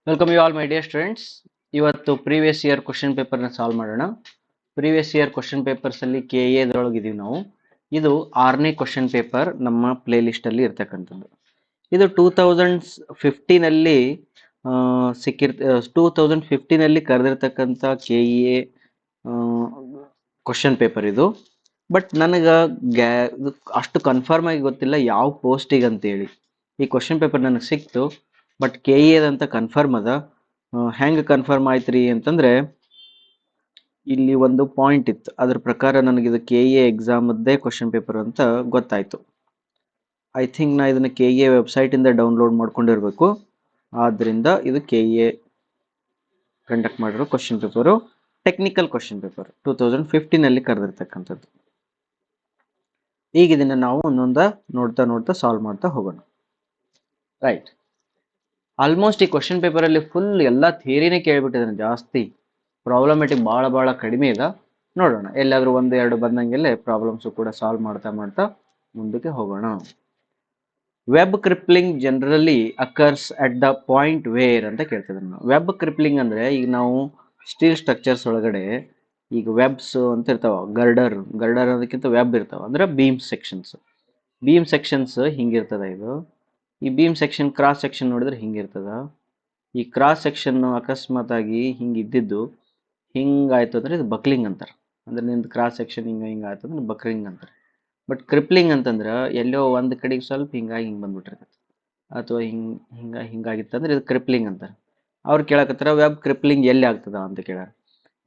Welcome you all my dear students. ಇವತ್ತು previous year question ಪೇಪರ್ನ solve ಮಾಡೋಣ. Previous year question papers ಅಲ್ಲಿ ಕೆ ಎದ್ರೊಳಗಿದ್ದೀವಿ ನಾವು. ಇದು 6ನೇ ಕ್ವಶನ್ ಪೇಪರ್ ನಮ್ಮ ಪ್ಲೇ ಲಿಸ್ಟ್ ಅಲ್ಲಿ ಇರ್ತಕ್ಕಂಥದ್ದು. ಇದು 2015 ಅಲ್ಲಿ ಸಿಕ್ಕಿರ್ 2015 ಅಲ್ಲಿ ಕರೆದಿರ್ತಕ್ಕಂಥ ಕೆ ಎ ಕ್ವಶನ್ ಪೇಪರ್ ಇದು. ಬಟ್ ನನಗೆ ಅಷ್ಟು ಕನ್ಫರ್ಮ್ ಆಗಿ ಗೊತ್ತಿಲ್ಲ ಯಾವ ಪೋಸ್ಟಿಗೆ ಅಂತೇಳಿ. ಈ ಕ್ವಶನ್ ಪೇಪರ್ ನನಗೆ ಸಿಕ್ತು, ಬಟ್ ಕೆ ಎದಂತ ಕನ್ಫರ್ಮ್ ಅದ. ಹೆಂಗೆ ಕನ್ಫರ್ಮ್ ಆಯ್ತು ರೀ ಅಂತಂದರೆ, ಇಲ್ಲಿ ಒಂದು ಪಾಯಿಂಟ್ ಇತ್ತು, ಅದ್ರ ಪ್ರಕಾರ ನನಗಿದು ಕೆ ಎ ಎಕ್ಸಾಮದ್ದೇ ಕ್ವಶನ್ ಪೇಪರ್ ಅಂತ ಗೊತ್ತಾಯಿತು. ಐ ಥಿಂಕ್ ನಾ ಇದನ್ನು ಕೆ ಎ ವೆಬ್ಸೈಟಿಂದ ಡೌನ್ಲೋಡ್ ಮಾಡ್ಕೊಂಡಿರಬೇಕು. ಆದ್ದರಿಂದ ಇದು ಕೆ ಎ ಕಂಡಕ್ಟ್ ಮಾಡಿರೋ question paper, technical question paper 2015 ಅಲ್ಲಿ ಕರೆದಿರ್ತಕ್ಕಂಥದ್ದು. ಈಗ ಇದನ್ನು ನಾವು ಒಂದೊಂದು ನೋಡ್ತಾ ಸಾಲ್ವ್ ಮಾಡ್ತಾ ಹೋಗೋಣ. ರೈಟ್. ಆಲ್ಮೋಸ್ಟ್ ಈ ಕ್ವಶನ್ ಪೇಪರಲ್ಲಿ ಫುಲ್ ಎಲ್ಲ ಥಿಯರಿನೇ ಕೇಳಿಬಿಟ್ಟಿದ್ದಾನೆ. ಜಾಸ್ತಿ ಪ್ರಾಬ್ಲಮೆಟಿಕ್ ಭಾಳ ಕಡಿಮೆ ಇದೆ. ನೋಡೋಣ, ಎಲ್ಲಾದರೂ ಒಂದು ಎರಡು ಬಂದಂಗೆಲ್ಲೇ ಪ್ರಾಬ್ಲಮ್ಸು ಕೂಡ ಸಾಲ್ವ್ ಮಾಡ್ತಾ ಮುಂದಕ್ಕೆ ಹೋಗೋಣ. Web crippling generally occurs at the point where ಅಂತ ಕೇಳ್ತಿದ್ರು ನಾವು. ವೆಬ್ ಕ್ರಿಪ್ಲಿಂಗ್ ಅಂದರೆ, ಈಗ ನಾವು ಸ್ಟೀಲ್ ಸ್ಟ್ರಕ್ಚರ್ಸ್ ಒಳಗಡೆ ಈಗ ವೆಬ್ಸ್ ಅಂತ ಇರ್ತಾವ. ಗರ್ಡರ್ ಅನ್ನೋದಕ್ಕಿಂತ ವೆಬ್ ಇರ್ತಾವ, ಅಂದ್ರೆ ಬೀಮ್ ಸೆಕ್ಷನ್ಸ್ ಹಿಂಗಿರ್ತದ. ಇದು ಈ ಬೀಮ್ ಸೆಕ್ಷನ್ ಕ್ರಾಸ್ ಸೆಕ್ಷನ್ ನೋಡಿದ್ರೆ ಹಿಂಗಿರ್ತದ. ಈ ಕ್ರಾಸ್ ಸೆಕ್ಷನ್ ಅಕಸ್ಮಾತ್ ಆಗಿ ಹಿಂಗಿದ್ದು ಹಿಂಗಾಯ್ತು ಅಂದ್ರೆ ಇದು ಬಕ್ಲಿಂಗ್ ಅಂತಾರೆ. ಅಂದ್ರೆ ನಿಂದು ಕ್ರಾಸ್ ಸೆಕ್ಷನ್ ಹಿಂಗಾಯ್ತು ಅಂದ್ರೆ ಬಕ್ಲಿಂಗ್ ಅಂತಾರೆ. ಬಟ್ ಕ್ರಿಪ್ಲಿಂಗ್ ಅಂತಂದ್ರೆ ಎಲ್ಲೋ ಒಂದು ಕಡೆಗೆ ಸ್ವಲ್ಪ ಹಿಂಗಾಗಿ ಹಿಂಗೆ ಬಂದ್ಬಿಟ್ಟಿರ್ತೈತೆ, ಅಥವಾ ಹಿಂಗಾಗಿತ್ತು ಅಂದ್ರೆ ಇದು ಕ್ರಿಪ್ಲಿಂಗ್ ಅಂತಾರೆ. ಅವ್ರು ಕೇಳಕತ್ತಾರ ವೆಬ್ ಕ್ರಿಪ್ಲಿಂಗ್ ಎಲ್ಲಿ ಆಗ್ತದ ಅಂತ ಕೇಳ್ಯಾರ.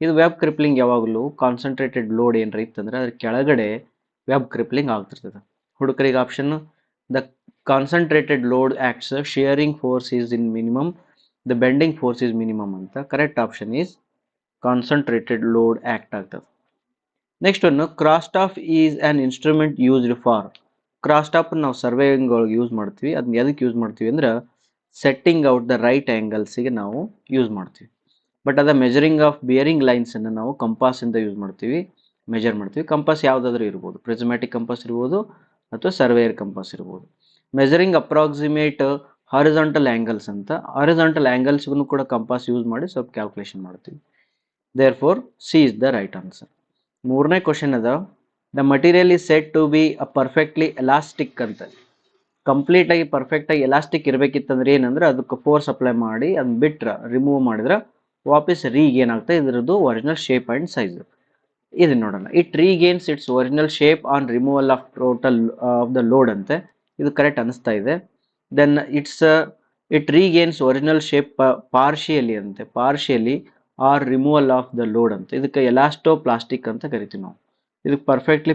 ಇದು ವೆಬ್ ಕ್ರಿಪ್ಲಿಂಗ್ ಯಾವಾಗಲೂ ಕಾನ್ಸಂಟ್ರೇಟೆಡ್ ಲೋಡ್ ಏನ್ರ ಇತ್ತಂದ್ರೆ ಅದ್ರ ಕೆಳಗಡೆ ವೆಬ್ ಕ್ರಿಪ್ಲಿಂಗ್ ಆಗ್ತಿರ್ತದೆ. ಹುಡುಕರಿಗೆ option, the concentrated load acts shearing force is in minimum, the bending force is minimum ಅಂತ. Correct option is concentrated load act ಆಗ್ತದೆ. ನೆಕ್ಸ್ಟ್ ಒಂದು, cross staff is an instrument used for. Cross staff ನಾವು surveying ಒಳಗೆ use ಮಾಡ್ತೀವಿ. ಅದನ್ನ ಎದಕ್ಕೆ use ಮಾಡ್ತೀವಿ ಅಂದ್ರೆ ಸೆಟ್ಟಿಂಗ್ ಔಟ್ ದ ರೈಟ್ ಆ್ಯಂಗಲ್ಸಿಗೆ ನಾವು ಯೂಸ್ ಮಾಡ್ತೀವಿ. ಬಟ್ ಅದ ಮೆಜರಿಂಗ್ ಆಫ್ ಬಿಯರಿಂಗ್ ಲೈನ್ಸನ್ನು ನಾವು ಕಂಪಾಸಿಂದ ಯೂಸ್ ಮಾಡ್ತೀವಿ, ಮೆಜರ್ ಮಾಡ್ತೀವಿ. ಕಂಪಾಸ್ ಯಾವುದಾದ್ರೂ ಇರ್ಬೋದು, ಪ್ರಿಸಮ್ಯಾಟಿಕ್ ಕಂಪಾಸ್ ಇರ್ಬೋದು ಅಥವಾ ಸರ್ವೇಯರ್ ಕಂಪಾಸ್ ಇರ್ಬೋದು. ಮೆಜರಿಂಗ್ ಅಪ್ರಾಕ್ಸಿಮೇಟ್ ಹಾರಿಜಾಂಟಲ್ ಆ್ಯಂಗಲ್ಸ್ ಅಂತ, ಹಾರಿಜಾಂಟಲ್ ಆ್ಯಂಗಲ್ಸ್ಗೂ ಕೂಡ ಕಂಪಾಸ್ ಯೂಸ್ ಮಾಡಿ ಸ್ವಲ್ಪ ಕ್ಯಾಲ್ಕುಲೇಷನ್ ಮಾಡ್ತೀವಿ. Therefore C is the right answer. ಮೂರನೇ ಕ್ವಶನ್ ಅದ, the material is said to be a perfectly elastic ಅಂತ. ಕಂಪ್ಲೀಟಾಗಿ ಪರ್ಫೆಕ್ಟಾಗಿ ಎಲಾಸ್ಟಿಕ್ ಇರಬೇಕಿತ್ತಂದ್ರೆ ಏನಂದ್ರೆ ಅದಕ್ಕೆ ಫೋರ್ಸ್ ಅಪ್ಲೈ ಮಾಡಿ ಅದನ್ನ ಬಿಟ್ರೆ, ರಿಮೂವ್ ಮಾಡಿದ್ರೆ ವಾಪಸ್ ಏನಾಗ್ತದೆ ಇದರದ್ದು ಒರಿಜಿನಲ್ ಶೇಪ್ ಆ್ಯಂಡ್ ಸೈಜ್. ಇದನ್ನ ನೋಡೋಣ. It regains its original shape on removal of total of the load ಅಂತೆ. ಇದು ಕರೆಕ್ಟ್ ಅನಿಸ್ತಾ ಇದೆ. Then it regains original shape partially ಅಂತೆ, partially or removal of the load ಅಂತ. ಇದಕ್ಕೆ ಎಲಾಸ್ಟೋ ಪ್ಲಾಸ್ಟಿಕ್ ಅಂತ ಕರಿತೀವಿ ನಾವು. ಇದಕ್ಕೆ ಪರ್ಫೆಕ್ಟ್ಲಿ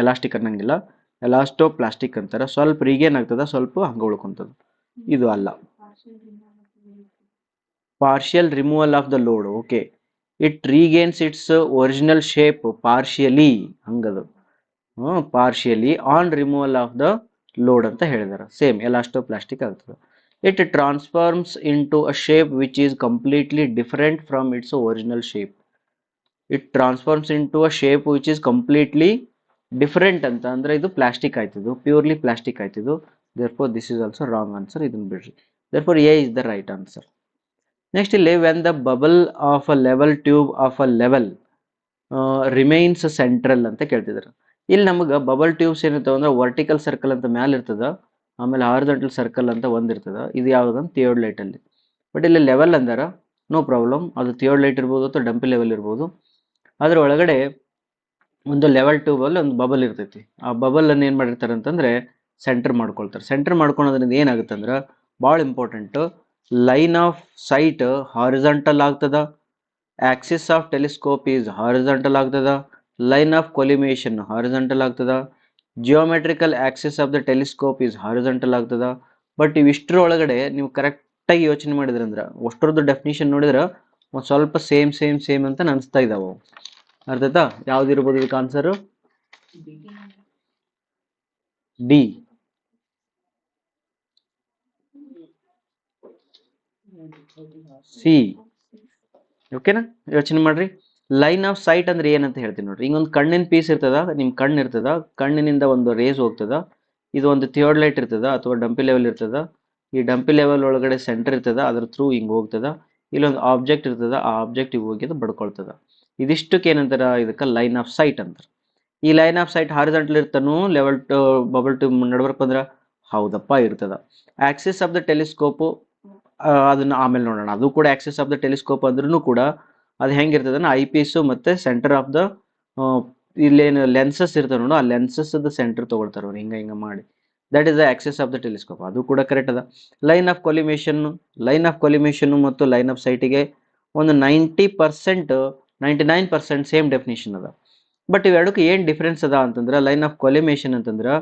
ಎಲಾಸ್ಟಿಕ್ ಅನ್ನಂಗಿಲ್ಲ, ಎಲಾಸ್ಟೋ ಪ್ಲಾಸ್ಟಿಕ್ ಅಂತಾರೆ. ಸ್ವಲ್ಪ ರೀಗೇನ್ ಆಗ್ತದ, ಸ್ವಲ್ಪ ಹಂಗೆ ಉಳ್ಕೊಂತದ. ಇದು ಅಲ್ಲ, partial removal of the load. Okay, it regains its original shape partially, ಹಂಗದು partially on removal of the load ಅಂತ ಹೇಳಿದಾರೆ. ಸೇಮ್ ಎಲಾಸ್ಟೋ ಪ್ಲಾಸ್ಟಿಕ್ ಆಗ್ತದೆ. It transforms into a shape which is completely different from its original shape. It transforms into a shape which is completely different ಅಂತ ಅಂದ್ರೆ ಇದು plastic ಆಯ್ತಿದ್ದು, purely plastic ಆಯ್ತಿದ್ದು. therefore this is also wrong answer. ಇದನ್ನ ಬಿಡ್ರಿ. therefore A is the right answer. Next ಇಲ್ಲಿ, when the bubble of a level tube of a level remains central ಅಂತ ಕೇಳ್ತಿದ್ರು. ಇಲ್ಲಿ ನಮಗೆ ಬಬಲ್ ಟ್ಯೂಬ್ಸ್ ಏನಿರ್ತಾವ ಅಂದ್ರೆ ವರ್ಟಿಕಲ್ ಸರ್ಕಲ್ ಅಂತ ಮ್ಯಾಲೆ ಇರ್ತದ, ಆಮೇಲೆ ಹಾರಿಜಾಂಟಲ್ ಸರ್ಕಲ್ ಅಂತ ಒಂದಿರ್ತದ. ಇದು ಯಾವುದಂತ ಥಿಯೋಡ್ ಅಲ್ಲಿ. ಬಟ್ ಇಲ್ಲಿ ಲೆವೆಲ್ ಅಂದಾರ, ನೋ ಪ್ರಾಬ್ಲಮ್, ಅದು ಥಿಯೋಡ್ ಲೈಟ್ ಇರ್ಬೋದು ಅಥವಾ ಡಂಪಿ ಲೆವೆಲ್ ಇರ್ಬೋದು. ಅದ್ರ ಒಳಗಡೆ ಒಂದು ಲೆವೆಲ್ ಟ್ಯೂಬಲ್ಲಿ ಒಂದು ಬಬಲ್ ಇರ್ತೈತಿ. ಆ ಬಬಲ್ ಅನ್ನು ಏನು ಮಾಡಿರ್ತಾರೆ ಅಂತಂದ್ರೆ ಸೆಂಟರ್ ಮಾಡ್ಕೊಳ್ತಾರೆ. ಸೆಂಟರ್ ಮಾಡ್ಕೊಳೋದ್ರಿಂದ ಏನಾಗುತ್ತೆ ಅಂದ್ರೆ ಭಾಳ important, line of sight horizontal ಆಗ್ತದ, axis of telescope is horizontal ಆಗ್ತದ, ಲೈನ್ ಆಫ್ ಕೊಲಿಮೇಷನ್ ಹಾರಿಜಾಂಟಲ್ ಆಗ್ತದ, geometrical axis of the telescope is horizontal ಆಗ್ತದ. ಬಟ್ ಇವಿಷ್ಟರ ಒಳಗಡೆ ನೀವು ಕರೆಕ್ಟಾಗಿ ಯೋಚನೆ ಮಾಡಿದ್ರೆ ಅಂದ್ರೆ ಅಷ್ಟರದ್ದು ಡೆಫಿನಿಷನ್ ನೋಡಿದ್ರೆ ಒಂದು ಸ್ವಲ್ಪ ಸೇಮ್ ಅಂತ ಅನಿಸ್ತಾ ಇದ್ದಾವೆ. ಅರ್ಥಾಯ್ತಾ? ಯಾವ್ದಿರ್ಬೋದು ಇದಕ್ಕೆ ಆನ್ಸರು? ಡಿ. ಸಿ. ಓಕೆನಾ? ಯೋಚನೆ ಮಾಡ್ರಿ. ಲೈನ್ ಆಫ್ ಸೈಟ್ ಅಂದ್ರೆ ಏನಂತ ಹೇಳ್ತೀನಿ ನೋಡ್ರಿ. ಹಿಂಗೊಂದು ಕಣ್ಣಿನ ಪೀಸ್ ಇರ್ತದ, ನಿಮ್ಮ ಕಣ್ಣು ಇರ್ತದ, ಕಣ್ಣಿನಿಂದ ಒಂದು ರೇಸ್ ಹೋಗ್ತದ. ಇದು ಒಂದು ಥಿಯೋಡ್ ಲೈಟ್ ಇರ್ತದ ಅಥವಾ ಡಂಪಿ ಲೆವೆಲ್ ಇರ್ತದ. ಈ ಡಂಪಿ ಲೆವೆಲ್ ಒಳಗಡೆ ಸೆಂಟರ್ ಇರ್ತದ, ಅದ್ರ ಥ್ರೂ ಹಿಂಗೆ ಹೋಗ್ತದ. ಇಲ್ಲೊಂದು ಆಬ್ಜೆಕ್ಟ್ ಇರ್ತದ, ಆ ಆಬ್ಜೆಕ್ಟಿಗೆ ಹೋಗಿ ಅದು ಬಡ್ಕೊಳ್ತದ. ಇದಿಷ್ಟಕ್ಕೆ ಏನಂತಾರ, ಇದಕ್ಕೆ ಲೈನ್ ಆಫ್ ಸೈಟ್ ಅಂತಾರೆ. ಈ ಲೈನ್ ಆಫ್ ಸೈಟ್ ಹಾರಿಜಾಂಟಲ್ ಇರ್ತಾನು, ಲೆವೆಲ್ ಟು ಬಬಲ್ ಟು ನಡ್ಬರ್ಕ್ ಬಂದ್ರೆ ಹೌದಪ್ಪ ಇರ್ತದ. ಆಕ್ಸಿಸ್ ಆಫ್ ದ ಟೆಲಿಸ್ಕೋಪು ಅದನ್ನ ಆಮೇಲೆ ನೋಡೋಣ. ಅದು ಕೂಡ ಆಕ್ಸಿಸ್ ಆಫ್ ದ ಟೆಲಿಸ್ಕೋಪ್ ಅಂದ್ರೂ ಕೂಡ ಅದು ಹೆಂಗಿರ್ತದ, ಐ ಪೀಸು ಮತ್ತೆ ಸೆಂಟರ್ ಆಫ್ ದ ಇಲ್ಲೇನು ಲೆನ್ಸಸ್ ಇರ್ತಾವ ನೋಡು, ಆ ಲೆನ್ಸಸ್ ಸೆಂಟರ್ ತಗೊಳ್ತಾರೆ ಅವ್ರು ಹಿಂಗೆ ಮಾಡಿ. That is the Axis of the telescope. ಅದು ಕೂಡ ಕರೆಕ್ಟ್ ಅದ. ಲೈನ್ ಆಫ್ ಕೊಲಿಮೇಷನ್ ಮತ್ತು ಲೈನ್ ಆಫ್ ಸೈಟಿಗೆ ಒಂದು 99% ಸೇಮ್ ಡೆಫಿನೇಷನ್ ಅದ. ಬಟ್ ಇವೆರಡಕ್ಕೆ ಏನು ಡಿಫ್ರೆನ್ಸ್ ಅದ ಅಂತಂದ್ರೆ, ಲೈನ್ ಆಫ್ ಕೊಲಿಮೇಷನ್ ಅಂತಂದ್ರೆ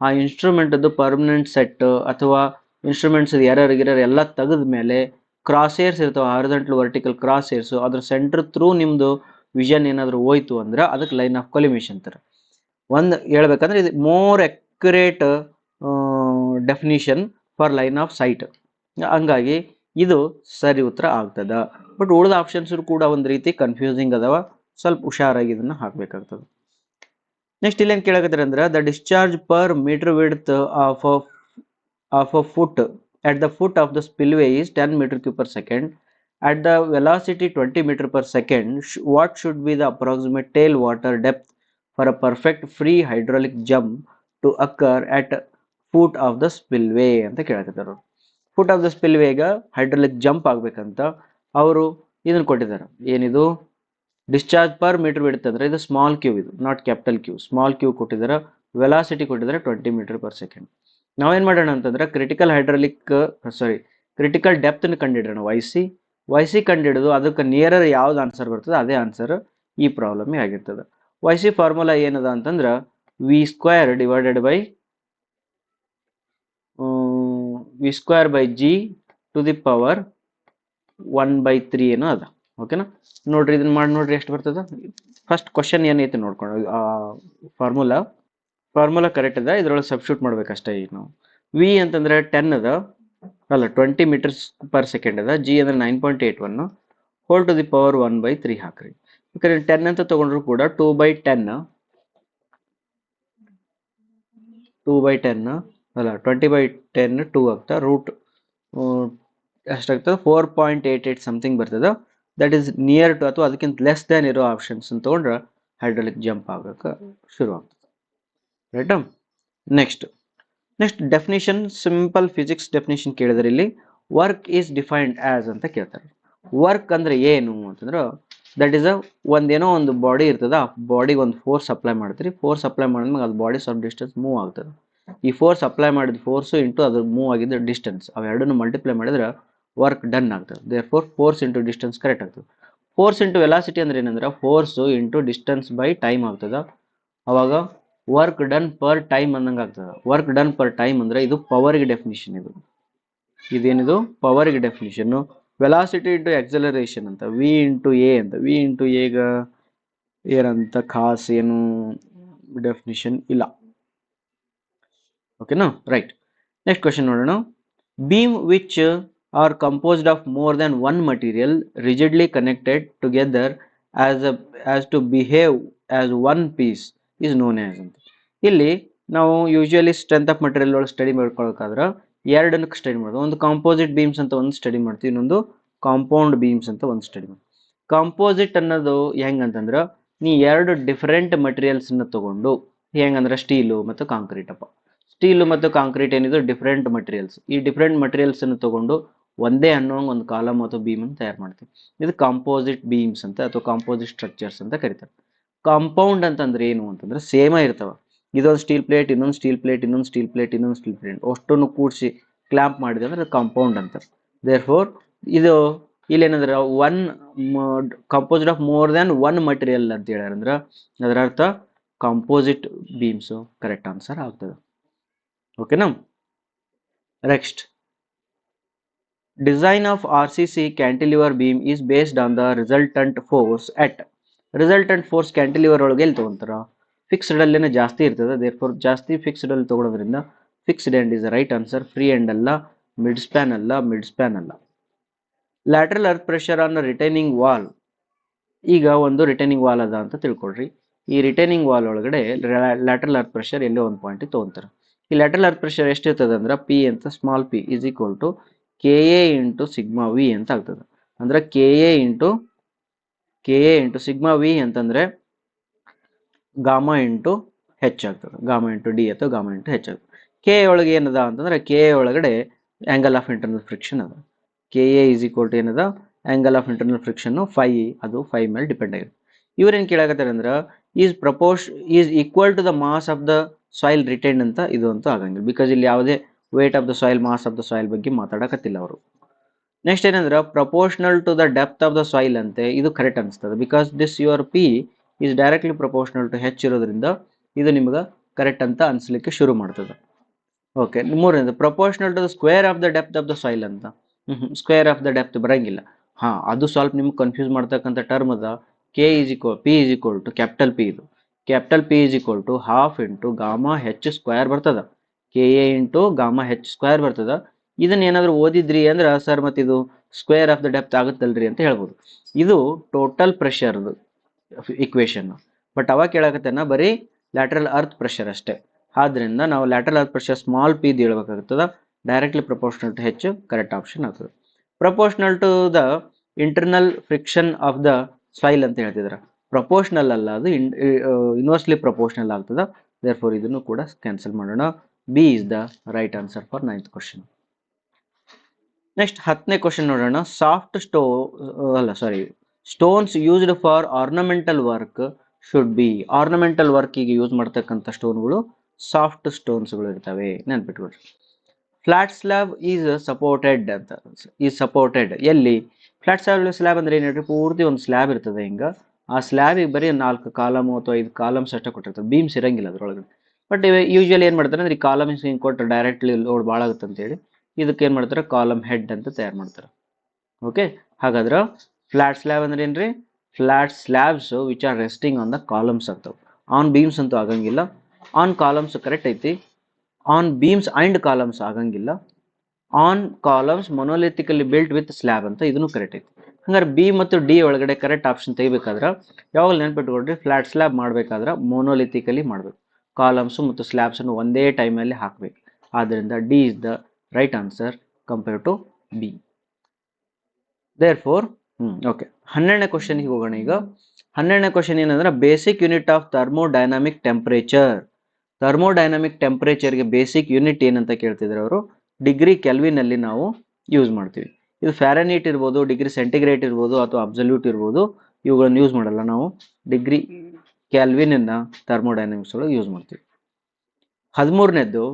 ಆ ಇನ್ಸ್ಟ್ರೂಮೆಂಟ್ ಅದು ಪರ್ಮನೆಂಟ್ ಸೆಟ್ ಅಥವಾ ಇನ್ಸ್ಟ್ರೂಮೆಂಟ್ಸ್ ಎರರ್ ಎಲ್ಲ ತೆಗೆದ ಮೇಲೆ ಕ್ರಾಸ್ ಏರ್ಸ್ ಇರ್ತಾವೆ, ಹಾರಿಜಾಂಟಲ್ ವರ್ಟಿಕಲ್ ಕ್ರಾಸ್ ಏರ್ಸ್, ಅದ್ರ ಸೆಂಟರ್ ಥ್ರೂ ನಿಮ್ಮದು ವಿಷನ್ ಏನಾದರೂ ಹೋಯ್ತು ಅಂದ್ರೆ ಅದಕ್ಕೆ ಲೈನ್ ಆಫ್ ಕೊಲಿಮೇಷನ್ ಅಂತಾರೆ. ಒಂದು ಹೇಳ್ಬೇಕಂದ್ರೆ ಇದು more accurate definition for line of site. ಹಂಗಾಗಿ ಇದು ಸರಿ ಉತ್ತರ ಆಗ್ತದ. ಬಟ್ ಉಳಿದ ಆಪ್ಷನ್ಸ್ ಕೂಡ ಒಂದು ರೀತಿ ಕನ್ಫ್ಯೂಸಿಂಗ್ ಅದಾವ, ಸ್ವಲ್ಪ ಹುಷಾರಾಗಿ ಇದನ್ನ ಹಾಕ್ಬೇಕಾಗ್ತದೆ. ನೆಕ್ಸ್ಟ್ ಇಲ್ಲೇನು ಕೇಳಕತ್ತಾರೆ ಅಂದ್ರೆ, the discharge per metre width of a foot at the foot of the spillway is 10 meter cube per second. At the velocity 20 meter per second, what should be the approximate tail water depth for a perfect free hydraulic jump to occur at foot of the spillway ಅಂತ ಕೇಳಕತ್ತಾರೆ. Foot of the ಸ್ಪಿಲ್ವೇಗ hydraulic jump ಆಗ್ಬೇಕಂತ ಅವರು ಇದನ್ನು ಕೊಟ್ಟಿದ್ದಾರೆ. ಏನಿದು discharge per metre width ಅಂದ್ರೆ ಇದು ಸ್ಮಾಲ್ ಕ್ಯೂ, ಇದು not capital Q, small Q ಕೊಟ್ಟಿದ್ದಾರೆ. ವೆಲಾಸಿಟಿ ಕೊಟ್ಟಿದ್ದಾರೆ 20 ಮೀಟರ್ ಪರ್ ಸೆಕೆಂಡ್. ನಾವೇನು ಮಾಡೋಣ ಅಂತಂದ್ರೆ ಕ್ರಿಟಿಕಲ್ ಡೆಪ್ತ್ನ ಕಂಡುಹಿಡೋಣ. ವೈ ಸಿ ಕಂಡುಹಿಡಿದು ಅದಕ್ಕೆ ನಿಯರರ್ ಯಾವ್ದು ಆನ್ಸರ್ ಬರ್ತದೆ ಅದೇ ಆನ್ಸರ್ ಈ ಪ್ರಾಬ್ಲಮ್ ಆಗಿರ್ತದೆ. ವೈ ಸಿ ಫಾರ್ಮುಲಾ ಏನದ ಅಂತಂದ್ರೆ V² divided by g to the power 1/3 ಏನೋ ಅದ. ಓಕೆನಾ, ನೋಡ್ರಿ ಇದನ್ನ ಮಾಡಿ ನೋಡ್ರಿ ಎಷ್ಟು ಬರ್ತದ. ಫಸ್ಟ್ ಕ್ವಶನ್ ಏನೈತೆ ನೋಡ್ಕೊಂಡು ಫಾರ್ಮುಲಾ ಕರೆಕ್ಟ್ ಅದ, ಇದ್ರೊಳಗೆ ಸಬ್ಸ್ಟಿಟ್ಯೂಟ್ ಮಾಡ್ಬೇಕಷ್ಟೇ. ಈಗ ನಾವು ವಿ ಅಂತಂದ್ರೆ 10 ಅದ, ಅಲ್ಲ 20 ಮೀಟರ್ಸ್ ಪರ್ ಸೆಕೆಂಡ್ ಅದ. ಜಿ ಅಂದ್ರೆ 9.81 ಹೋಲ್ ಟು ದಿ ಪವರ್ 1/3 ಹಾಕ್ರಿ. ಯಾಕಂದ್ರೆ 10 ಅಂತ ತಗೊಂಡ್ರು ಕೂಡ 2/10 ಅಲ್ಲ 20/10 2 ಆಗ್ತಾ ರೂಟ್ ಎಷ್ಟಾಗ್ತದೆ 4.88 ಸಮಥಿಂಗ್ ಬರ್ತದೆ. ದಟ್ ಈಸ್ ನಿಯರ್ ಟು ಅಥವಾ ಅದಕ್ಕಿಂತ ಲೆಸ್ ದ್ಯಾನ್ ಇರೋ ಆಪ್ಷನ್ಸ್ ತಗೊಂಡ್ರೆ ಹೈಡ್ರಾಲಿಕ್ ಜಂಪ್ ಆಗಕ್ಕೆ ಶುರು ಆಗ್ತದೆ. ರೈಟಾ? Next definition, simple physics definition ಕೇಳಿದ್ರೆ ಇಲ್ಲಿ ವರ್ಕ್ ಈಸ್ ಡಿಫೈನ್ಡ್ ಆಸ್ ಅಂತ ಕೇಳ್ತಾರೆ. ವರ್ಕ್ ಅಂದ್ರೆ ಏನು ಅಂತಂದ್ರೆ ದಟ್ ಈಸ್ ಒಂದೇನೋ ಒಂದು ಬಾಡಿ ಇರ್ತದ, ಆ ಬಾಡಿಗೆ ಒಂದು ಫೋರ್ಸ್ ಅಪ್ಲೈ ಮಾಡ್ತೀರಿ. ಫೋರ್ಸ್ ಅಪ್ಲೈ ಮಾಡಿದ್ಮೇಲೆ ಅದು ಬಾಡಿ ಸ್ವಲ್ಪ ಡಿಸ್ಟೆನ್ಸ್ ಮೂವ್ ಆಗ್ತದೆ. ಈ ಫೋರ್ಸ್ ಅಪ್ಲೈ ಮಾಡಿದ ಫೋರ್ಸು ಇಂಟು ಅದು ಮೂವ್ ಆಗಿದ್ದ ಡಿಸ್ಟೆನ್ಸ್, ಅವೆರಡನ್ನು ಮಲ್ಟಿಪ್ಲೈ ಮಾಡಿದ್ರೆ ವರ್ಕ್ ಡನ್ ಆಗ್ತದೆ. Therefore force into distance correct ಆಗ್ತದೆ. ಫೋರ್ಸ್ ಇಂಟು ವೆಲಾಸಿಟಿ ಅಂದ್ರೆ ಏನಂದ್ರೆ force into distance by time ಆಗ್ತದೆ. ಅವಾಗ ವರ್ಕ್ ಡನ್ ಪರ್ ಟೈಮ್ ಅನ್ನಂಗೆ ಆಗ್ತದೆ. ವರ್ಕ್ ಡನ್ ಪರ್ ಟೈಮ್ ಅಂದ್ರೆ ಇದು ಪವರ್ಗೆ ಡೆಫಿನಿಷನ್. ಇದೇನಿದು ಪವರ್ಗೆ ಡೆಫಿನಿಷನ್ನು. ವೆಲಾಸಿಟಿ ಇಂಟು ಎಕ್ಸಲರೇಷನ್ ಅಂತ, ವಿ ಇಂಟು ಎ ಅಂತ. ವಿ ಇಂಟು ಎಗ ಏನಂತ ಖಾಸ್ ಏನು ಡೆಫಿನಿಷನ್ ಇಲ್ಲ. ಓಕೆನಾ, ರೈಟ್. ನೆಕ್ಸ್ಟ್ ಕ್ವಶನ್ ನೋಡೋಣ. Beam which are composed of more than one material rigidly connected together as to behave as one piece is known as ಅಂತ. ಇಲ್ಲಿ ನಾವು ಯೂಶುವಲಿ ಸ್ಟ್ರೆಂತ್ ಆಫ್ ಮಟೀರಿಯಲ್ ಒಳಗೆ ಸ್ಟಡಿ ಮಾಡ್ಕೊಳಕಾದ್ರೆ ಎರಡನ್ನು ಸ್ಟಡಿ ಮಾಡೋದು. ಒಂದು ಕಾಂಪೋಸಿಟ್ ಬೀಮ್ಸ್ ಅಂತ ಒಂದು ಸ್ಟಡಿ ಮಾಡ್ತೀವಿ, ಇನ್ನೊಂದು ಕಾಂಪೌಂಡ್ ಬೀಮ್ಸ್ ಅಂತ ಒಂದು ಸ್ಟಡಿ ಮಾಡ್ತೀವಿ. ಕಾಂಪೋಸಿಟ್ ಅನ್ನೋದು ಹೆಂಗಂತಂದ್ರೆ ನೀ ಎರಡು ಡಿಫರೆಂಟ್ ಮಟೀರಿಯಲ್ಸ್ನ ತಗೊಂಡು, ಹೆಂಗಂದ್ರೆ ಸ್ಟೀಲು ಮತ್ತು ಕಾಂಕ್ರೀಟ್ ಅಪ್ಪ. ಸ್ಟೀಲು ಮತ್ತು ಕಾಂಕ್ರೀಟ್ ಏನಿದೆ ಡಿಫರೆಂಟ್ ಮಟೀರಿಯಲ್ಸ್. ಈ ಡಿಫರೆಂಟ್ ಮಟೀರಿಯಲ್ಸನ್ನು ತಗೊಂಡು ಒಂದೇ ಅನ್ನೋ ಒಂದು ಕಾಲಮ್ ಅಥವಾ ಬೀಮನ್ನು ತಯಾರು ಮಾಡ್ತೀವಿ. ಇದು ಕಾಂಪೋಸಿಟ್ ಬೀಮ್ಸ್ ಅಂತ ಅಥವಾ ಕಾಂಪೋಸಿಟ್ ಸ್ಟ್ರಕ್ಚರ್ಸ್ ಅಂತ ಕರೀತಾರೆ. ಕಾಂಪೌಂಡ್ ಅಂತಂದ್ರೆ ಏನು ಅಂತಂದ್ರೆ ಸೇಮ ಇರ್ತಾವೆ. ಇದೊಂದು ಸ್ಟೀಲ್ ಪ್ಲೇಟ್, ಇನ್ನೊಂದು ಸ್ಟೀಲ್ ಪ್ಲೇಟ್, ಇನ್ನೊಂದು ಸ್ಟೀಲ್ ಪ್ಲೇಟ್, ಇನ್ನೊಂದು ಸ್ಟೀಲ್ ಪ್ಲೇಟ್ ಅಷ್ಟನ್ನು ಕೂಡಿಸಿ ಕ್ಲ್ಯಾಂಪ್ ಮಾಡಿದೆ ಅಂದ್ರೆ ಕಾಂಪೌಂಡ್ ಅಂತ. ದೇರ್ಫೋರ್ ಇದು ಇಲ್ಲೇನಂದ್ರೆ one composed of more than one material ಅಂತ ಹೇಳ್ಯಾರಂದ್ರೆ ಅದರ ಅರ್ಥ ಕಾಂಪೋಸಿಟ್ ಬೀಮ್ಸು ಕರೆಕ್ಟ್ ಆನ್ಸರ್ ಆಗ್ತದೆ. ಓಕೆನಾ, next design of RCC cantilever beam is based on the resultant force at. Resultant force cantilever ಒಳಗೆ ಎಲ್ಲಿ ತಗೊಂತಾರ? ಫಿಕ್ಸ್ಡ್ ಅಲ್ಲೇನೆ ಜಾಸ್ತಿ ಇರ್ತದೆ. ದೇರ್ಫೋರ್ ಜಾಸ್ತಿ ಫಿಕ್ಸ್ಡ್ ಅಲ್ಲಿ ತಗೊಳ್ಳೋದ್ರಿಂದ fixed end is right answer. Free end ಅಲ್ಲ, ಮಿಡ್ ಸ್ಪ್ಯಾನ್ ಅಲ್ಲ, ಮಿಡ್ ಸ್ಪ್ಯಾನ್ ಅಲ್ಲ. Lateral earth pressure on retaining wall. ಈಗ ಒಂದು ರಿಟೈನಿಂಗ್ ವಾಲ್ ಅದ ಅಂತ ತಿಳ್ಕೊಳ್ರಿ. ಈ ರಿಟೈನಿಂಗ್ ವಾಲ್ ಒಳಗಡೆ ಲ್ಯಾಟ್ರಲ್ ಅರ್ತ್ ಪ್ರೆಷರ್ ಎಲ್ಲೋ ಒಂದು ಪಾಯಿಂಟ್ ತಗೊಂತಾರೆ. ಈ ಲ್ಯಾಟರಲ್ ಅರ್ತ್ ಪ್ರೆಷರ್ ಎಷ್ಟಿರ್ತದೆ ಅಂದ್ರೆ ಪಿ ಅಂತ small P is equal to K A into sigma V ಅಂತ ಆಗ್ತದೆ. ಅಂದ್ರೆ K A into sigma V ಅಂತಂದ್ರೆ ಗಾಮಾ ಇಂಟು ಹೆಚ್ ಆಗ್ತದೆ, ಗಾಮಾ ಇಂಟು ಡಿ ಅಥವಾ ಗಾಮಾ ಇಂಟು ಹೆಚ್ ಆಗ್ತದೆ. ಕೆ ಒಳಗೆ ಏನದ ಅಂತಂದ್ರೆ ಕೆ ಒಳಗಡೆ ಆಂಗಲ್ ಆಫ್ ಇಂಟರ್ನಲ್ ಫ್ರಿಕ್ಷನ್ ಅದ. K A is equal to ಏನದ angle of internal friction phi, ಅದು ಫೈ ಮೇಲೆ ಡಿಪೆಂಡ್ ಆಗಿದೆ. ಇವ್ರೇನು ಕೇಳಾಕತ್ತಾರೆ ಅಂದ್ರೆ is equal to the mass of the soil retain ಅಂತ ಇದು ಅಂತೂ ಆಗಂಗಿಲ್ಲ, ಬಿಕಾಸ್ ಇಲ್ಲಿ ಯಾವುದೇ weight of the soil, mass of the soil ಬಗ್ಗೆ ಮಾತಾಡಕತ್ತಿಲ್ಲ ಅವರು. ನೆಕ್ಸ್ಟ್ ಏನಂದ್ರೆ proportional to the depth of the soil ಅಂತೆ, ಇದು ಕರೆಕ್ಟ್ ಅನಿಸ್ತದೆ, because this your P is directly proportional to H ಇರೋದ್ರಿಂದ ಇದು ನಿಮ್ಗೆ ಕರೆಕ್ಟ್ ಅಂತ ಅನ್ಸ್ಲಿಕ್ಕೆ ಶುರು ಮಾಡ್ತದೆ. ಓಕೆ, ಮೂರನೇದು proportional to the square of the depth of the soil ಅಂತ. ಸ್ಕ್ವೇರ್ ಆಫ್ ದ ಡೆಪ್ತ್ ಬರಂಗಿಲ್ಲ. ಅದು ಸ್ವಲ್ಪ ನಿಮ್ಗೆ ಕನ್ಫ್ಯೂಸ್ ಮಾಡ್ತಕ್ಕಂಥ ಟರ್ಮ್ ಅದ. P is equal to capital P, ಇದು capital P is equal to half into gamma H square ಬರ್ತದ. K A into gamma H square ಬರ್ತದ. ಇದನ್ನ ಏನಾದರೂ ಓದಿದ್ರಿ ಅಂದ್ರೆ ಸರ್ ಮತ್ತೆ ಇದು ಸ್ಕ್ವೇರ್ ಆಫ್ ದ ಡೆಪ್ತ್ ಆಗುತ್ತಲ್ರಿ ಅಂತ ಹೇಳ್ಬೋದು. ಇದು ಟೋಟಲ್ ಪ್ರೆಷರ್ ಇಕ್ವೇಶನ್. ಬಟ್ ಅವಾಗ ಕೇಳಾಕತ್ತೇನ ಬರೀ ಲ್ಯಾಟರಲ್ ಅರ್ತ್ ಪ್ರೆಷರ್ ಅಷ್ಟೇ. ಆದ್ರಿಂದ ನಾವು lateral earth pressure small P ಹೇಳ್ಬೇಕಾಗ್ತದ. Directly proportional to H correct option ಆಗ್ತದೆ. Proportional to the internal friction of the soil ಅಂತ ಹೇಳ್ತಿದ್ರ. ಪ್ರಪೋರ್ಷನಲ್ ಅಲ್ಲ, ಅದು ಇನ್ವರ್ಸ್ಲಿ ಪ್ರಪೋರ್ಷನಲ್ ಆಗ್ತದ. ದೇರ್ಫೋರ್ ಇದನ್ನು ಕೂಡ ಕ್ಯಾನ್ಸಲ್ ಮಾಡೋಣ. B is the right answer for 9th question. Next 10ನೇ ಕ್ವಶನ್ ನೋಡೋಣ. Stones used for ornamental work should be. Ornamental ವರ್ಕಿಗೆ ಯೂಸ್ ಮಾಡ್ತಕ್ಕಂಥ ಸ್ಟೋನ್ಗಳು ಸಾಫ್ಟ್ ಸ್ಟೋನ್ಸ್ಗಳು ಇರ್ತವೆ, ನೆನ್ಪಿಟ್ಕೊಳ್ರಿ. ಫ್ಲಾಟ್ ಸ್ಲ್ಯಾಬ್ ಈಸ್ ಸಪೋರ್ಟೆಡ್ ಅಂತ, ಈಸ್ ಸಪೋರ್ಟೆಡ್ ಎಲ್ಲಿ? ಫ್ಲಾಟ್ ಸ್ಲ್ಯಾಬ್ ಅಂದ್ರೆ ಏನು ಹೇಳ್ರಿ, ಪೂರ್ತಿ ಒಂದು ಸ್ಲ್ಯಾಬ್ ಇರ್ತದೆ ಹಿಂಗೆ. ಆ ಸ್ಲ್ಯಾಬಿಗೆ ಬರೀ 4 ಕಾಲಮು ಅಥವಾ 5 ಕಾಲಮ್ಸ್ ಅಷ್ಟೇ ಕೊಟ್ಟಿರ್ತಾರೆ, ಬೀಮ್ಸ್ ಇರಂಗಿಲ್ಲ ಅದ್ರೊಳಗಡೆ. ಬಟ್ ಯೂಶಲಿ ಏನು ಮಾಡ್ತಾರೆ ಅಂದ್ರೆ ಈ ಕಾಲಮ್ಸ್ ಹಿಂಗೆ ಕೊಟ್ಟು ಡೈರೆಕ್ಟ್ಲಿ ಲೋಡ್ ಭಾಳ ಆಗುತ್ತೆ ಅಂತೇಳಿ ಇದಕ್ಕೆ ಏನು ಮಾಡ್ತಾರೆ, ಕಾಲಮ್ ಹೆಡ್ ಅಂತ ತಯಾರು ಮಾಡ್ತಾರೆ. ಓಕೆ, ಹಾಗಾದ್ರೆ ಫ್ಲಾಟ್ ಸ್ಲ್ಯಾಬ್ ಅಂದ್ರೆ ಏನ್ರಿ? Flat slabs which are resting on the columns ಆಗ್ತಾವೆ. ಆನ್ ಬೀಮ್ಸ್ ಅಂತೂ ಆಗಂಗಿಲ್ಲ. ಆನ್ ಕಾಲಮ್ಸ್ ಕರೆಕ್ಟ್ ಐತಿ. ಆನ್ ಬೀಮ್ಸ್ ಅಂಡ್ ಕಾಲಮ್ಸ್ ಆಗಂಗಿಲ್ಲ. On columns monolithically built with slab ಅಂತ ಇದನ್ನು ಕರೆಕ್ಟ್ ಐತಿ. ಹಂಗಾರೆ ಬಿ ಮತ್ತು ಡಿ ಒಳಗಡೆ ಕರೆಕ್ಟ್ ಆಪ್ಷನ್ ತೆಗಿಬೇಕಾದ್ರೆ ಯಾವಾಗ ನೆನ್ಪಿಟ್ಕೊಳ್ರಿ, ಫ್ಲಾಟ್ ಸ್ಲ್ಯಾಬ್ ಮಾಡಬೇಕಾದ್ರೆ ಮೊನೋಲಿಥಿಕಲಿ ಮಾಡಬೇಕು. ಕಾಲಮ್ಸ್ ಮತ್ತು ಸ್ಲ್ಯಾಬ್ಸ್ ಅನ್ನು ಒಂದೇ ಟೈಮಲ್ಲಿ ಹಾಕಬೇಕು. ಆದ್ದರಿಂದ D is the right answer compare to B. Therefore okay, 12ನೇ ಕ್ವಶನ್ಗೆ ಹೋಗೋಣ. ಈಗ 12ನೇ ಕ್ವಶನ್ ಏನಂದ್ರೆ basic unit of thermodynamic temperature. Thermodynamic ಟೆಂಪರೇಚರ್ಗೆ ಬೇಸಿಕ್ ಯೂನಿಟ್ ಏನಂತ ಕೇಳ್ತಿದ್ರು ಅವರು, ಡಿಗ್ರಿ ಕೆಲ್ವಿನ್ ಅಲ್ಲಿ ನಾವು ಯೂಸ್ ಮಾಡ್ತೀವಿ. ಇದು ಫ್ಯಾರನೀಟ್ ಇರ್ಬೋದು, ಡಿಗ್ರಿ ಸೆಂಟಿಗ್ರೇಡ್ ಇರ್ಬೋದು, ಅಥವಾ ಅಬ್ಸಲ್ಯೂಟ್ ಇರ್ಬೋದು. ಇವುಗಳನ್ನು ಯೂಸ್ ಮಾಡಲ್ಲ ನಾವು. ಡಿಗ್ರಿ ಕ್ಯಾಲ್ವಿನ್ ಅನ್ನ ಥರ್ಮೋಡೈನಾಮಿಕ್ಸ್ ಒಳಗೆ ಯೂಸ್ ಮಾಡ್ತೀವಿ. 13ನೇದ್ದು,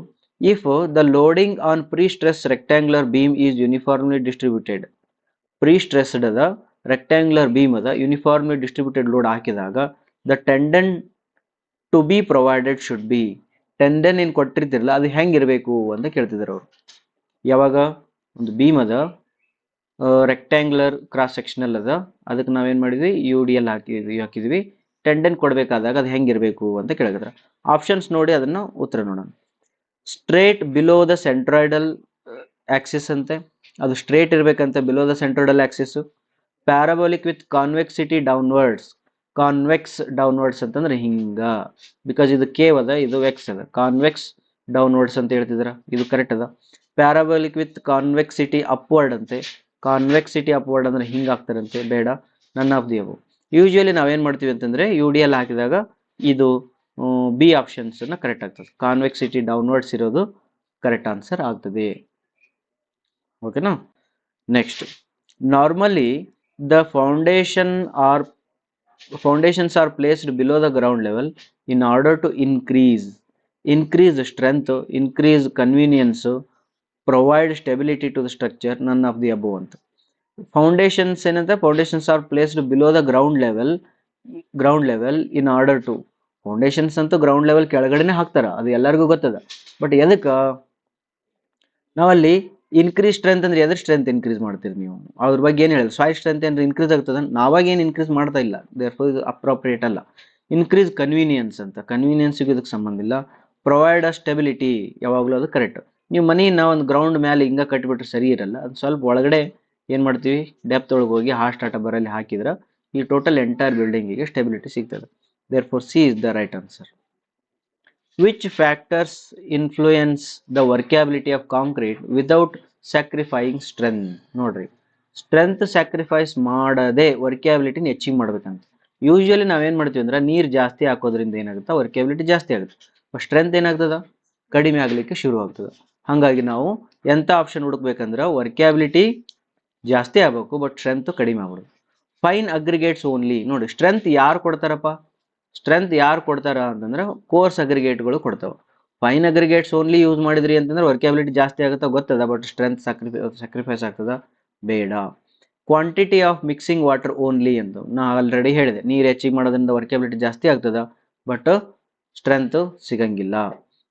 if the loading on pre stress rectangular beam is uniformly distributed. Pre stressed ಅದ ರೆಕ್ಟ್ಯಾಂಗ್ಯುಲರ್ ಬೀಮ್ ಅದ, ಯೂನಿಫಾರ್ಮ್ಲಿ ಡಿಸ್ಟ್ರಿಬ್ಯೂಟೆಡ್ ಲೋಡ್ ಹಾಕಿದಾಗ the tendon to be provided should be. Tendon ಏನು ಕೊಟ್ಟಿರ್ತಿರಲ್ಲ ಅದು ಹೆಂಗಿರಬೇಕು ಅಂತ ಕೇಳ್ತಿದ್ರು ಅವರು. ಯಾವಾಗ ಒಂದು ಬೀಮ್ ಅದ, ರೆಕ್ಟ್ಯಾಂಗ್ಯುಲರ್ ಕ್ರಾಸ್ ಸೆಕ್ಷನಲ್ ಅದ, ಅದಕ್ಕೆ ನಾವೇನು ಮಾಡಿದ್ವಿ, ಯು ಡಿ ಎಲ್ ಹಾಕಿದ್ವಿ. ಟೆಂಡನ್ ಕೊಡಬೇಕಾದಾಗ ಅದು ಹೆಂಗಿರಬೇಕು ಅಂತ ಕೇಳಿದ್ರೆ ಆಪ್ಷನ್ಸ್ ನೋಡಿ ಅದನ್ನು ಉತ್ತರ ನೋಡೋಣ. Straight below the centroidal axis ಅಂತೆ, ಅದು ಸ್ಟ್ರೇಟ್ ಇರಬೇಕಂತ below the centroidal axis. Parabolic with convexity downwards. Convex downwards ಅಂತಂದ್ರೆ ಹಿಂಗ, ಬಿಕಾಸ್ ಇದು ಕೇವ್ ಅದ, ಇದು ವೆಕ್ಸ್ ಅದ. ಕಾನ್ವೆಕ್ಸ್ ಡೌನ್ವರ್ಡ್ಸ್ ಅಂತ ಹೇಳ್ತಿದ್ರ, ಇದು ಕರೆಕ್ಟ್ ಅದ. ಪ್ಯಾರಾಬೋಲಿಕ್ ವಿತ್ ಕಾನ್ವೆಕ್ಸಿಟಿ ಅಪ್ವರ್ಡ್ ಅಂತೆ. ಕಾನ್ವೆಕ್ಸಿಟಿ ಅಪ್ವರ್ಡ್ ಅಂದ್ರೆ ಹಿಂಗೆ ಆಗ್ತಾರಂತೆ, ಬೇಡ. ನನ್ ಆಫ್ ದಿ ಅಬೋ. ಯೂಶುವಲಿ ನಾವೇನು ಮಾಡ್ತೀವಿ ಅಂತಂದ್ರೆ ಯು ಡಿ ಎಲ್ ಹಾಕಿದಾಗ ಇದು ಬಿ ಆಪ್ಷನ್ಸ್ ಕರೆಕ್ಟ್ ಆಗ್ತದೆ. ಕಾನ್ವೆಕ್ಸಿಟಿ ಡೌನ್ವರ್ಡ್ಸ್ ಇರೋದು ಕರೆಕ್ಟ್ ಆನ್ಸರ್ ಆಗ್ತದೆ. ಓಕೆನಾ. Next, normally the foundations are placed below the ground level in order to increase strength, increase convenience, provide stability to the structure. None of the above ಅಂತ. Foundations ಏನಂತ, foundations are placed below the ground level in order to. Foundations ಅಂತೂ ground level ಕೆಳಗಡೆನೆ ಹಾಕ್ತಾರ, ಅದು ಎಲ್ಲರಿಗೂ ಗೊತ್ತದ. But ಎದಕ್ಕೆ ನಾವಲ್ಲಿ ಇನ್ಕ್ರೀಸ್ ಸ್ಟ್ರೆಂತ್ ಅಂದ್ರೆ ಎದ್ರ ಸ್ಟ್ರೆಂತ್ ಇನ್ಕ್ರೀಸ್ ಮಾಡ್ತೀರಿ ನೀವು, ಅದ್ರ ಬಗ್ಗೆ ಏನು ಹೇಳಿಲ್ಲ. ಸಾಯಿಲ್ ಸ್ಟ್ರೆಂತ್ ಏನಾದ್ರು ಇನ್ಕ್ರೀಸ್ ಆಗ್ತದ, ನಾವಾಗ ಏನು ಇನ್ಕ್ರೀಸ್ ಮಾಡ್ತಾ ಇಲ್ಲ, ದೇರ್ಫೋರ್ ಇದು ಅಪ್ರೋಪ್ರಿಯೇಟ್ ಅಲ್ಲ. ಇನ್ಕ್ರೀಸ್ ಕನ್ವೀನಿಯನ್ಸ್ ಅಂತ, ಕನ್ವೀನಿಯನ್ಸ್ಗೆ ಇದಕ್ಕೆ ಸಂಬಂಧ ಇಲ್ಲ. ಪ್ರೊವೈಡ್ ಅ ಸ್ಟೆಬಿಲಿಟಿ, ಯಾವಾಗಲೂ ಅದು ಕರೆಕ್ಟ್. ನೀವು ಮನೆಯನ್ನ ಒಂದು ಗ್ರೌಂಡ್ ಮೇಲೆ ಹಿಂಗೆ ಕಟ್ಟಿಬಿಟ್ರೆ ಸರಿ ಇರಲ್ಲ, ಅದು ಸ್ವಲ್ಪ ಒಳಗಡೆ ಏನು ಮಾಡ್ತೀವಿ, ಡೆಪ್ತ್ ಒಳಗೆ ಹೋಗಿ ಹಾಸ್ಟ್ ಆಟ ಬರಲ್ಲಿ ಹಾಕಿದ್ರೆ ಈ ಟೋಟಲ್ ಎಂಟೈರ್ ಬಿಲ್ಡಿಂಗಿಗೆ ಸ್ಟೆಬಿಲಿಟಿ ಸಿಗ್ತದೆ. Therefore C is the right answer. Which factors influence the workability of concrete without sacrificing strength. ನೋಡ್ರಿ, ಸ್ಟ್ರೆಂತ್ ಸ್ಯಾಕ್ರಿಫೈಸ್ ಮಾಡದೆ ವರ್ಕ್ಯಾಬಿಲಿಟಿನ ಹೆಚ್ಚಿಗೆ ಮಾಡ್ಬೇಕಂತ. ಯೂಶಲಿ ನಾವೇನ್ ಮಾಡ್ತೀವಿ ಅಂದ್ರೆ ನೀರು ಜಾಸ್ತಿ ಹಾಕೋದ್ರಿಂದ ಏನಾಗುತ್ತೆ, ವರ್ಕ್ಯಾಬಿಲಿಟಿ ಜಾಸ್ತಿ ಆಗುತ್ತೆ. ಸ್ಟ್ರೆಂತ್ ಏನಾಗ್ತದ, ಕಡಿಮೆ ಆಗ್ಲಿಕ್ಕೆ ಶುರು ಆಗ್ತದೆ. ಹಾಗಾಗಿ ನಾವು ಎಂಥ ಆಪ್ಷನ್ ಹುಡುಕ್ಬೇಕಂದ್ರೆ ವರ್ಕ್ಯಾಬಿಲಿಟಿ ಜಾಸ್ತಿ ಆಗಬೇಕು ಬಟ್ ಸ್ಟ್ರೆಂತ್ ಕಡಿಮೆ ಆಗ್ಬಿಡುದು. Fine aggregates only. ನೋಡಿ, ಸ್ಟ್ರೆಂತ್ ಯಾರು ಕೊಡ್ತಾರಪ್ಪ, ಸ್ಟ್ರೆಂತ್ ಯಾರು ಕೊಡ್ತಾರ ಅಂತಂದ್ರೆ ಕೋರ್ಸ್ ಅಗ್ರಿಗೇಟ್ಗಳು ಕೊಡ್ತಾವ. ಫೈನ್ ಅಗ್ರಿಗೇಟ್ಸ್ ಓನ್ಲಿ ಯೂಸ್ ಮಾಡಿದ್ರಿ ಅಂತಂದ್ರೆ ವರ್ಕ್ಯಾಬಿಲಿಟಿ ಜಾಸ್ತಿ ಆಗುತ್ತಾ ಗೊತ್ತದ, ಬಟ್ ಸ್ಟ್ರೆಂತ್ ಸ್ಯಾಕ್ರಿಫೈಸ್ ಆಗ್ತದ, ಬೇಡ. Quantity of mixing water only ಅಂತ ನಾ ಆಲ್ರೆಡಿ ಹೇಳಿದೆ, ನೀರು ಹೆಚ್ಚಿಗೆ ಮಾಡೋದ್ರಿಂದ ವರ್ಕ್ಯಾಬಿಲಿಟಿ ಜಾಸ್ತಿ ಆಗ್ತದ ಬಟ್ ಸ್ಟ್ರೆಂತ್ ಸಿಗಂಗಿಲ್ಲ.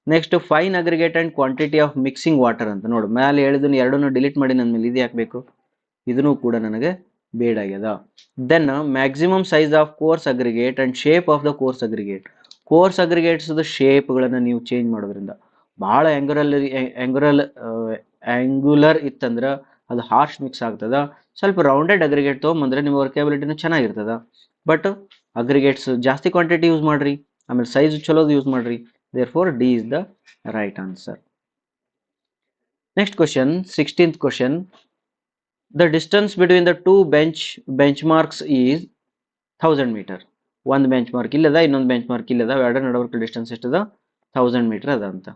Next fine aggregate and quantity of mixing water ಅಂತ. ನೋಡು, ಮೇಲೆ ಹೇಳಿದನ್ನು ಎರಡನ್ನೂ ಡಿಲೀಟ್ ಮಾಡಿ ನನ್ನ ಮೇಲೆ ಇದು ಹಾಕಬೇಕು, ಇದನ್ನು ಕೂಡ ನನಗೆ ಬೇಡ ಆಗ್ಯದ. Then maximum size of coarse aggregate and shape of the coarse aggregate. Coarse aggregates ಶೇಪ್ಗಳನ್ನು ನೀವು ಚೇಂಜ್ ಮಾಡೋದ್ರಿಂದ ಭಾಳ ಆ್ಯಂಗ್ಯುಲರ್ ಇತ್ತಂದ್ರೆ ಅದು ಹಾರ್ಶ್ ಮಿಕ್ಸ್ ಆಗ್ತದ. ಸ್ವಲ್ಪ ರೌಂಡೆಡ್ ಅಗ್ರಿಗೇಟ್ ತೊಗೊಂಬಂದ್ರೆ ನಿಮ್ಮ ವರ್ಕ್ಯಾಬಿಲಿಟಿನೂ ಚೆನ್ನಾಗಿರ್ತದ. ಬಟ್ ಅಗ್ರಿಗೇಟ್ಸ್ ಜಾಸ್ತಿ ಕ್ವಾಂಟಿಟಿ ಯೂಸ್ ಮಾಡ್ರಿ, ಆಮೇಲೆ ಸೈಜ್ ಚಲೋದು ಯೂಸ್ ಮಾಡ್ರಿ. Therefore D is the right answer. Next question, 16th question. The distance between the two bench marks is 1000 metre. ಒಂದು ಬೆಂಚ್ ಮಾರ್ಕ್ ಇಲ್ಲದ, ಇನ್ನೊಂದು ಬೆಂಚ್ ಮಾರ್ಕ್ ಇಲ್ಲದ, ಎರಡರ ನಡವರ್ಕ ಡಿಸ್ಟೆನ್ಸ್ ಎಷ್ಟದ, 1000 ಮೀಟರ್ ಅದ ಅಂತ.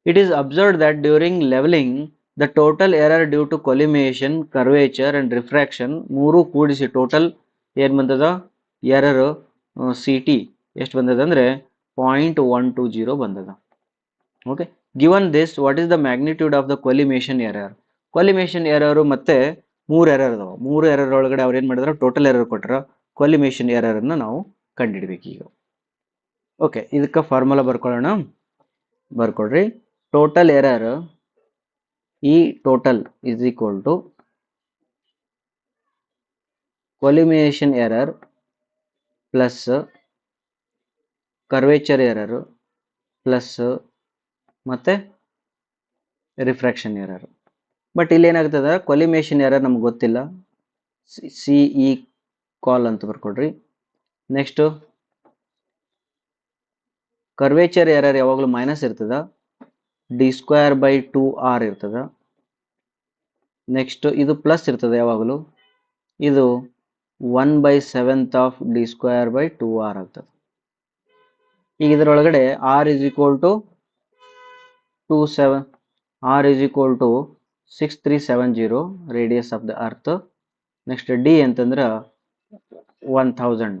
It is observed that during levelling the total error due to collimation, curvature and refraction ಮೂರು ಕೂಡಿಸಿ total ಏನು ಬಂದದ ಎರರ್ ಸಿ ಟಿ ಎಷ್ಟು ಬಂದದ ಅಂದರೆ 0.120 ಬಂದದ. Okay, given this what is the magnitude of the collimation error. Collimation error ಮತ್ತೆ ಮೂರು ಎರರ್ ಅದಾವ. ಮೂರು ಎರರ್ ಒಳಗಡೆ ಅವ್ರು ಏನು ಮಾಡಿದ್ರು, ಟೋಟಲ್ ಎರರ್ ಕೊಟ್ಟರ, ಕೊಲಿಮೇಷನ್ ಎರರ್ ಅನ್ನು ನಾವು ಕಂಡುಹಿಡಬೇಕು ಈಗ. ಓಕೆ, ಇದಕ್ಕೆ ಫಾರ್ಮುಲಾ ಬರ್ಕೊಳ್ಳೋಣ, ಬರ್ಕೊಡ್ರಿ. ಟೋಟಲ್ ಎರರ್ ಈ total is equal to collimation error plus curvature error plus ಮತ್ತೆ ರಿಫ್ರಾಕ್ಷನ್ ಎರರ್. ಬಟ್ ಇಲ್ಲಿ ಏನಾಗ್ತದ, ಕೊಲಿಮೇಷನ್ ಎರರ್ ನಮ್ಗೆ ಗೊತ್ತಿಲ್ಲ, ಸಿ ಇ ಕಾಲ್ ಅಂತ ಬರ್ಕೊಡ್ರಿ. ನೆಕ್ಸ್ಟ್ ಕರ್ವೇಚರ್ ಎರರ್ ಯಾವಾಗಲೂ ಮೈನಸ್ ಇರ್ತದ, d²/2r ಇರ್ತದ. ನೆಕ್ಸ್ಟ್ ಇದು ಪ್ಲಸ್ ಇರ್ತದೆ ಯಾವಾಗಲೂ, ಇದು 1/7 ಆಫ್ d²/2r ಆಗ್ತದೆ. ಈಗ ಇದರೊಳಗಡೆ r is equal to 6370 radius of the earth. Next D ಅಂತಂದ್ರೆ 1000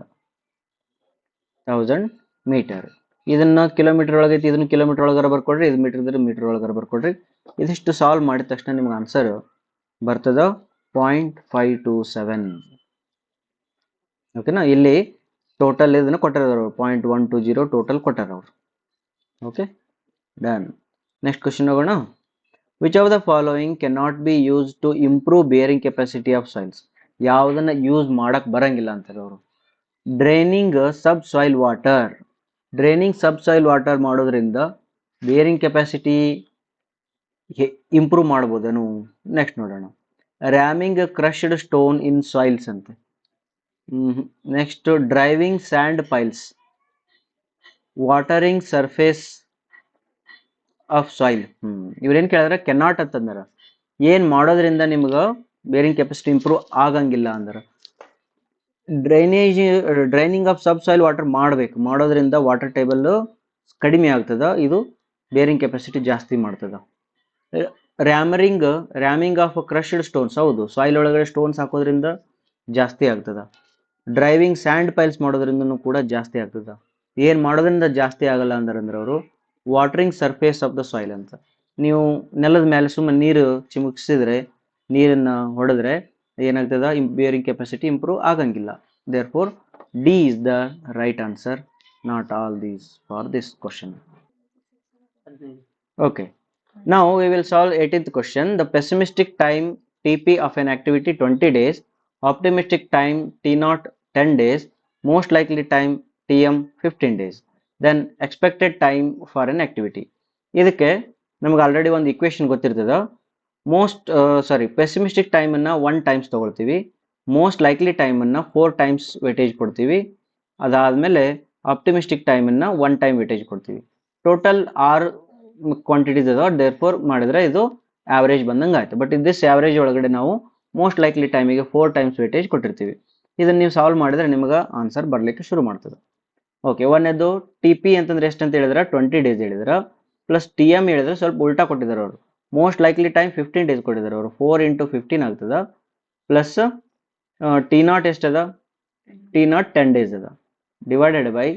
ಮೀಟರ್. ಇದನ್ನ ಕಿಲೋಮೀಟರ್ ಒಳಗೈತಿ, ಇದನ್ನ ಕಿಲೋಮೀಟರ್ ಒಳಗಾರ ಬರ್ಕೊಡ್ರಿ, ಇದು ಮೀಟರ್ ಇದ್ರೆ ಮೀಟರ್ ಒಳಗಾರ ಬರ್ಕೊಡ್ರಿ. ಇದಿಷ್ಟು ಸಾಲ್ವ್ ಮಾಡಿದ ತಕ್ಷಣ ನಿಮ್ಗೆ ಆನ್ಸರ್ ಬರ್ತದ 0.527. ಓಕೆನಾ, ಇಲ್ಲಿ ಟೋಟಲ್ ಇದನ್ನು ಕೊಟ್ಟಾರವ್ರು 0.120 ಟೋಟಲ್ ಕೊಟ್ಟಾರವ್ರು. Okay, done. ನೆಕ್ಸ್ಟ್ ಕ್ವಶನ್ ಹೋಗೋಣ. Which of the following can not be use to improve bearing capacity of soils. ಯಾವುದನ್ನ ಯೂಸ್ ಮಾಡಕ್ ಬರಂಗಿಲ್ಲ ಅಂತಾರೆ ಅವರು. Draining sub soil water. Draining sub soil water ಮಾಡೋದ್ರಿಂದ ಬೇರಿಂಗ್ ಕೆಪಾಸಿಟಿ ಇಂಪ್ರೂವ್ ಮಾಡ್ಬೋದೇನು. Next ನೋಡೋಣ. Ramming crushed stone in soils ಅಂತೆ. Next driving sand piles, watering surface of soil. ಇವ್ರೇನು ಕೇಳಿದ್ರೆ ಕೆನಾಟ್ ಅಂತಂದಾರ. ಏನು ಮಾಡೋದ್ರಿಂದ ನಿಮ್ಗೆ ಬೇರಿಂಗ್ ಕೆಪಾಸಿಟಿ ಇಂಪ್ರೂವ್ ಆಗಂಗಿಲ್ಲ ಅಂದ್ರೆ draining of sub soil water ಮಾಡಬೇಕು, ಮಾಡೋದ್ರಿಂದ ವಾಟರ್ ಟೇಬಲ್ ಕಡಿಮೆ ಆಗ್ತದ, ಇದು ಬೇರಿಂಗ್ ಕೆಪಾಸಿಟಿ ಜಾಸ್ತಿ ಮಾಡ್ತದ. ರ್ಯಾಮಿಂಗ್ ಆಫ್ ಕ್ರಶ್ಡ್ ಸ್ಟೋನ್ಸ್, ಹೌದು ಸಾಯಿಲ್ ಒಳಗಡೆ ಸ್ಟೋನ್ಸ್ ಹಾಕೋದ್ರಿಂದ ಜಾಸ್ತಿ ಆಗ್ತದ. ಡ್ರೈವಿಂಗ್ ಸ್ಯಾಂಡ್ ಪೈಲ್ಸ್ ಮಾಡೋದ್ರಿಂದನೂ ಕೂಡ ಜಾಸ್ತಿ ಆಗ್ತದ. ಏನು ಮಾಡೋದ್ರಿಂದ ಜಾಸ್ತಿ ಆಗಲ್ಲ ಅಂದ್ರೆ ಅವರು watering surface of the soil ಅಂತ. ನೀವು ನೆಲದ ಮೇಲೆ ಸುಮ್ಮನೆ ನೀರು ಚಿಮುಕಿಸಿದ್ರೆ, ನೀರನ್ನ ಹೊಡೆದ್ರೆ ಏನಾಗ್ತದ, ಬೇರಿಂಗ್ ಕೆಪಾಸಿಟಿ ಇಂಪ್ರೂವ್ ಆಗಂಗಿಲ್ಲ. Therefore D is the right answer, not all these for this question. Okay, now we will solve 18th question. The pessimistic time TP of an activity 20 days, optimistic time T0 10 days, most likely time TM 15 days, then expected time for an activity. ಇದಕ್ಕೆ ನಮಗೆ already ಒಂದು equation ಗೊತ್ತಿರ್ತದ. Pessimistic ಟೈಮನ್ನು 1 times ತೊಗೊಳ್ತೀವಿ, most likely ಟೈಮನ್ನು 4 times weightage ಕೊಡ್ತೀವಿ, ಅದಾದಮೇಲೆ optimistic ಟೈಮನ್ನು 1 time weightage ಕೊಡ್ತೀವಿ. ಟೋಟಲ್ 6 ಕ್ವಾಂಟಿಟೀಸ್ ಅದಾವ, ದೇರ್ ಫೋರ್ ಮಾಡಿದ್ರೆ ಇದು ಆವರೇಜ್ ಬಂದಂಗೆ ಆಯ್ತು. ಬಟ್ ದಿಸ್ ಆವರೇಜ್ ಒಳಗಡೆ ನಾವು ಮೋಸ್ಟ್ ಲೈಕ್ಲಿ ಟೈಮಿಗೆ 4 ಟೈಮ್ಸ್ ವೇಟೇಜ್ ಕೊಟ್ಟಿರ್ತೀವಿ. ಇದನ್ನು ನೀವು ಸಾಲ್ವ್ ಮಾಡಿದ್ರೆ ನಿಮಗೆ ಆನ್ಸರ್ ಬರಲಿಕ್ಕೆ ಶುರು ಮಾಡ್ತದೆ. ಓಕೆ, ಒಂದೇದು ಟಿ ಪಿ ಅಂತಂದ್ರೆ ಎಷ್ಟು ಅಂತ ಹೇಳಿದ್ರೆ 20 ಡೇಸ್ ಹೇಳಿದ್ರೆ, ಪ್ಲಸ್ ಟಿ ಎಮ್ ಹೇಳಿದ್ರೆ ಸ್ವಲ್ಪ ಉಲ್ಟಾ ಕೊಟ್ಟಿದ್ದಾರೆ ಅವರು. ಮೋಸ್ಟ್ ಲೈಕ್ಲಿ ಟೈಮ್ 15 ಡೇಸ್ ಕೊಟ್ಟಿದ್ದಾರೆ ಅವರು. 4 ಇಂಟು 15 ಆಗ್ತದ, ಪ್ಲಸ್ ಟಿ ನಾಟ್ ಎಷ್ಟದ, ಟಿ ನಾಟ್ 10 ಡೇಸ್ ಅದ, ಡಿವೈಡೆಡ್ ಬೈ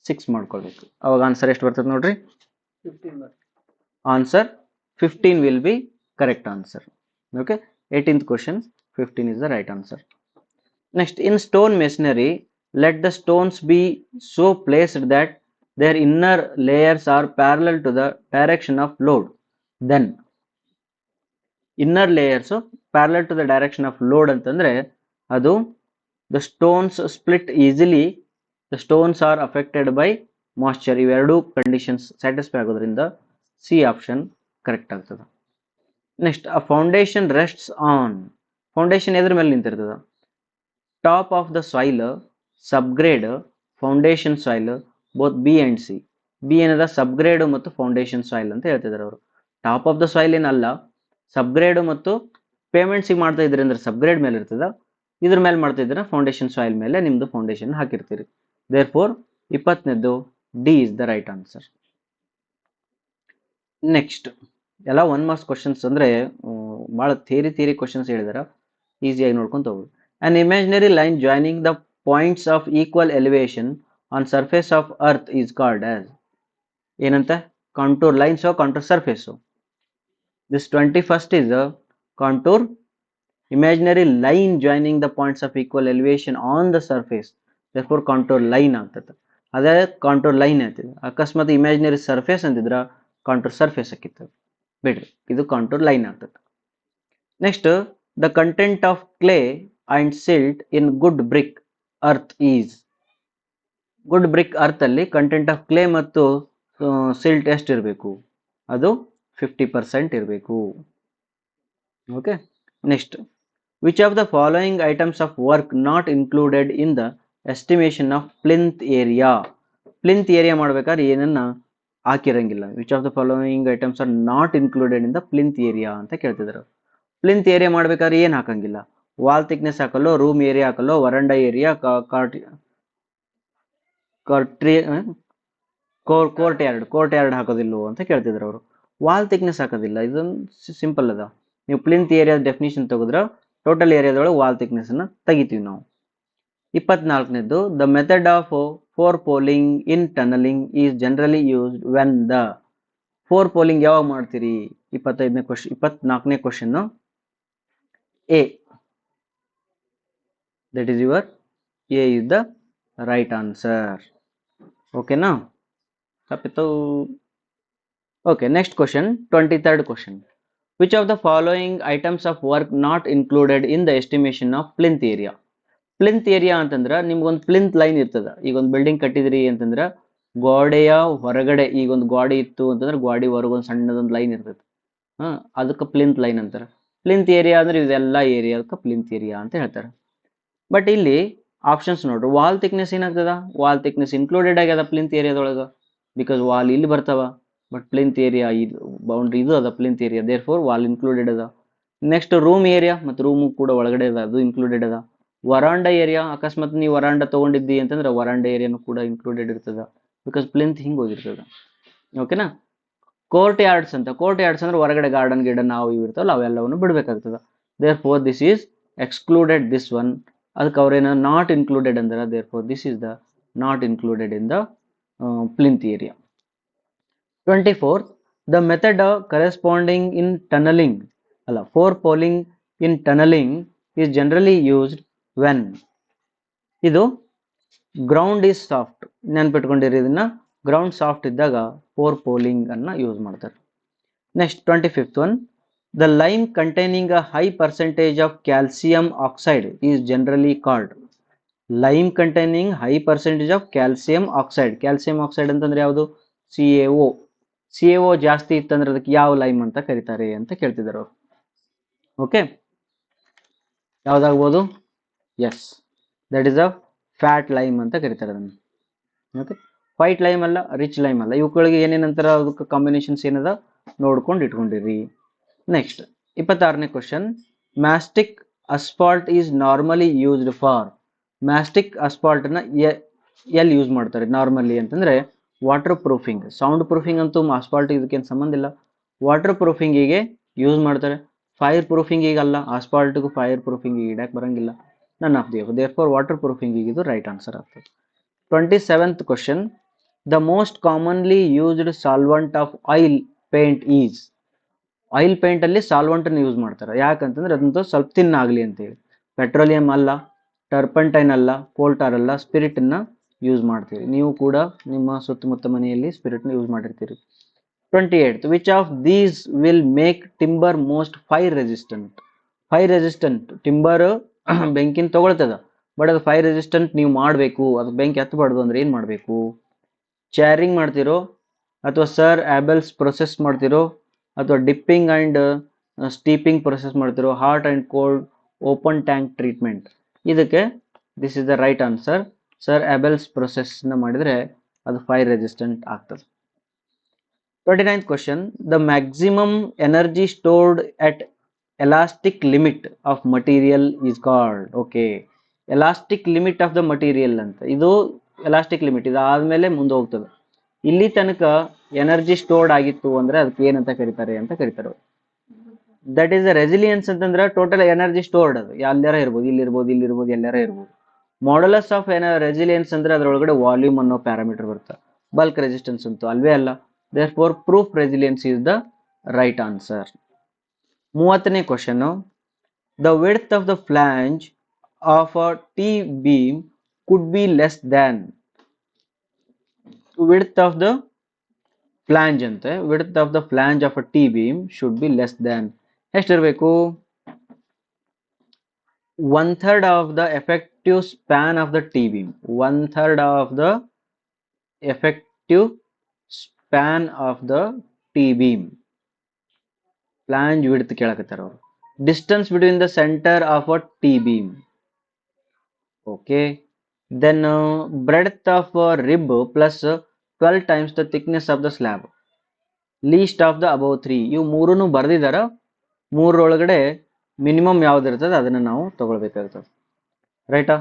6 ಮಾಡ್ಕೊಳ್ಬೇಕು. ಅವಾಗ ಆನ್ಸರ್ ಎಷ್ಟು ಬರ್ತದೆ ನೋಡ್ರಿ, 15. Answer 15 will be correct answer. Okay, 18th question, 15 is the right answer. Next, in stone masonry, let the stones be so placed that their inner layers are parallel to the direction of load. Then inner layers parallel to the direction of load ಅಂತಂದ್ರೆ ಅದು the stones split easily, the stones are affected by moisture. ಇವೆರಡು conditions satisfy ಆಗೋದ್ರಿಂದ C option correct ಆಗ್ತದೆ. Next, a foundation rests on, foundation ಎದ್ರ ಮೇಲೆ ನಿಂತಿರ್ತದ, top of the soil, subgrade, foundation soil, both B and C. B ಏನದ subgrade ಮತ್ತು foundation soil ಅಂತ ಹೇಳ್ತಿದ್ದಾರೆ ಅವರು. ಟಾಪ್ ಆಫ್ ದ ಸಾಯಿಲ್ ಏನಲ್ಲ, ಸಬ್ಗ್ರೇಡ್ ಮತ್ತು ಪೇಮೆಂಟ್ಸಿಗೆ ಮಾಡ್ತಾ ಇದ್ರಿ ಅಂದ್ರೆ ಸಬ್ಗ್ರೇಡ್ ಮೇಲೆ ಇರ್ತದ, ಇದ್ರ ಮೇಲೆ ಮಾಡ್ತಾ ಇದ್ರೆ ಫೌಂಡೇಶನ್ ಸಾಯಿಲ್ ಮೇಲೆ ನಿಮ್ದು ಫೌಂಡೇಶನ್ ಹಾಕಿರ್ತೀರಿ. ದೇರ್ ಫೋರ್ 20ನೇದು D is the right answer. Next, ಎಲ್ಲ 1 ಮಾರ್ಕ್ಸ್ ಕ್ವಶನ್ಸ್ ಅಂದ್ರೆ ಭಾಳ ಥಿಯರಿ ಕ್ವಶನ್ಸ್ ಹೇಳಿದಾರ, ಈಸಿಯಾಗಿ ನೋಡ್ಕೊಂತ ಹೋಗ್ಬೋದು. An imaginary line joining the points of equal elevation on surface of earth is called as ಏನಂತ, contour lines or contour surface. This 21st is a contour, imaginary line joining the points of equal elevation on the surface, therefore contour line ಆಗ್ತದೆ. ಅದೇ contour line ಆಗ್ತದೆ. ಅಕಸ್ಮಾತ್ imaginary surface ಅಂತಿದ್ರ contour surface ಆಕಿತ್ತು, ಬಿಡ್ರಿ, ಇದು contour line ಆಗ್ತದೆ. Next, the content of clay and silt in good brick earth is, good brick earth ಅಲ್ಲಿ ಕಂಟೆಂಟ್ ಆಫ್ ಕ್ಲೇ ಮತ್ತು ಸಿಲ್ಟ್ ಎಷ್ಟು ಇರಬೇಕು, ಅದು 50% ಇರಬೇಕು. Okay, next, which of the following items of work not included in the estimation of plinth area, plinth area ಮಾಡ್ಬೇಕಾದ್ರೆ ಏನನ್ನ ಹಾಕಿರಂಗಿಲ್ಲ. Which of the following items are not included in the plinth area ಅಂತ ಕೇಳ್ತಿದ್ರು. Plinth area ಮಾಡ್ಬೇಕಾದ್ರೆ ಏನ್ ಹಾಕಂಗಿಲ್ಲ, wall thickness ಹಾಕಲ್ಲೋ, room area ಹಾಕಲ್ಲೋ, ವರಂಡಾ ಏರಿಯಾ, ಕೋರ್ಟ್ ಯಾರ್ಡ್ ಹಾಕೋದಿಲ್ಲೋ ಅಂತ ಕೇಳ್ತಿದ್ರು ಅವರು. ವಾಲ್ ಥಿಕ್ನೆಸ್ ಹಾಕೋದಿಲ್ಲ, ಇದೊಂದು ಸಿಂಪಲ್ ಅದ. ನೀವು ಪ್ಲಿಂತ್ ಏರಿಯಾ ಡೆಫಿನಿಷನ್ ತೆಗೆದ್ರೆ ಟೋಟಲ್ ಏರಿಯಾದೊಳಗೆ ವಾಲ್ ಥಿಕ್ನೆಸ್ ಅನ್ನ ತೆಗಿತೀವಿ ನಾವು. 24ನೇದು, the method of 4 poling in tunnelling is generally used when the, 4 poling ಯಾವಾಗ ಮಾಡ್ತೀರಿ, 24ನೇ question A, that is your A is the right answer. ಓಕೆನಾ, ತಪ್ಪಿತು. Okay, next question, 23rd question, which of the following items of work not included in the estimation of plinth area. Plinth area ಅಂತಂದ್ರೆ ನಿಮ್ಗೊಂದು plinth line ಇರ್ತದ. ಈಗ ಒಂದು building ಕಟ್ಟಿದ್ರಿ ಅಂತಂದ್ರೆ ಗೋಡೆಯ ಹೊರಗಡೆ, ಈಗ ಒಂದು ಗೋಡೆ ಇತ್ತು ಅಂತಂದ್ರೆ ಗೋಡೆ ಹೊರಗೆ ಒಂದು ಸಣ್ಣದೊಂದು ಲೈನ್ ಇರ್ತದೆ, ಅದಕ್ಕೆ ಪ್ಲಿಂತ್ ಲೈನ್ ಅಂತಾರೆ. ಪ್ಲಿಂತ್ ಏರಿಯಾ ಅಂದ್ರೆ ಇದೆಲ್ಲ ಏರಿಯಾಕ್ಕೆ ಪ್ಲಿಂತ್ ಏರಿಯಾ ಅಂತ ಹೇಳ್ತಾರೆ. ಬಟ್ ಇಲ್ಲಿ ಆಪ್ಷನ್ಸ್ ನೋಡ್ರಿ, ವಾಲ್ ಥಿಕ್ನೆಸ್ ಏನಾಗ್ತದ, ವಾಲ್ ಥಿಕ್ನೆಸ್ ಇನ್ಕ್ಲೂಡೆಡ್ ಆಗ್ಯದ ಪ್ಲಿಂತ್ ಏರಿಯಾದೊಳಗೆ, ಬಿಕಾಸ್ ವಾಲ್ ಇಲ್ಲಿ ಬರ್ತಾವ. ಬಟ್ ಪ್ಲಿಂತ್ ಏರಿಯಾ ಇದು ಬೌಂಡ್ರಿ ಇದು ಅದ plinth area, therefore wall included ಅದ. ನೆಕ್ಸ್ಟ್ ರೂಮ್ ಏರಿಯಾ, ಮತ್ತು ರೂಮು ಕೂಡ ಒಳಗಡೆ ಅದ, ಅದು ಇನ್ಕ್ಲೂಡೆಡ್ ಅದ. ವರಾಂಡ ಏರಿಯಾ, ಅಕಸ್ಮಾತ್ ನೀವು ವರಾಂಡ ತಗೊಂಡಿದ್ದಿ ಅಂತಂದ್ರೆ ವರಾಂಡ ಏರಿಯಾನು ಕೂಡ ಇನ್ಕ್ಲೂಡೆಡ್ ಇರ್ತದ, ಬಿಕಾಸ್ ಪ್ಲಿಂತ್ ಹಿಂಗೆ ಹೋಗಿರ್ತದ. ಓಕೆನಾ. ಕೋರ್ಟ್ ಯಾರ್ಡ್ಸ್ ಅಂತ, ಕೋರ್ಟ್ ಯಾರ್ಡ್ಸ್ ಅಂದ್ರೆ ಹೊರಗಡೆ ಗಾರ್ಡನ್ ಗಿಡನ್ ನಾವು ಇವು ಇರ್ತಾವಲ್ಲ ಅವೆಲ್ಲವನ್ನು ಬಿಡಬೇಕಾಗ್ತದ. Therefore this is excluded, this one. ಅದಕ್ಕೆ ಅವ್ರೇನ ನಾಟ್ ಇನ್ಕ್ಲೂಡೆಡ್ ಅಂದ್ರೆ, therefore this is the not included in the plinth area. 24th, the method corresponding in tunneling, ಅಲ್ಲ 4 poling in tunnelling is generally used when, ಇದು ground is soft, ನೆನ್ಪಿಟ್ಕೊಂಡಿರಿ ಇದನ್ನ, ground soft ಇದ್ದಾಗ 4 poling ಅನ್ನ use ಮಾಡ್ತಾರೆ. Next 25th one, the lime containing a high percentage of calcium oxide is generally called, lime containing high percentage of calcium oxide. Calcium oxide ಅಂತಂದ್ರೆ ಯಾವುದು, CaO. CaO ಜಾಸ್ತಿ ಇತ್ತಂದ್ರೆ ಅದಕ್ಕೆ ಯಾವ ಲೈಮ್ ಅಂತ ಕರೀತಾರೆ ಅಂತ ಕೇಳ್ತಿದ್ದಾರೆ ಅವರು. ಓಕೆ, ಯಾವ್ದಾಗ್ಬೋದು, yes, that is a fat lime ಅಂತ ಕರೀತಾರೆ ಅದನ್ನು. ಓಕೆ, ವೈಟ್ ಲೈಮ್ ಅಲ್ಲ, ರಿಚ್ ಲೈಮ್ ಅಲ್ಲ, ಇವುಗಳಿಗೆ ಏನೇನಂತರ ಅದಕ್ಕೆ ಕಾಂಬಿನೇಷನ್ಸ್ ಏನದ ನೋಡ್ಕೊಂಡು ಇಟ್ಕೊಂಡಿರಿ. ನೆಕ್ಸ್ಟ್ 26ನೇ question, mastic asphalt is normally used for. Mastic ಅಸ್ಫಾಲ್ಟ್ನ ಎಲ್ಲಿ ಯೂಸ್ ಮಾಡ್ತಾರೆ ನಾರ್ಮಲಿ ಅಂತಂದ್ರೆ ವಾಟರ್ ಪ್ರೂಫಿಂಗ್. ಸೌಂಡ್ ಪ್ರೂಫಿಂಗ್ ಅಂತೂ ಅಸ್ಫಾಲ್ಟ್ ಇದಕ್ಕೇನು ಸಂಬಂಧ ಇಲ್ಲ, ವಾಟರ್ ಪ್ರೂಫಿಂಗಿಗೆ ಯೂಸ್ ಮಾಡ್ತಾರೆ. ಫೈರ್ ಪ್ರೂಫಿಂಗಿಗೆ ಅಲ್ಲ, ಅಸ್ಫಾಲ್ಟ್ಗೂ ಫೈರ್ ಪ್ರೂಫಿಂಗಿಗೆ ಇಡಕ್ಕೆ ಬರಂಗಿಲ್ಲ. None of the therefore water ಪ್ರೂಫಿಂಗಿಗೆ ಇದು ರೈಟ್ ಆನ್ಸರ್ ಆಗ್ತದೆ. 27th question, the most commonly used solvent of oil paint is. Oil paint ಅಲ್ಲಿ ಸಾಲ್ವೆಂಟ್ ಅನ್ನು ಯೂಸ್ ಮಾಡ್ತಾರೆ, ಯಾಕಂತಂದ್ರೆ ಅದಂತೂ ಸ್ವಲ್ಪ ತಿನ್ನಾಗಲಿ ಅಂತೇಳಿ. ಪೆಟ್ರೋಲಿಯಂ ಅಲ್ಲ, ಟರ್ಪಂಟೈನ್ ಅಲ್ಲ, ಕೋಲ್ಟಾರ್ ಅಲ್ಲ, ಸ್ಪಿರಿಟ್ ಅನ್ನ ಯೂಸ್ ಮಾಡ್ತೀವಿ. ನೀವು ಕೂಡ ನಿಮ್ಮ ಸುತ್ತಮುತ್ತ ಮನೆಯಲ್ಲಿ ಸ್ಪಿರಿಟ್ ನ ಯೂಸ್ ಮಾಡಿರ್ತೀರಿ. 28th, which of these will make timber most fire resistant. Fire resistant timber ಬೆಂಕಿನ ತಗೊಳ್ತದ, ಬಟ್ ಅದು ಫೈರ್ ರೆಸಿಸ್ಟೆಂಟ್ ನೀವು ಮಾಡಬೇಕು, ಅದು ಬೆಂಕಿ ಹತ್ತಬಾರ್ದು ಅಂದ್ರೆ ಏನು ಮಾಡಬೇಕು? ಚಾರಿಂಗ್ ಮಾಡ್ತಿರೋ, ಅಥವಾ ಸರ್ ಆಬೆಲ್ಸ್ ಪ್ರೊಸೆಸ್ ಮಾಡ್ತಿರೋ, ಅಥವಾ ಡಿಪ್ಪಿಂಗ್ ಆ್ಯಂಡ್ ಸ್ಟೀಪಿಂಗ್ ಪ್ರೊಸೆಸ್ ಮಾಡ್ತಿರೋ, hot and cold open tank treatment. ಇದಕ್ಕೆ this is the right answer. Sir Abel's ಪ್ರೊಸೆಸ್ನ ಮಾಡಿದರೆ ಅದು ಫೈರ್ ರೆಸಿಸ್ಟೆಂಟ್ ಆಗ್ತದೆ. 29th question, the maximum energy stored at elastic limit of material is called. Okay, elastic limit of the material ಅಂತ, ಇದು elastic limit, ಇದು ಆದಮೇಲೆ ಮುಂದೆ ಹೋಗ್ತದೆ. ಇಲ್ಲಿ ತನಕ ಎನರ್ಜಿ ಸ್ಟೋರ್ಡ್ ಆಗಿತ್ತು ಅಂದ್ರೆ ಅದಕ್ಕೆ ಏನಂತ ಕರೀತಾರೆ ಅಂತ ಕರೀತಾರೆ. ದಟ್ ಈಸ್ ದ ರೆಸಿಲಿಯನ್ಸ್ ಅಂತಂದ್ರೆ ಟೋಟಲ್ ಎನರ್ಜಿ ಸ್ಟೋರ್ಡ್, ಅದು ಎಲ್ಲಾರ ಇರ್ಬೋದು, ಇಲ್ಲಿರ್ಬೋದು, ಇಲ್ಲಿರ್ಬೋದು, ಎಲ್ಲಾರ ಇರ್ಬೋದು. ಮಾಡ್ಯುಲಸ್ ಆಫ್ ರೆಸಿಲಿಯನ್ಸ್ ಅಂದ್ರೆ ಅದರೊಳಗಡೆ ವಾಲ್ಯೂಮ್ ಅನ್ನೋ ಪ್ಯಾರಾಮೀಟರ್ ಬರುತ್ತೆ. ಬಲ್ಕ್ ರೆಸಿಸ್ಟೆನ್ಸ್ ಅಂತೂ ಅಲ್ವೇ ಅಲ್ಲ. therefore proof resilience is the right answer. 30ನೇ question, the width of the flange of a T-beam could be less than. width of the flange ಅಂತೆ, width of the flange of a T-beam should be less than ಎಷ್ಟಿರಬೇಕು? 1/3 of the effective span of the T-beam. 1/3 of the effective span of the T-beam. Flange width ಕೇಳಕತ್ತಾರ ಅವರು. Distance between the center of a T-beam. Okay. Then breadth of a rib plus 12 times the thickness of the slab. Least of the above 3. ಇವು ಮೂರನ್ನು ಬರೆದಿದ್ದಾರ, ಮೂರರೊಳಗಡೆ minimum ಯಾವ್ದು ಇರ್ತದೆ ಅದನ್ನು ನಾವು ತಗೊಳ್ಬೇಕಾಗ್ತದೆ. ರೈಟಾ?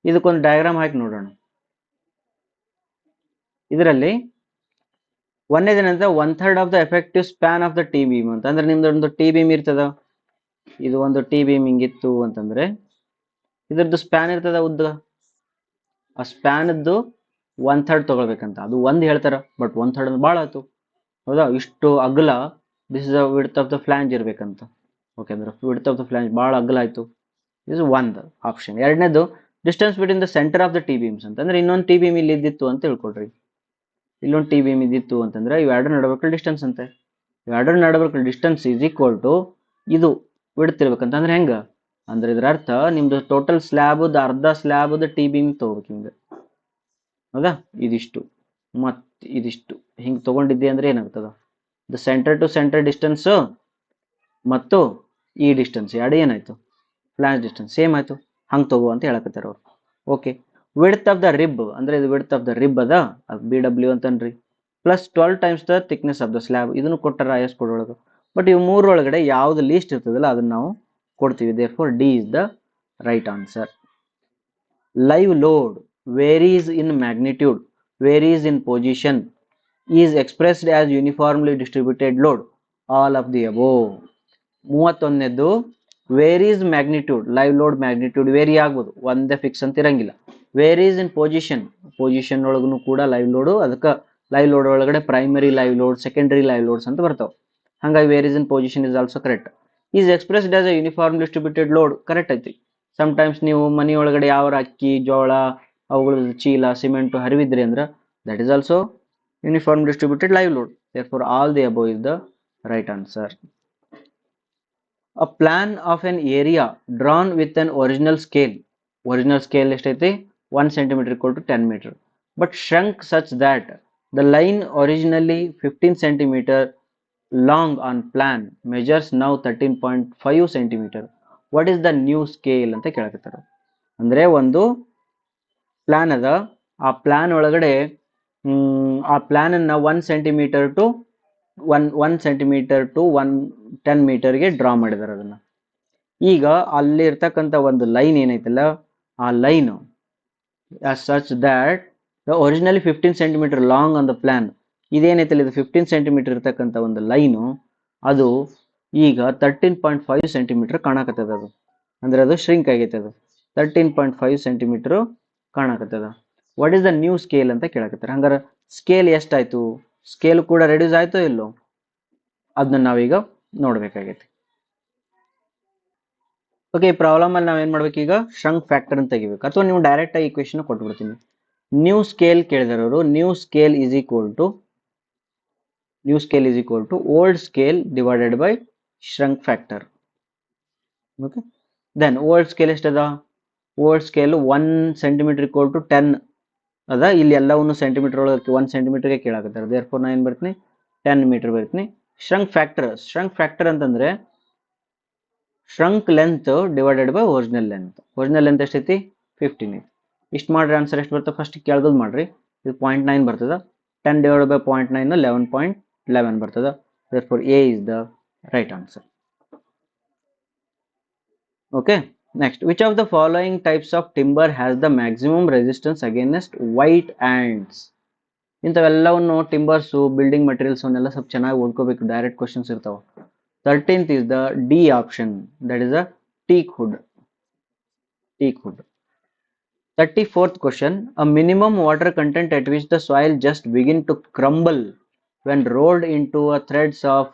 ಇದಕ್ಕೊಂದು diagram ಹಾಕಿ ನೋಡೋಣ. ಇದರಲ್ಲಿ ಒಂದೇದೇನಂದ್ರೆ 1/3 of the effective span of the T beam ಅಂತ, ಅಂದ್ರೆ ನಿಮ್ದು ಒಂದು ಟಿ ಬೀಮ್ ಇರ್ತದ, ಇದು ಒಂದು ಟಿ ಬೀಮ್ ಹಿಂಗಿತ್ತು ಅಂತಂದ್ರೆ ಇದ್ರದ್ದು ಸ್ಪ್ಯಾನ್ ಇರ್ತದ ಉದ್ದ, ಆ ಸ್ಪ್ಯಾನದ್ದು 1/3 ತಗೊಳ್ಬೇಕಂತ. ಅದು ಒಂದು ಹೇಳ್ತಾರ, ಬಟ್ 1/3 ಭಾಳ ಆಯ್ತು, ಹೌದಾ? ಇಷ್ಟು ಅಗಲ, this is the width of the flange ಇರ್ಬೇಕಂತ. ಓಕೆ, ಅಂದ್ರೆ ವಿಡ್ತ್ ಆಫ್ ದ ಫ್ಲಾಂಜ್ ಭಾಳ ಅಗಲ ಆಯ್ತು, ಇದು ಒಂದು ಆಪ್ಷನ್. ಎರಡನೇದು distance between the centre of the T beams ಅಂತಂದ್ರೆ ಇನ್ನೊಂದು ಟಿ ಬೀಮ್ ಇಲ್ಲಿ ಇದ್ದಿತ್ತು ಅಂತ ತಿಳ್ಕೊಳ್ರಿ. ಇಲ್ಲೊಂದು ಟಿ ಬೀಮ್ ಇದ್ದಿತ್ತು ಅಂತಂದ್ರೆ ಇವೆರಡರ ನಡಬೇಕು ಡಿಸ್ಟೆನ್ಸ್ ಅಂತೆ. ಇವೆರಡರ ನಡಬೇಕು ಡಿಸ್ಟೆನ್ಸ್ ಈಸ್ ಈಕ್ವಲ್ ಟು ಇದು ವಿಡ್ತ್ ಇರ್ಬೇಕಂತ. ಅಂದ್ರೆ ಹೆಂಗ ಅಂದ್ರೆ ಇದ್ರ ಅರ್ಥ ನಿಮ್ದು ಟೋಟಲ್ ಸ್ಲ್ಯಾಬ್ ಅರ್ಧ ಸ್ಲ್ಯಾಬ್ ಟಿ ಬೀಮ್ ತಗೋಬೇಕು ಹಿಂಗ, ಹೌದಾ? ಇದಿಷ್ಟು ಮತ್ ಇದಿಷ್ಟು ಹಿಂಗ್ ತಗೊಂಡಿದ್ದೆ ಅಂದ್ರೆ ಏನಾಗ್ತದ, the centre to centre distance ಮತ್ತು ಈ ಡಿಸ್ಟೆನ್ಸ್ ಎರಡು ಏನಾಯ್ತು, ಫ್ಲಾಂಜ್ ಡಿಸ್ಟೆನ್ಸ್ ಸೇಮ್ ಆಯ್ತು. ಹಂಗೆ ತಗೋ ಅಂತ ಹೇಳಕತ್ತಾರ ಅವ್ರು. Okay, width of the rib ಅಂದ್ರೆ ಇದು ವಿಡ್ತ್ ಆಫ್ ದ ರಿಬ್ ಅದ, ಅದು BW ಅಂತನ್ರಿ, plus 12 times the thickness of the slab. ಇದನ್ನು ಕೊಟ್ಟಾರ IS ಕೊಡೊಳಗೆ. ಬಟ್ ಇವು ಮೂರೊಳಗಡೆ ಯಾವ್ದು ಲೀಸ್ಟ್ ಇರ್ತದಲ್ಲ ಅದನ್ನ ನಾವು ಕೊಡ್ತೀವಿ. therefore D is the right answer. Live load varies in magnitude, varies in position, is expressed as uniformly distributed load. All of the above. 31ನೇದು varies magnitude, live load magnitude vary ಆಗ್ಬೋದು, ಒಂದೇ fix ಅಂತ ಇರಂಗಿಲ್ಲ. Varies ಇನ್ position, position ಒಳಗೂ ಕೂಡ live load, ಅದಕ್ಕೆ live load ಒಳಗಡೆ primary live load, secondary live loads ಅಂತ ಬರ್ತಾವೆ. ಹಾಗಾಗಿ varies in position is also correct. Is expressed as a uniform distributed load, correct ಐತಿ. ಸಮ್ಟೈಮ್ಸ್ ನೀವು ಮನಿ ಒಳಗಡೆ ಯಾವ ಅಕ್ಕಿ, ಜೋಳ, ಅವುಗಳ ಚೀಲ, ಸಿಮೆಂಟ್ ಹರಿವಿದ್ರಿ ಅಂದ್ರೆ that is also uniform distributed live load. therefore all the above is the right answer. A plan of an area drawn with an original scale. Original scale ಎಷ್ಟೈತಿ? 1 cm equal to 10 meter. But shrunk such that the line originally 15 cm long on plan measures now 13.5 cm. What is the new scale ಅಂತ ಕೇಳಕತ್ತಾರ. ಅಂದ್ರೆ ಒಂದು plan ಅದ, ಆ plan ಒಳಗಡೆ ಆ plan ಅನ್ನ 1 centimetre to 1 centimetre to 10 ಮೀಟರ್ಗೆ ಡ್ರಾ ಮಾಡಿದಾರೆ ಅದನ್ನ. ಈಗ ಅಲ್ಲಿ ಇರ್ತಕ್ಕಂಥ ಒಂದು ಲೈನ್ ಏನೈತಲ್ಲ, ಆ line as such that the originally 15 centimeter long on the plan, ಇದೇನೈತಲ್ಲ ಇದು 15 ಸೆಂಟಿಮೀಟರ್ ಇರ್ತಕ್ಕಂಥ ಒಂದು ಲೈನು, ಅದು ಈಗ 13.5 ಸೆಂಟಿಮೀಟರ್ ಕಾಣಕತ್ತದ. ಅದು ಅಂದ್ರೆ ಅದು ಶ್ರಿಂಕ್ ಆಗೈತೆ. ಅದು 13.5 ಸೆಂಟಿಮೀಟರ್ ಕಾಣಕತ್ತದ. What is the new scale ಅಂತ ಕೇಳಕತ್ತಾರೆ. ಹಂಗಾರೆ ಸ್ಕೇಲ್ ಎಷ್ಟಾಯ್ತು, ಸ್ಕೇಲ್ ಕೂಡ ರೆಡ್ಯೂಸ್ ಆಯ್ತೋ ಇಲ್ಲೋ ಅದನ್ನ ನಾವೀಗ ನೋಡ್ಬೇಕಾಗೈತಿ. ಓಕೆ, ಈ ಪ್ರಾಬ್ಲಮ್ ಅಲ್ಲಿ ನಾವೇನ್ ಮಾಡ್ಬೇಕು, ಈಗ ಶ್ರಂಕ್ ಫ್ಯಾಕ್ಟರ್ ಅಂತ ತೆಗಿಬೇಕು, ಅಥವಾ ನೀವು ಡೈರೆಕ್ಟ್ ಆಗಿ ಇಕ್ವೇಶನ್ ಕೊಟ್ಬಿಡ್ತೀನಿ. ನ್ಯೂ ಸ್ಕೇಲ್ ಕೇಳಿದಾರವರು, new scale is equal to old scale divided by shrunk factor. Okay, then old scale ಎಷ್ಟದ, old scale 1 centimetre equal to 10 ಅದ. ಇಲ್ಲಿ ಎಲ್ಲವನ್ನು ಸೆಂಟಿಮೀಟರ್ ಒಳಗೆ 1 ಸೆಂಟಿಮೀಟರ್ಗೆ ಕೇಳಾಕತ್ತಾರೆ. ದೇರ್ಫೋರ್ ನಾ ಏನ್ ಬರ್ತೀನಿ, 10 ಮೀಟರ್ ಬರ್ತೀನಿ. ಶ್ರಂಕ್ ಫ್ಯಾಕ್ಟರ್ ಅಂತಂದ್ರೆ shrunk length divided by original length. Original length ಎಷ್ಟೈತಿ, 15 ಐತಿ. ಇಷ್ಟು ಮಾಡ್ರಿ, ಆನ್ಸರ್ ಎಷ್ಟು ಬರ್ತದೆ, ಫಸ್ಟ್ ಕೇಳ್ದದ್ ಮಾಡ್ರಿ. ಇದು 0.9 ಬರ್ತದ. 10 ಡಿವೈಡೆಡ್ ಬೈ 0.9 11.11 ಬರ್ತದ. therefore A is the right answer. Okay, next, which of the following types of timber has the maximum resistance against white ants? ಇಂಥವೆಲ್ಲವನ್ನು ಟಿಂಬರ್ಸು, ಬಿಲ್ಡಿಂಗ್ ಮೆಟೀರಿಯಲ್ಸ್ ಅವನ್ನೆಲ್ಲ ಸ್ವಲ್ಪ ಚೆನ್ನಾಗಿ ಓದ್ಕೋಬೇಕು, ಡೈರೆಕ್ಟ್ ಕ್ವಶನ್ಸ್ ಇರ್ತಾವ. 13th is the D option, that is a teak wood. 34th question, a minimum water content at which the soil just begin to crumble when rolled into a threads of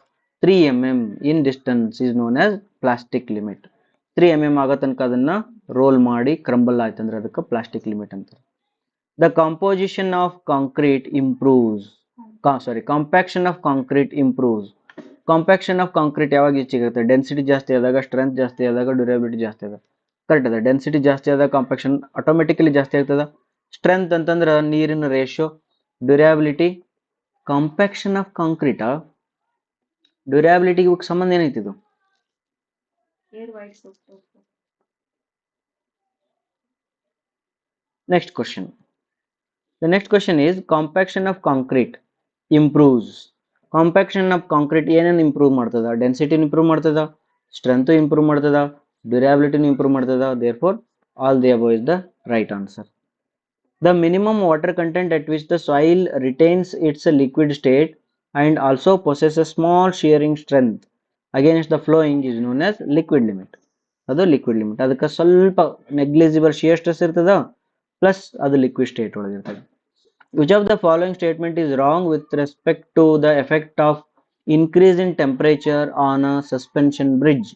3 mm in distance is known as plastic limit. 3 mm ಆಗೋ ತನಕ ಅದನ್ನ roll ಮಾಡಿ crumble ಆಯ್ತಂದ್ರೆ ಅದಕ್ಕೆ plastic limit ಅಂತಾರೆ. The composition of concrete improves, compaction of concrete improves. Compaction of concrete ಯಾವಾಗ ಹೆಚ್ಚಿಗುತ್ತೆ, density ಜಾಸ್ತಿ ಆದಾಗ, ಸ್ಟ್ರೆಂತ್ ಜಾಸ್ತಿ ಆದಾಗ, ಡ್ಯೂರಬಿಲಿಟಿ ಜಾಸ್ತಿ ಆದಾಗ. ಕರೆಕ್ಟ್ ಅದ. ಡೆನ್ಸಿಟಿ ಜಾಸ್ತಿ ಆದಾಗ ಕಾಂಪ್ಯಾಕ್ಷನ್ ಆಟೋಮೆಟಿಕಲಿ ಜಾಸ್ತಿ ಆಗ್ತದ. ಸ್ಟ್ರೆಂತ್ ಅಂತಂದ್ರೆ ನೀರಿನ ratio. Durability, compaction of concrete ಡ್ಯೂರಬಿಲಿಟಿಗೆ ಸಂಬಂಧ ಏನೈತಿ ಇದು? Next question. The next question is compaction of concrete improves. Compaction of concrete ಏನೇನು ಇಂಪ್ರೂವ್ ಮಾಡ್ತದ? ಡೆನ್ಸಿಟಿ ಇಂಪ್ರೂವ್ ಮಾಡ್ತದ, ಸ್ಟ್ರೆಂತ್ ಇಂಪ್ರೂವ್ ಮಾಡ್ತದ, ಡ್ಯೂರಬಿಲಿಟಿ ಇಂಪ್ರೂವ್ ಮಾಡ್ತದ. therefore all the above is the right answer. The minimum water content at which the soil retains its liquid state and also possesses small shearing strength against the flowing is known as liquid limit. ಅದು liquid limit. ಅದಕ್ಕೆ ಸ್ವಲ್ಪ negligible shear stress ಇರ್ತದ, plus ಅದು liquid state ಒಳಗಿರ್ತದೆ. Which of the following statement is wrong with respect to the effect of increase in temperature on a suspension bridge?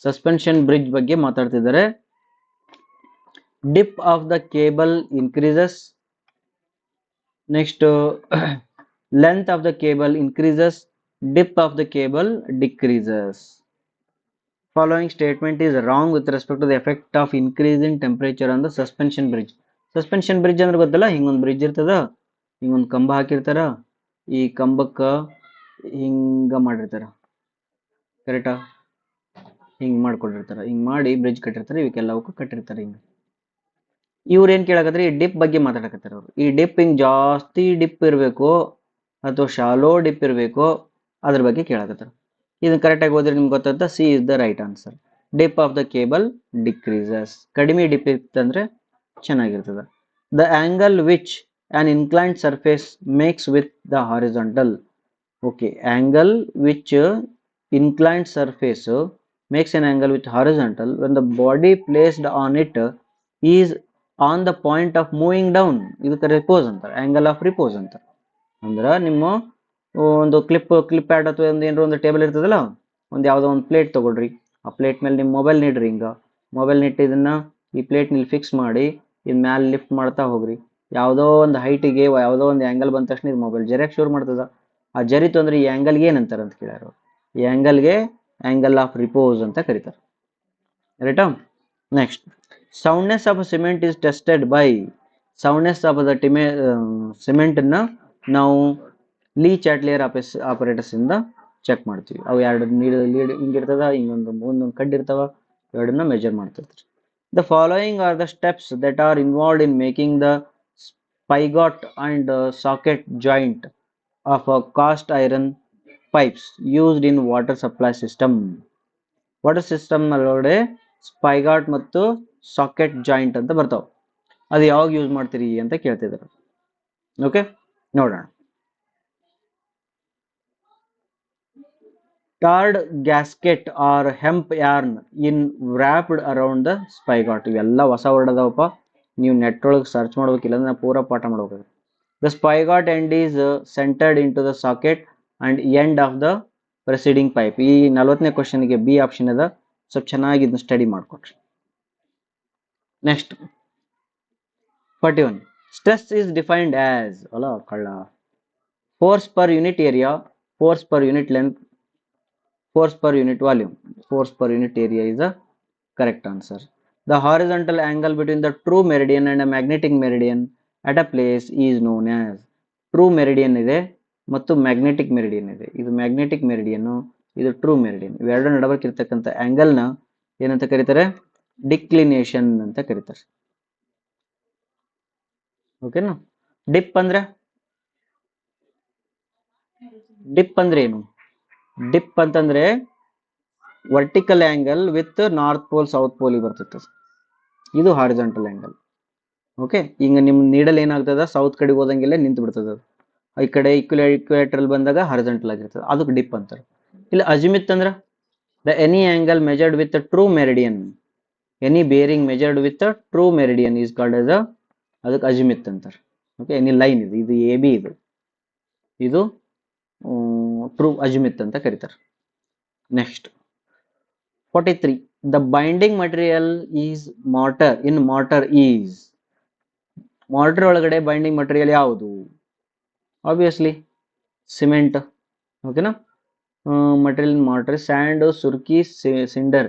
Suspension bridge ಬಗ್ಗೆ ಮಾತಾಡ್ತಿದ್ದಾರೆ. Dip of the cable increases. Next, length of the cable increases, dip of the cable decreases. Following statement is wrong with respect to the effect of increase in temperature on the suspension bridge. Suspension bridge ಅಂದ್ರೆ ಗೊತ್ತಲ್ಲ, ಹಿಂಗೊಂದು bridge ಇರ್ತದ, ಹಿಂಗೊಂದು ಕಂಬ ಹಾಕಿರ್ತಾರ, ಈ ಕಂಬಕ್ಕ ಹಿಂಗ ಮಾಡಿರ್ತಾರ, ಕರೆಕ್ಟಾ? ಹಿಂಗ್ ಮಾಡ್ಕೊಂಡಿರ್ತಾರ, ಹಿಂಗ್ ಮಾಡಿ ಬ್ರಿಡ್ಜ್ ಕಟ್ಟಿರ್ತಾರೆ, ಇವಕ್ಕೆಲ್ಲವಕ್ಕೂ ಕಟ್ಟಿರ್ತಾರೆ. ಹಿಂಗ ಇವ್ರು ಏನ್ ಕೇಳಕತ್ತಾರೆ, ಈ ಡಿಪ್ ಬಗ್ಗೆ ಮಾತಾಡಕತ್ತಾರ ಅವ್ರು. ಈ ಡಿಪ್ ಹಿಂಗ್ ಜಾಸ್ತಿ ಡಿಪ್ ಇರಬೇಕು ಅಥವಾ ಶಾಲೋ ಡಿಪ್ ಇರಬೇಕು, ಅದ್ರ ಬಗ್ಗೆ ಕೇಳಕತ್ತಾರ. ಇದನ್ನ ಕರೆಕ್ಟಾಗಿ ಓದಿದ್ರೆ ನಿಮ್ಗೆ ಗೊತ್ತಾಗ್ತದೆ. C is the right answer. Dip of the cable decreases. ಕಡಿಮೆ ಡಿಪ್ ಇತ್ತಂದ್ರೆ ಚೆನ್ನಾಗಿರ್ತದ. The angle which an inclined surface makes with the horizontal. Okay, angle which inclined surface makes an angle with horizontal when the body placed on it is on the point of moving down. ಇದಕ್ಕೆ repose ಅಂತಾರೆ, angle of repose ಅಂತಾರೆ. ಅಂದ್ರೆ ನಿಮ್ಮ ಒಂದು clip pad ಅಥವಾ ಏನಾರ ಒಂದು table ಇರ್ತದಲ್ಲ, ಒಂದು ಯಾವುದೋ ಒಂದು ಪ್ಲೇಟ್ ತಗೊಳ್ರಿ, ಆ ಪ್ಲೇಟ್ ಮೇಲೆ ನಿಮ್ಮ ಮೊಬೈಲ್ ನೀಡ್ರಿ. ಹಿಂಗ ಮೊಬೈಲ್ ನಿಟ್ಟು ಇದನ್ನ ಈ ಪ್ಲೇಟ್ ನಲ್ಲಿ ಫಿಕ್ಸ್ ಮಾಡಿ ಇದ್ ಮ್ಯಾಲೆ ಲಿಫ್ಟ್ ಮಾಡ್ತಾ ಹೋಗ್ರಿ. ಯಾವುದೋ ಒಂದು ಹೈಟಿಗೆ ಯಾವುದೋ ಒಂದು ಆಂಗಲ್ ಬಂದ ತಕ್ಷಣ ಇದು ಮೊಬೈಲ್ ಜೆರಾಕ್ಸ್ ಶುರು ಮಾಡ್ತದ. ಆ ಜರಿತು ಅಂದ್ರೆ ಈ ಆಂಗಲ್ಗೆ ಏನಂತಾರ ಅಂತ ಕೇಳ್ಯಾರ. ಈ ಆಂಗಲ್ಗೆ ಆಂಗಲ್ ಆಫ್ ರಿಪೋಸ್ ಅಂತ ಕರೀತಾರೆ. ರೈಟಾ? Next, soundness of cement is tested by. Soundness of the cement ಅನ್ನ ನಾವು ಲೀ ಚಾಟ್ಲಿಯರ್ ಆಪರೇಟರ್ಸ್ ಇಂದ ಚೆಕ್ ಮಾಡ್ತೀವಿ. ಅವು ಎರಡು ಲೀಡ್ ಹಿಂಗಿರ್ತದ, ಹಿಂಗೊಂದು ಮುಂದೊಂದು ಕಡ್ಡಿ ಇರ್ತಾವ, ಎರಡನ್ನ ಮೆಜರ್ ಮಾಡ್ತಿರ್ತೀವಿ. The following are the steps that are involved in making the spigot and socket joint of a cast iron pipes used in water supply system. Water system ಒಳಗಡೆ ಸ್ಪೈಗಾಟ್ ಮತ್ತು ಸಾಕೆಟ್ ಜಾಯಿಂಟ್ ಅಂತ ಬರ್ತಾವ. ಅದು ಯಾವಾಗ ಯೂಸ್ ಮಾಡ್ತೀರಿ ಅಂತ ಕೇಳ್ತಿದ್ದಾರೆ. ಓಕೆ, ನೋಡೋಣ. Tarred gasket or hemp yarn in wrapped around the spigot. ಇವೆಲ್ಲ ಹೊಸ ವರ್ಡ್ ಅದಾವಪ್ಪ, ನೀವು ನೆಟ್ ಒಳಗೆ ಸರ್ಚ್ ಮಾಡ್ಬೇಕಿಲ್ಲ ಅಂದ್ರೆ ನಾ ಪೂರ ಪಾಠ ಮಾಡ್ಬೇಕು. The spigot end is centred into the socket and end of the preceding pipe. ಈ 40ನೇ ಕ್ವಶನ್ಗೆ ಬಿ ಆಪ್ಷನ್ ಅದ, ಸ್ವಲ್ಪ ಚೆನ್ನಾಗಿ ಇದನ್ನ ಸ್ಟಡಿ ಮಾಡ್ಕೊಟ್ರಿ. Next 41. Stress is defined as ಅಲ್ಲ ಕಳ್ಳ force per unit area, force per unit length, force per unit volume. Force per unit area is the correct answer. The horizontal angle between the true meridian and a magnetic meridian at a place is known as. True meridian ಇದೆ ಮತ್ತು magnetic meridian ಇದೆ. ಇದು magnetic meridian, ಇದು true meridian. ಇವೆರಡು ನಡಬರ್ಕಿರ್ತಕ್ಕಂಥ ಆಂಗಲ್ನ ಏನಂತ ಕರೀತಾರೆ? ಡಿಕ್ಲಿನೇಷನ್ ಅಂತ ಕರೀತಾರೆ. ಓಕೆನಾ? ಡಿಪ್ ಅಂದ್ರೆ ಏನು? ಡಿಪ್ ಅಂತಂದ್ರೆ vertical angle with north pole south pole ಬರ್ತೈತೆ, ಇದು ಹಾರಿಜಾಂಟಲ್ ಆಂಗಲ್. ಓಕೆ, ಈಗ ನಿಮ್ ನೀಡಲ್ ಏನಾಗ್ತದ, ಸೌತ್ ಕಡೆ ಹೋದಂಗೆಲ್ಲ ನಿಂತು ಬಿಡ್ತದ, ಈ ಕಡೆ ಇಕ್ವೇಟರಲ್ ಬಂದಾಗ ಹಾರಿಜಾಂಟಲ್ ಆಗಿರ್ತದೆ, ಅದಕ್ಕೆ ಡಿಪ್ ಅಂತಾರೆ. ಇಲ್ಲಿ ಅಜಿಮಿತ್ ಅಂದ್ರ the any angle measured with true meridian, any bearing measured with true meridian is called as ಅದಕ್ಕೆ ಅಜಿಮಿತ್ ಅಂತಾರೆ. ಓಕೆ, ಎನಿ ಲೈನ್ ಇದು ಎ ಬಿ, ಇದು ಟ್ರೂ ಅಜಿಮಿತ್ ಅಂತ ಕರೀತಾರೆ. Next 43. The binding material is mortar in mortar is. Mortar ಒಳಗಡೆ binding material ಯಾವುದು? Obviously cement. ಓಕೆನಾ? Material mortar sand, surkhi, cinder.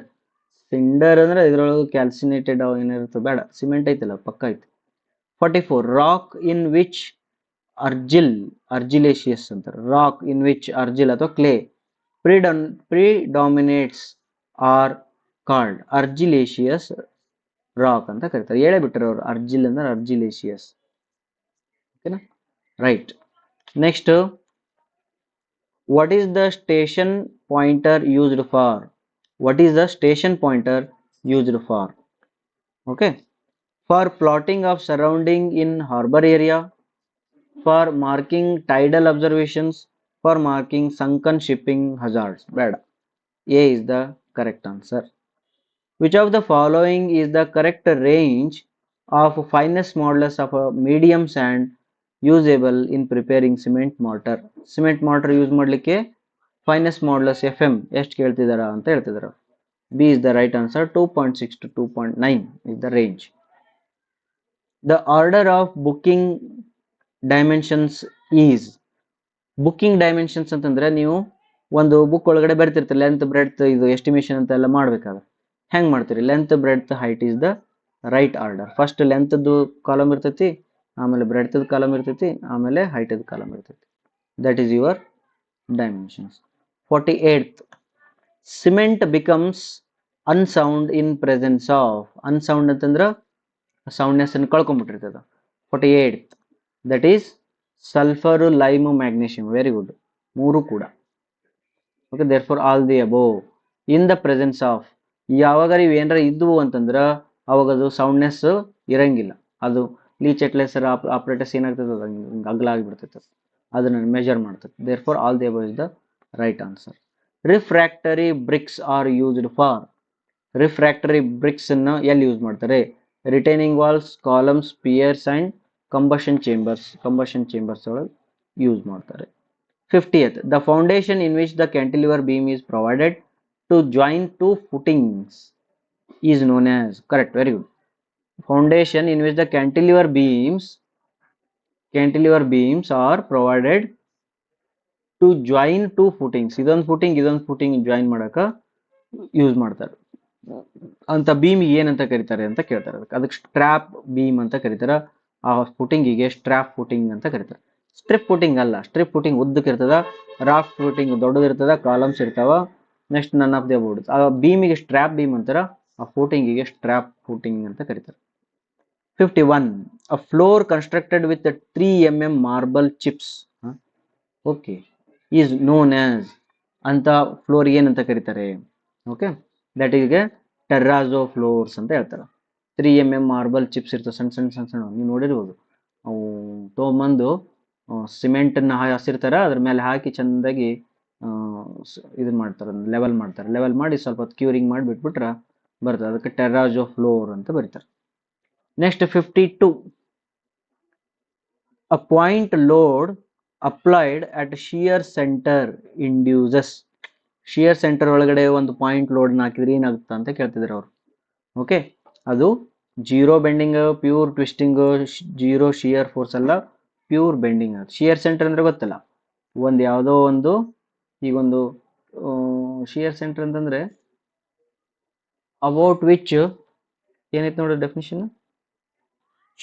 Cinder ಅಂದ್ರೆ ಇದ್ರೊಳಗೆ ಕ್ಯಾಲ್ಸಿನೇಟೆಡ್ ಏನಿರುತ್ತೆ, ಬೇಡ, ಸಿಮೆಂಟ್ ಐತಲ್ಲ ಪಕ್ಕ ಐತಿ. 44. ರಾಕ್ ಇನ್ ವಿಚ್ ಅರ್ಜಿಲೇಷಿಯಸ್ ಅಂತಾರೆ. ರಾಕ್ ಇನ್ ವಿಚ್ ಅರ್ಜಿಲ್ ಅಥವಾ clay predominates are called argillaceous rock ಅಂತ ಕರೀತಾರೆ. ಹೇಳೇ ಬಿಟ್ಟರೆ ಅವರು, ಅರ್ಜಿಲ್ ಅಂದ್ರೆ ಅರ್ಜಿಲೇಷಿಯಸ್. ಓಕೆನಾ? Right. Next, what is the station pointer used for? What is the station pointer used for? Okay, for plotting of surrounding in harbour area, for marking tidal observations, for marking sunken shipping hazards. ಬೇಡ, A is the correct answer. Which of the following is the correct range of fineness modulus of a medium sand usable in preparing cement mortar? Cement mortar use ಮಾಡಲಿಕ್ಕೆ fineness modulus FM ಎಷ್ಟು ಕೇಳ್ತಿದಾರ ಅಂತ ಹೇಳ್ತಿದಾರ. B is the right answer. 2.6 to 2.9 is the range. The order of booking dimensions is. Booking dimensions ಅಂತಂದ್ರೆ ನೀವು ಒಂದು book ಒಳಗಡೆ ಬರ್ತಿರ್ತೀರಿ, length breadth ಇದು estimation ಅಂತ ಎಲ್ಲ ಮಾಡ್ಬೇಕಾದ್ರೆ ಹೆಂಗ್ ಮಾಡ್ತೀರಿ? Length breadth height is the right order. First ಲೆಂತ್ದು ಕಾಲಮ್ ಇರ್ತೈತಿ, ಆಮೇಲೆ ಬ್ರೆಡ್ತ್ ಕಾಲಮ್ ಇರ್ತೈತಿ, ಆಮೇಲೆ ಹೈಟ್ ಕಾಲಮ್ ಇರ್ತೈತಿ. That is your dimensions. 48th. Cement becomes unsound in presence of. Unsound ಅಂತಂದ್ರೆ ಸೌಂಡ್ನೆಸ್ ಅನ್ನು ಕಳ್ಕೊಂಡ್ಬಿಟ್ಟಿರ್ತದ. 48th. That is sulphur, lime, magnesium. Very good, ಮೂರು ಕೂಡ. Okay, therefore all the above. In the presence of, ಯಾವಾಗ ಇವು ಏನಾರ ಇದ್ವು ಅಂತಂದ್ರೆ ಅವಾಗ ಅದು ಸೌಂಡ್ನೆಸ್ ಇರಂಗಿಲ್ಲ. ಅದು ಲೀಚೆಟ್ಲೆಸರ್ ಆಪರೇಟರ್ಸ್ ಏನಾಗ್ತದೆ, ಅದು ಅಗಲ ಆಗಿಬಿಡ್ತೈತೆ, ಅದನ್ನು ಮೆಜರ್ ಮಾಡ್ತದೆ. Therefore all the above is the right answer. Refractory bricks are used for. Refractory bricks ಅನ್ನು ಎಲ್ಲಿ ಯೂಸ್ ಮಾಡ್ತಾರೆ? Retaining walls, columns, piers and combustion chambers ಒಳಗೆ ಯೂಸ್ ಮಾಡ್ತಾರೆ. 50th. The foundation in which the cantilever beam is provided to join two footings is known as. Correct, very good. Foundation in which the cantilever beams are provided to join two footings. ಇದೊಂದು footing join ಮಾಡಕ use ಮಾಡ್ತಾರೆ ಅಂತ beam ಏನಂತ ಕರೀತಾರೆ ಅಂತ ಕೇಳ್ತಾರೆ. ಅದಕ್ಕೆ strap beam ಅಂತ ಕರೀತಾರೆ. ಆ ಫುಟಿಂಗಿಗೆ ಸ್ಟ್ರಾಪ್ ಫುಟಿಂಗ್ ಅಂತ ಕರೀತಾರೆ. ಸ್ಟ್ರಿಪ್ ಫುಟಿಂಗ್ ಅಲ್ಲ, ಸ್ಟ್ರಿಪ್ ಫುಟಿಂಗ್ ಉದ್ದಕ್ಕೆ ಇರ್ತದ, ರಾಫ್ಟ್ ಫುಟಿಂಗ್ ದೊಡ್ಡದಿರ್ತದ, ಕಾಲಮ್ಸ್ ಇರ್ತಾವ. ನೆಕ್ಸ್ಟ್ ನನ್ ಆಫ್ ದಿ ಬೋರ್ಡ್. ಆ ಬೀಮಿಗೆ ಸ್ಟ್ರಾಪ್ ಬೀಮ್ ಅಂತಾರ, ಆ ಫುಟಿಂಗಿಗೆ ಸ್ಟ್ರಾಪ್ ಫುಟಿಂಗ್ ಅಂತ ಕರೀತಾರೆ. 51. A floor constructed with the 3 mm marble chips, okay, is known as ಅಂತ ಫ್ಲೋರ್ ಏನಂತ ಕರೀತಾರೆ? ಓಕೆ, ದಟ್ ಈಸ್ ಟೆರ್ರಾಜೋ ಫ್ಲೋರ್ಸ್ ಅಂತ ಹೇಳ್ತಾರೆ. 3 mm ಮಾರ್ಬಲ್ ಚಿಪ್ಸ್ ಇರ್ತವೆ, ಸಣ್ಣ ಸಣ್ಣ ಸಣ್ಣ ಸಣ್ಣ, ನೀವು ನೋಡಿರ್ಬೋದು. ಅವು ತೊಗೊಂಬಂದು ಸಿಮೆಂಟನ್ನು ಹಸಿರ್ತಾರೆ, ಅದ್ರ ಮೇಲೆ ಹಾಕಿ ಚೆಂದಾಗಿ ಇದನ್ನ ಮಾಡ್ತಾರೆ, ಲೆವೆಲ್ ಮಾಡ್ತಾರೆ. ಲೆವೆಲ್ ಮಾಡಿ ಸ್ವಲ್ಪ ಹೊತ್ತು ಕ್ಯೂರಿಂಗ್ ಮಾಡಿ ಬಿಟ್ಬಿಟ್ರೆ ಬರ್ತದೆ. ಅದಕ್ಕೆ ಟೆರ್ರಾಜೋ ಫ್ಲೋರ್ ಅಂತ ಬರೀತಾರೆ. Next 52. A point load applied at shear center induces. Shear centre ಒಳಗಡೆ ಒಂದು ಪಾಯಿಂಟ್ ಲೋಡ್ನ ಹಾಕಿದ್ರೆ ಏನಾಗುತ್ತೆ ಅಂತ ಕೇಳ್ತಿದ್ರು ಅವರು. ಓಕೆ, ಅದು zero bending, pure twisting, zero shear force ಅಲ್ಲ, ಪ್ಯೂರ್ ಬೆಂಡಿಂಗ್. ಶಿಯರ್ ಸೆಂಟರ್ ಅಂದ್ರೆ ಗೊತ್ತಲ್ಲ, ಒಂದು ಯಾವುದೋ ಒಂದು ಈಗೊಂದು ಶಿಯರ್ ಸೆಂಟರ್ ಅಂತಂದ್ರೆ ಅಬೌಟ್ ವಿಚ್ ಏನೈತೆ ನೋಡಿ ಡೆಫಿನಿಷನ್.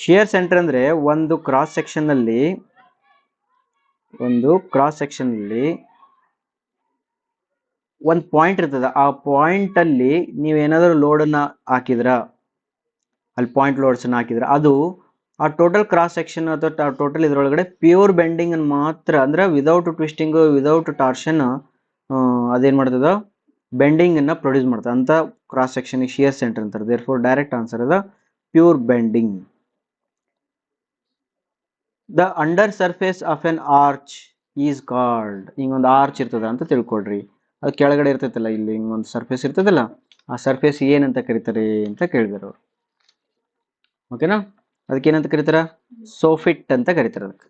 ಶಿಯರ್ ಸೆಂಟರ್ ಅಂದ್ರೆ ಒಂದು ಕ್ರಾಸ್ ಸೆಕ್ಷನ್ ಅಲ್ಲಿ ಒಂದು ಪಾಯಿಂಟ್ ಇರ್ತದೆ. ಆ ಪಾಯಿಂಟ್ ಅಲ್ಲಿ ನೀವೇನಾದ್ರೂ ಲೋಡನ್ನ ಹಾಕಿದ್ರ, ಅಲ್ಲಿ ಪಾಯಿಂಟ್ ಲೋಡ್ಸ್ ಹಾಕಿದ್ರ, ಅದು ಆ ಟೋಟಲ್ ಕ್ರಾಸ್ ಸೆಕ್ಷನ್ ಅಥವಾ ಟೋಟಲ್ ಇದ್ರೊಳಗಡೆ ಪ್ಯೂರ್ ಬೆಂಡಿಂಗ್ ಅನ್ನು ಮಾತ್ರ, ಅಂದ್ರೆ ವಿದೌಟ್ ಟ್ವಿಸ್ಟಿಂಗ್, ವಿದೌಟ್ ಟಾರ್ಷನ್, ಅದೇನ್ ಮಾಡ್ತದ, ಬೆಂಡಿಂಗ್ ಅನ್ನ ಪ್ರೊಡ್ಯೂಸ್ ಮಾಡ್ತದೆ. ಅಂತ ಕ್ರಾಸ್ ಸೆಕ್ಷನ್ ಶಿಯರ್ ಸೆಂಟರ್ ಅಂತಾರೆ. ದೇರ್ ಫೋರ್ ಡೈರೆಕ್ಟ್ ಆನ್ಸರ್ ಅದ pure bending. The under surface of an arch is called. ಹಿಂಗೊಂದು ಆರ್ಚ್ ಇರ್ತದ ಅಂತ ತಿಳ್ಕೊಳ್ರಿ. ಅದು ಕೆಳಗಡೆ ಇರ್ತೈತಲ್ಲ, ಇಲ್ಲಿ ಹಿಂಗೊಂದು ಸರ್ಫೇಸ್ ಇರ್ತದಲ್ಲ, ಆ ಸರ್ಫೇಸ್ ಏನಂತ ಕರೀತಾರೆ ಅಂತ ಕೇಳಿದಾರೆ ಅವರು. ಓಕೆನಾ, ಅದಕ್ಕೆ ಏನಂತ ಕರೀತಾರ? ಸೋಫಿಟ್ ಅಂತ ಕರೀತಾರೆ ಅದಕ್ಕೆ.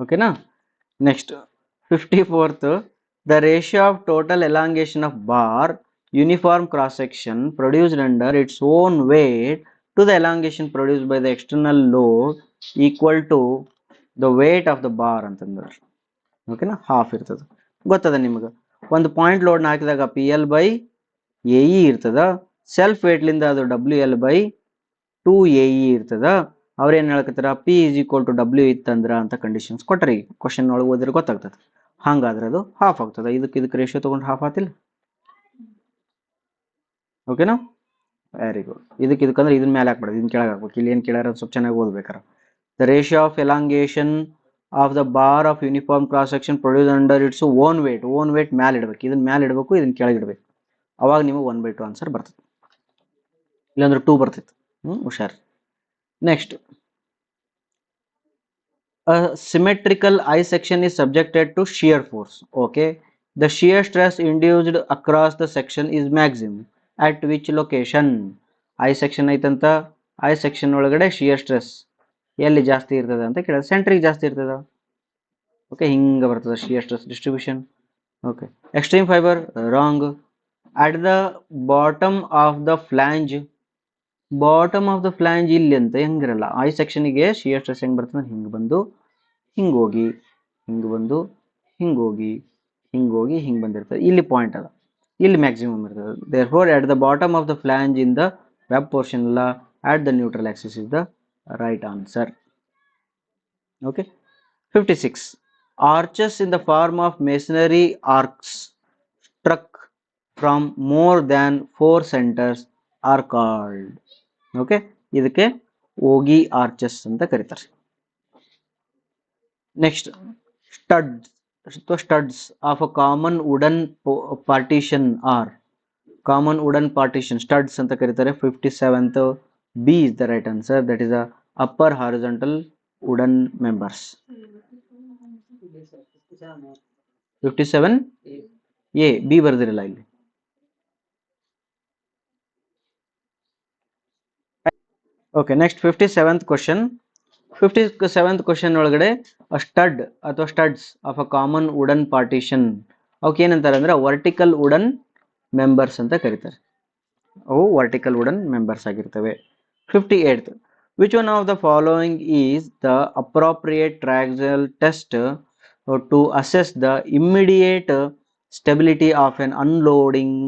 ಓಕೆನಾ. Next 54th. The ratio of total elongation of bar uniform cross section produced under its own weight to the elongation produced by the external load equal to the weight of the bar ಅಂತಂದ್ರೆ. ಓಕೆನಾ, half ಇರ್ತದೆ. ಗೊತ್ತದ ನಿಮ್ಗೆ, ಒಂದು point ಲೋಡ್ನ ಹಾಕಿದಾಗ PL/AE ಇರ್ತದ, self ವೇಟ್ಲಿಂದ ಅದು WL/2AE ಇರ್ತದ. ಅವ್ರೇನು ಹೇಳ್ಕತ್ತಾರ, P = W ಇತ್ತಂದ್ರ ಅಂತ ಕಂಡೀಷನ್ಸ್ ಕೊಟ್ಟರೆ, ಈಗ ಕ್ವಶನ್ ಒಳಗೆ ಓದಿದ್ರೆ ಗೊತ್ತಾಗ್ತದೆ. ಹಂಗಾದ್ರೆ ಅದು ಹಾಫ್ ಆಗ್ತದೆ. ಇದಕ್ಕೆ ರೇಷಿಯೋ ತಗೊಂಡು ಹಾಫ್ ಆತಿಲ್ಲ. ಓಕೆನಾ, ವೆರಿ ಗುಡ್. ಇದಕ್ಕಂದ್ರೆ ಇದನ್ನ ಮೇಲೆ ಹಾಕ್ಬಿಡೋದು, ಇದನ್ನ ಕೆಳಗೆ ಹಾಕ್ಬೇಕು. ಇಲ್ಲಿ ಏನು ಕೇಳ್ಯಾರ ಸ್ವಲ್ಪ ಚೆನ್ನಾಗಿ ಓದ್ಬೇಕಾರ. The ratio of elongation of the bar of uniform cross section produce under its own weight. Own weight ಮ್ಯಾಲೆ ಇಡಬೇಕು, ಇದನ್ನ ಮ್ಯಾಲೆ ಇಡಬೇಕು, ಇದನ್ನ ಕೆಳಗೆ ಇಡಬೇಕು. ಅವಾಗ ನಿಮಗೆ 1/2 ಆನ್ಸರ್ ಬರ್ತದೆ, ಇಲ್ಲಾಂದ್ರೆ 2 ಬರ್ತಿತ್ತು. ಹುಷಾರ್. Next, a symmetrical I section is subjected to shear force. Okay, the shear stress induced across the section is maximum at which location? I section ಐತಂತ, I section ಒಳಗಡೆ shear stress ಎಲ್ಲಿ ಜಾಸ್ತಿ ಇರ್ತದೆ ಅಂತ ಕೇಳಿದ್ರೆ ಸೆಂಟ್ರಿಗೆ ಜಾಸ್ತಿ ಇರ್ತದ. ಓಕೆ, ಹಿಂಗೆ ಬರ್ತದೆ shear stress distribution. Okay, extreme fiber wrong. at the bottom of the flange, bottom of the flange ಇಲ್ಲಿ ಅಂತ ಹೆಂಗಿರಲ್ಲ. ಐ ಸೆಕ್ಷನ್ಗೆ ಶಿಯರ್ ಸ್ಟ್ರೆಸ್ ಹೆಂಗೆ ಬರ್ತದೆ, ಹಿಂಗೆ ಬಂದು ಹಿಂಗೋಗಿ, ಹಿಂಗೆ ಬಂದು ಹಿಂಗೋಗಿ, ಹಿಂಗೋಗಿ ಹಿಂಗೆ ಬಂದಿರ್ತದೆ. ಇಲ್ಲಿ ಪಾಯಿಂಟ್ ಅದ, ಇಲ್ಲಿ ಮ್ಯಾಕ್ಸಿಮಮ್ ಇರ್ತದೆ. Therefore at the bottom of the flange in the web portion ಅಲ್ಲ, at the neutral axis is the right answer. Okay. 56. Arches in the form of masonry arcs struck from more than 4 centers are called. Okay, ಇದಕ್ಕೆ ogee arches ಅಂತ ಕರೀತಾರೆ. Next, studs of a common wooden partition are. Common wooden partition studs ಅಂತ ಕರೀತಾರೆ. 57th B is the right answer. That is the upper horizontal wooden members. 57 A, B ಬರ್ದಿರಲ್ಲ ಇಲ್ಲಿ. Okay, next 57th question. 57th question ಒಳಗಡೆ stud ಅಥವಾ studs of a common wooden partition, ಅವಕ್ಕೆ ಏನಂತಾರೆ ಅಂದ್ರೆ vertical wooden members ಅಂತ ಕರೀತಾರೆ. ಅವು vertical wooden members ಆಗಿರ್ತವೆ. 58th. Which one of the following is the appropriate triaxial test to assess the immediate stability of an unloading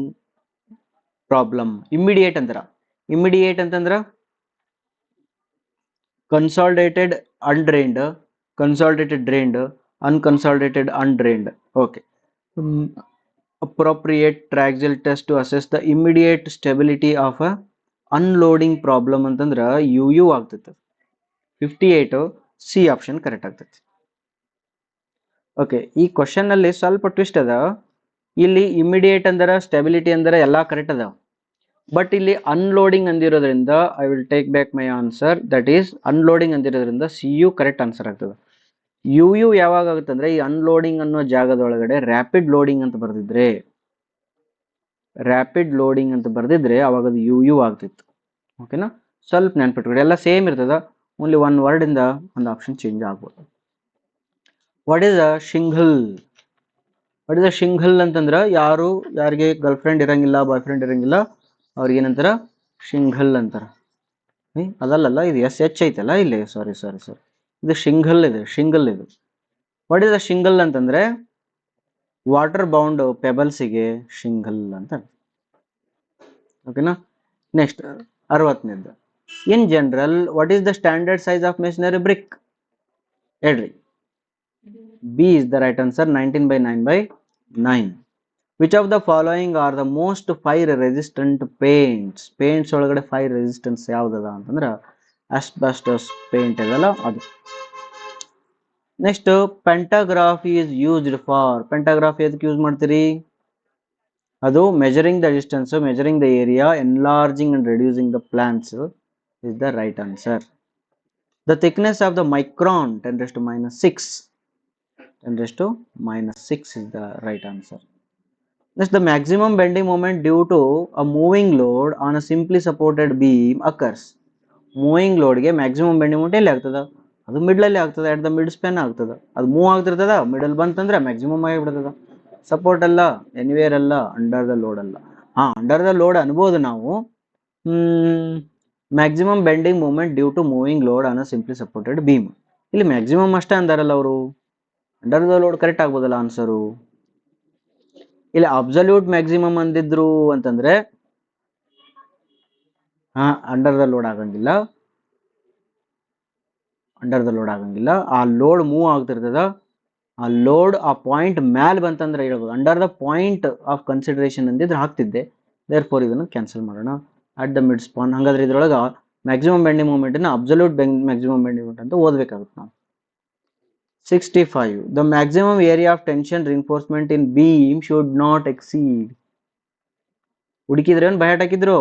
problem. Immediate ಅಂತಂದ್ರ consolidated undrained, consolidated drained, unconsolidated undrained. Okay. Appropriate triaxial test to assess the immediate stability of a unloading problem ಅಂತಂದ್ರೆ you ಆಗ್ತೈತೆ. 58 C option correct ಆಗ್ತೈತಿ. Okay, ಈ question ಅಲ್ಲಿ ಸ್ವಲ್ಪ twist ಅದ. ಇಲ್ಲಿ immediate ಅಂದ್ರೆ ಸ್ಟೆಬಿಲಿಟಿ ಅಂದ್ರೆ ಎಲ್ಲಾ ಕರೆಕ್ಟ್ ಅದಾವ. ಬಟ್ ಇಲ್ಲಿ ಅನ್ಲೋಡಿಂಗ್ ಅಂದಿರೋದ್ರಿಂದ I will take back my answer. That is unloading ಅಂದಿರೋದ್ರಿಂದ ಸಿ ಯು ಕರೆಕ್ಟ್ ಆನ್ಸರ್ ಆಗ್ತದೆ. ಯು ಯಾವಾಗ ಆಗುತ್ತೆ ಅಂದ್ರೆ ಈ ಅನ್ಲೋಡಿಂಗ್ ಅನ್ನೋ ಜಾಗದೊಳಗಡೆ ರ್ಯಾಪಿಡ್ ಲೋಡಿಂಗ್ ಅಂತ ಬರ್ದಿದ್ರೆ ಅವಾಗ ಅದು ಯು ಆಗ್ತಿತ್ತು. ಓಕೆನಾ, ಸ್ವಲ್ಪ ನೆನ್ಪಿಟ್ಕೊಡಿ. ಎಲ್ಲ ಸೇಮ್ ಇರ್ತದ, ಓನ್ಲಿ ಒನ್ ವರ್ಡ್ ಇಂದ ಒಂದು ಆಪ್ಷನ್ ಚೇಂಜ್ ಆಗ್ಬೋದು. What is a shingle? ಅಂತಂದ್ರ ಯಾರಿಗೆ ಗರ್ಲ್ ಫ್ರೆಂಡ್ ಇರಂಗಿಲ್ಲ, ಬಾಯ್ ಫ್ರೆಂಡ್ ಇರಂಗಿಲ್ಲ, ಅವ್ರಿಗೆ ಏನಂತಾರ? ಶಿಂಘಲ್ ಅಂತಾರ. ಅದಲ್ಲ, ಇದು SH ಐತಲ್ಲ ಇಲ್ಲಿ, ಸಾರಿ, ಇದು ಶಿಂಘಲ್ ಇದು. ವಾಟ್ ಈಸ್ ಅ ಶಿಂಗಲ್ ಅಂತಂದ್ರೆ ವಾಟರ್ ಬೌಂಡ್ ಪೆಬಲ್ಸಿಗೆ ಶಿಂಗಲ್ ಅಂತ. ಓಕೆನಾ, ನೆಕ್ಸ್ಟ್ 60ನೇದು. In general what is the standard size of masonry brick? ಹೇಳ್ರಿ. B is the right answer, 19/9/9. Which of the following are the most fire resistant paints? Paints ಒಳಗಡೆ fire resistance ಯಾವ್ದದ ಅಂತಂದ್ರೆ asbestos paint ಇದಲ್ಲ ಅದು. Next, pantograph is used for. Pantograph ಎದಕ್ಕೆ use ಮಾಡ್ತೀರಿ? ಅದು measuring the distance, measuring the area, enlarging and reducing the plans is the right answer. The thickness of the micron 10⁻⁻6. 10⁻⁻6 is the right answer. Next, the maximum bending moment due to a moving load on a simply supported beam occurs. Moving ಲೋಡ್ಗೆ maximum bending moment ಎಲ್ಲಿ ಆಗ್ತದ? ಅದು ಮಿಡ್ಲಲ್ಲಿ ಆಗ್ತದೆ, at the mid span ಆಗ್ತದ. ಅದು move ಆಗ್ತಿರ್ತದ, middle ಬಂತಂದ್ರೆ maximum ಆಗಿಬಿಡ್ತದ. ಸಪೋರ್ಟ್ ಅಲ್ಲ, ಎನಿವೇರ್ ಅಲ್ಲ, ಅಂಡರ್ ದ ಲೋಡ್ ಅಲ್ಲ. ಅಂಡರ್ ದ ಲೋಡ್ ಅನ್ಬೋದು ನಾವು. Maximum bending moment due to moving load on a simply supported beam. ಇಲ್ಲಿ ಮ್ಯಾಕ್ಸಿಮಮ್ ಅಷ್ಟೇ ಅಂದಾರಲ್ಲ ಅವರು. ಅಂಡರ್ ದ ಲೋಡ್ ಕರೆಕ್ಟ್ ಆಗ್ಬೋದಲ್ಲ ಆನ್ಸರು. ಇಲ್ಲಿ ಅಬ್ಸಲ್ಯೂಟ್ ಮ್ಯಾಕ್ಸಿಮಮ್ ಅಂದಿದ್ರು ಅಂತಂದ್ರೆ ಅಂಡರ್ ದ ಲೋಡ್ ಆಗಂಗಿಲ್ಲ. ಆ ಲೋಡ್ ಮೂವ್ ಆಗ್ತಿರ್ತದ. ಆ ಲೋಡ್ ಆ ಪಾಯಿಂಟ್ ಮ್ಯಾಲ್ ಬಂತಂದ್ರೆ ಹೇಳ್ಬೋದು. Under the point of consideration ಅಂದಿದ್ರೆ ಹಾಕ್ತಿದ್ದೆ. ದೇರ್ ಫೋರ್ ಇದನ್ನು ಕ್ಯಾನ್ಸಲ್ ಮಾಡೋಣ. At the mid span. ಹಾಗಾದ್ರೆ ಇದ್ರೊಳಗೆ maximum bending moment absolute maximum bending moment ಅಂತ ಓದ್ಬೇಕಾಗುತ್ತೆ ನಾವು. 65. The maximum area of tension reinforcement in beam should not exceed. ಹುಡುಕಿದ್ರೆ ಏನು ಬಯಟ್ ಹಾಕಿದ್ರು?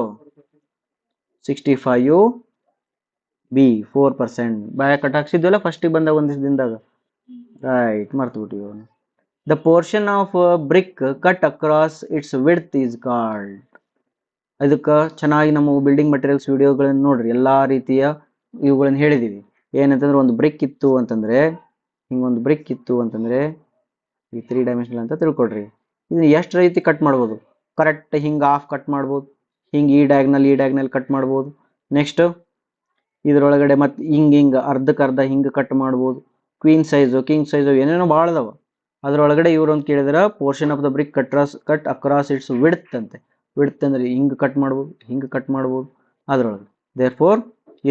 65 B 4%. ಬಾಯ ಕಟ್ ಹಾಕ್ಸಿದ್ವಲ್ಲ ಫಸ್ಟಿಗೆ ಬಂದಾಗ ಒಂದಿಷ್ಟು ದಿನದಾಗ. ರೈಟ್, ಮರ್ತು ಬಿಟ್ಟಿವಿ ಅವನು. The portion of brick cut across its width is called. ಇದಕ್ಕೆ ಚೆನ್ನಾಗಿ ನಮ್ಮ ಬಿಲ್ಡಿಂಗ್ ಮಟೀರಿಯಲ್ಸ್ ವಿಡಿಯೋಗಳನ್ನು ನೋಡ್ರಿ. ಎಲ್ಲಾ ರೀತಿಯ ಇವುಗಳನ್ನು ಹೇಳಿದೀವಿ. ಏನಂತಂದ್ರೆ ಒಂದು ಬ್ರಿಕ್ ಇತ್ತು ಅಂತಂದ್ರೆ, ಹಿಂಗೊಂದು ಬ್ರಿಕ್ ಇತ್ತು ಅಂತಂದ್ರೆ ಈ 3 ಡೈಮೆನ್ಷನಲ್ ಅಂತ ತಿಳ್ಕೊಡ್ರಿ. ಇದನ್ನ ಎಷ್ಟು ರೀತಿ ಕಟ್ ಮಾಡ್ಬೋದು? ಕರೆಕ್ಟ್ ಹಿಂಗೆ ಆಫ್ ಕಟ್ ಮಾಡ್ಬೋದು, ಹಿಂಗೆ ಈ ಡಯಾಗ್ನಲ್ ಕಟ್ ಮಾಡ್ಬೋದು. ನೆಕ್ಸ್ಟ್ ಇದ್ರೊಳಗಡೆ ಮತ್ತೆ ಹಿಂಗೆ ಅರ್ಧಕ್ಕರ್ಧ ಹಿಂಗೆ ಕಟ್ ಮಾಡ್ಬೋದು. ಕ್ವೀನ್ ಸೈಜು, ಕಿಂಗ್ ಸೈಜು, ಏನೇನೋ ಭಾಳ ಅದಾವ. ಅದ್ರೊಳಗಡೆ ಇವ್ರು ಅಂತ ಕೇಳಿದ್ರೆ portion of the brick cut across its width ಅಂತೆ. ವಿಡ್ತ್ ಅಂದ್ರೆ ಹಿಂಗೆ ಕಟ್ ಮಾಡ್ಬೋದು, ಹಿಂಗೆ ಕಟ್ ಮಾಡ್ಬೋದು ಅದ್ರೊಳಗೆ. ದೇರ್ ಫೋರ್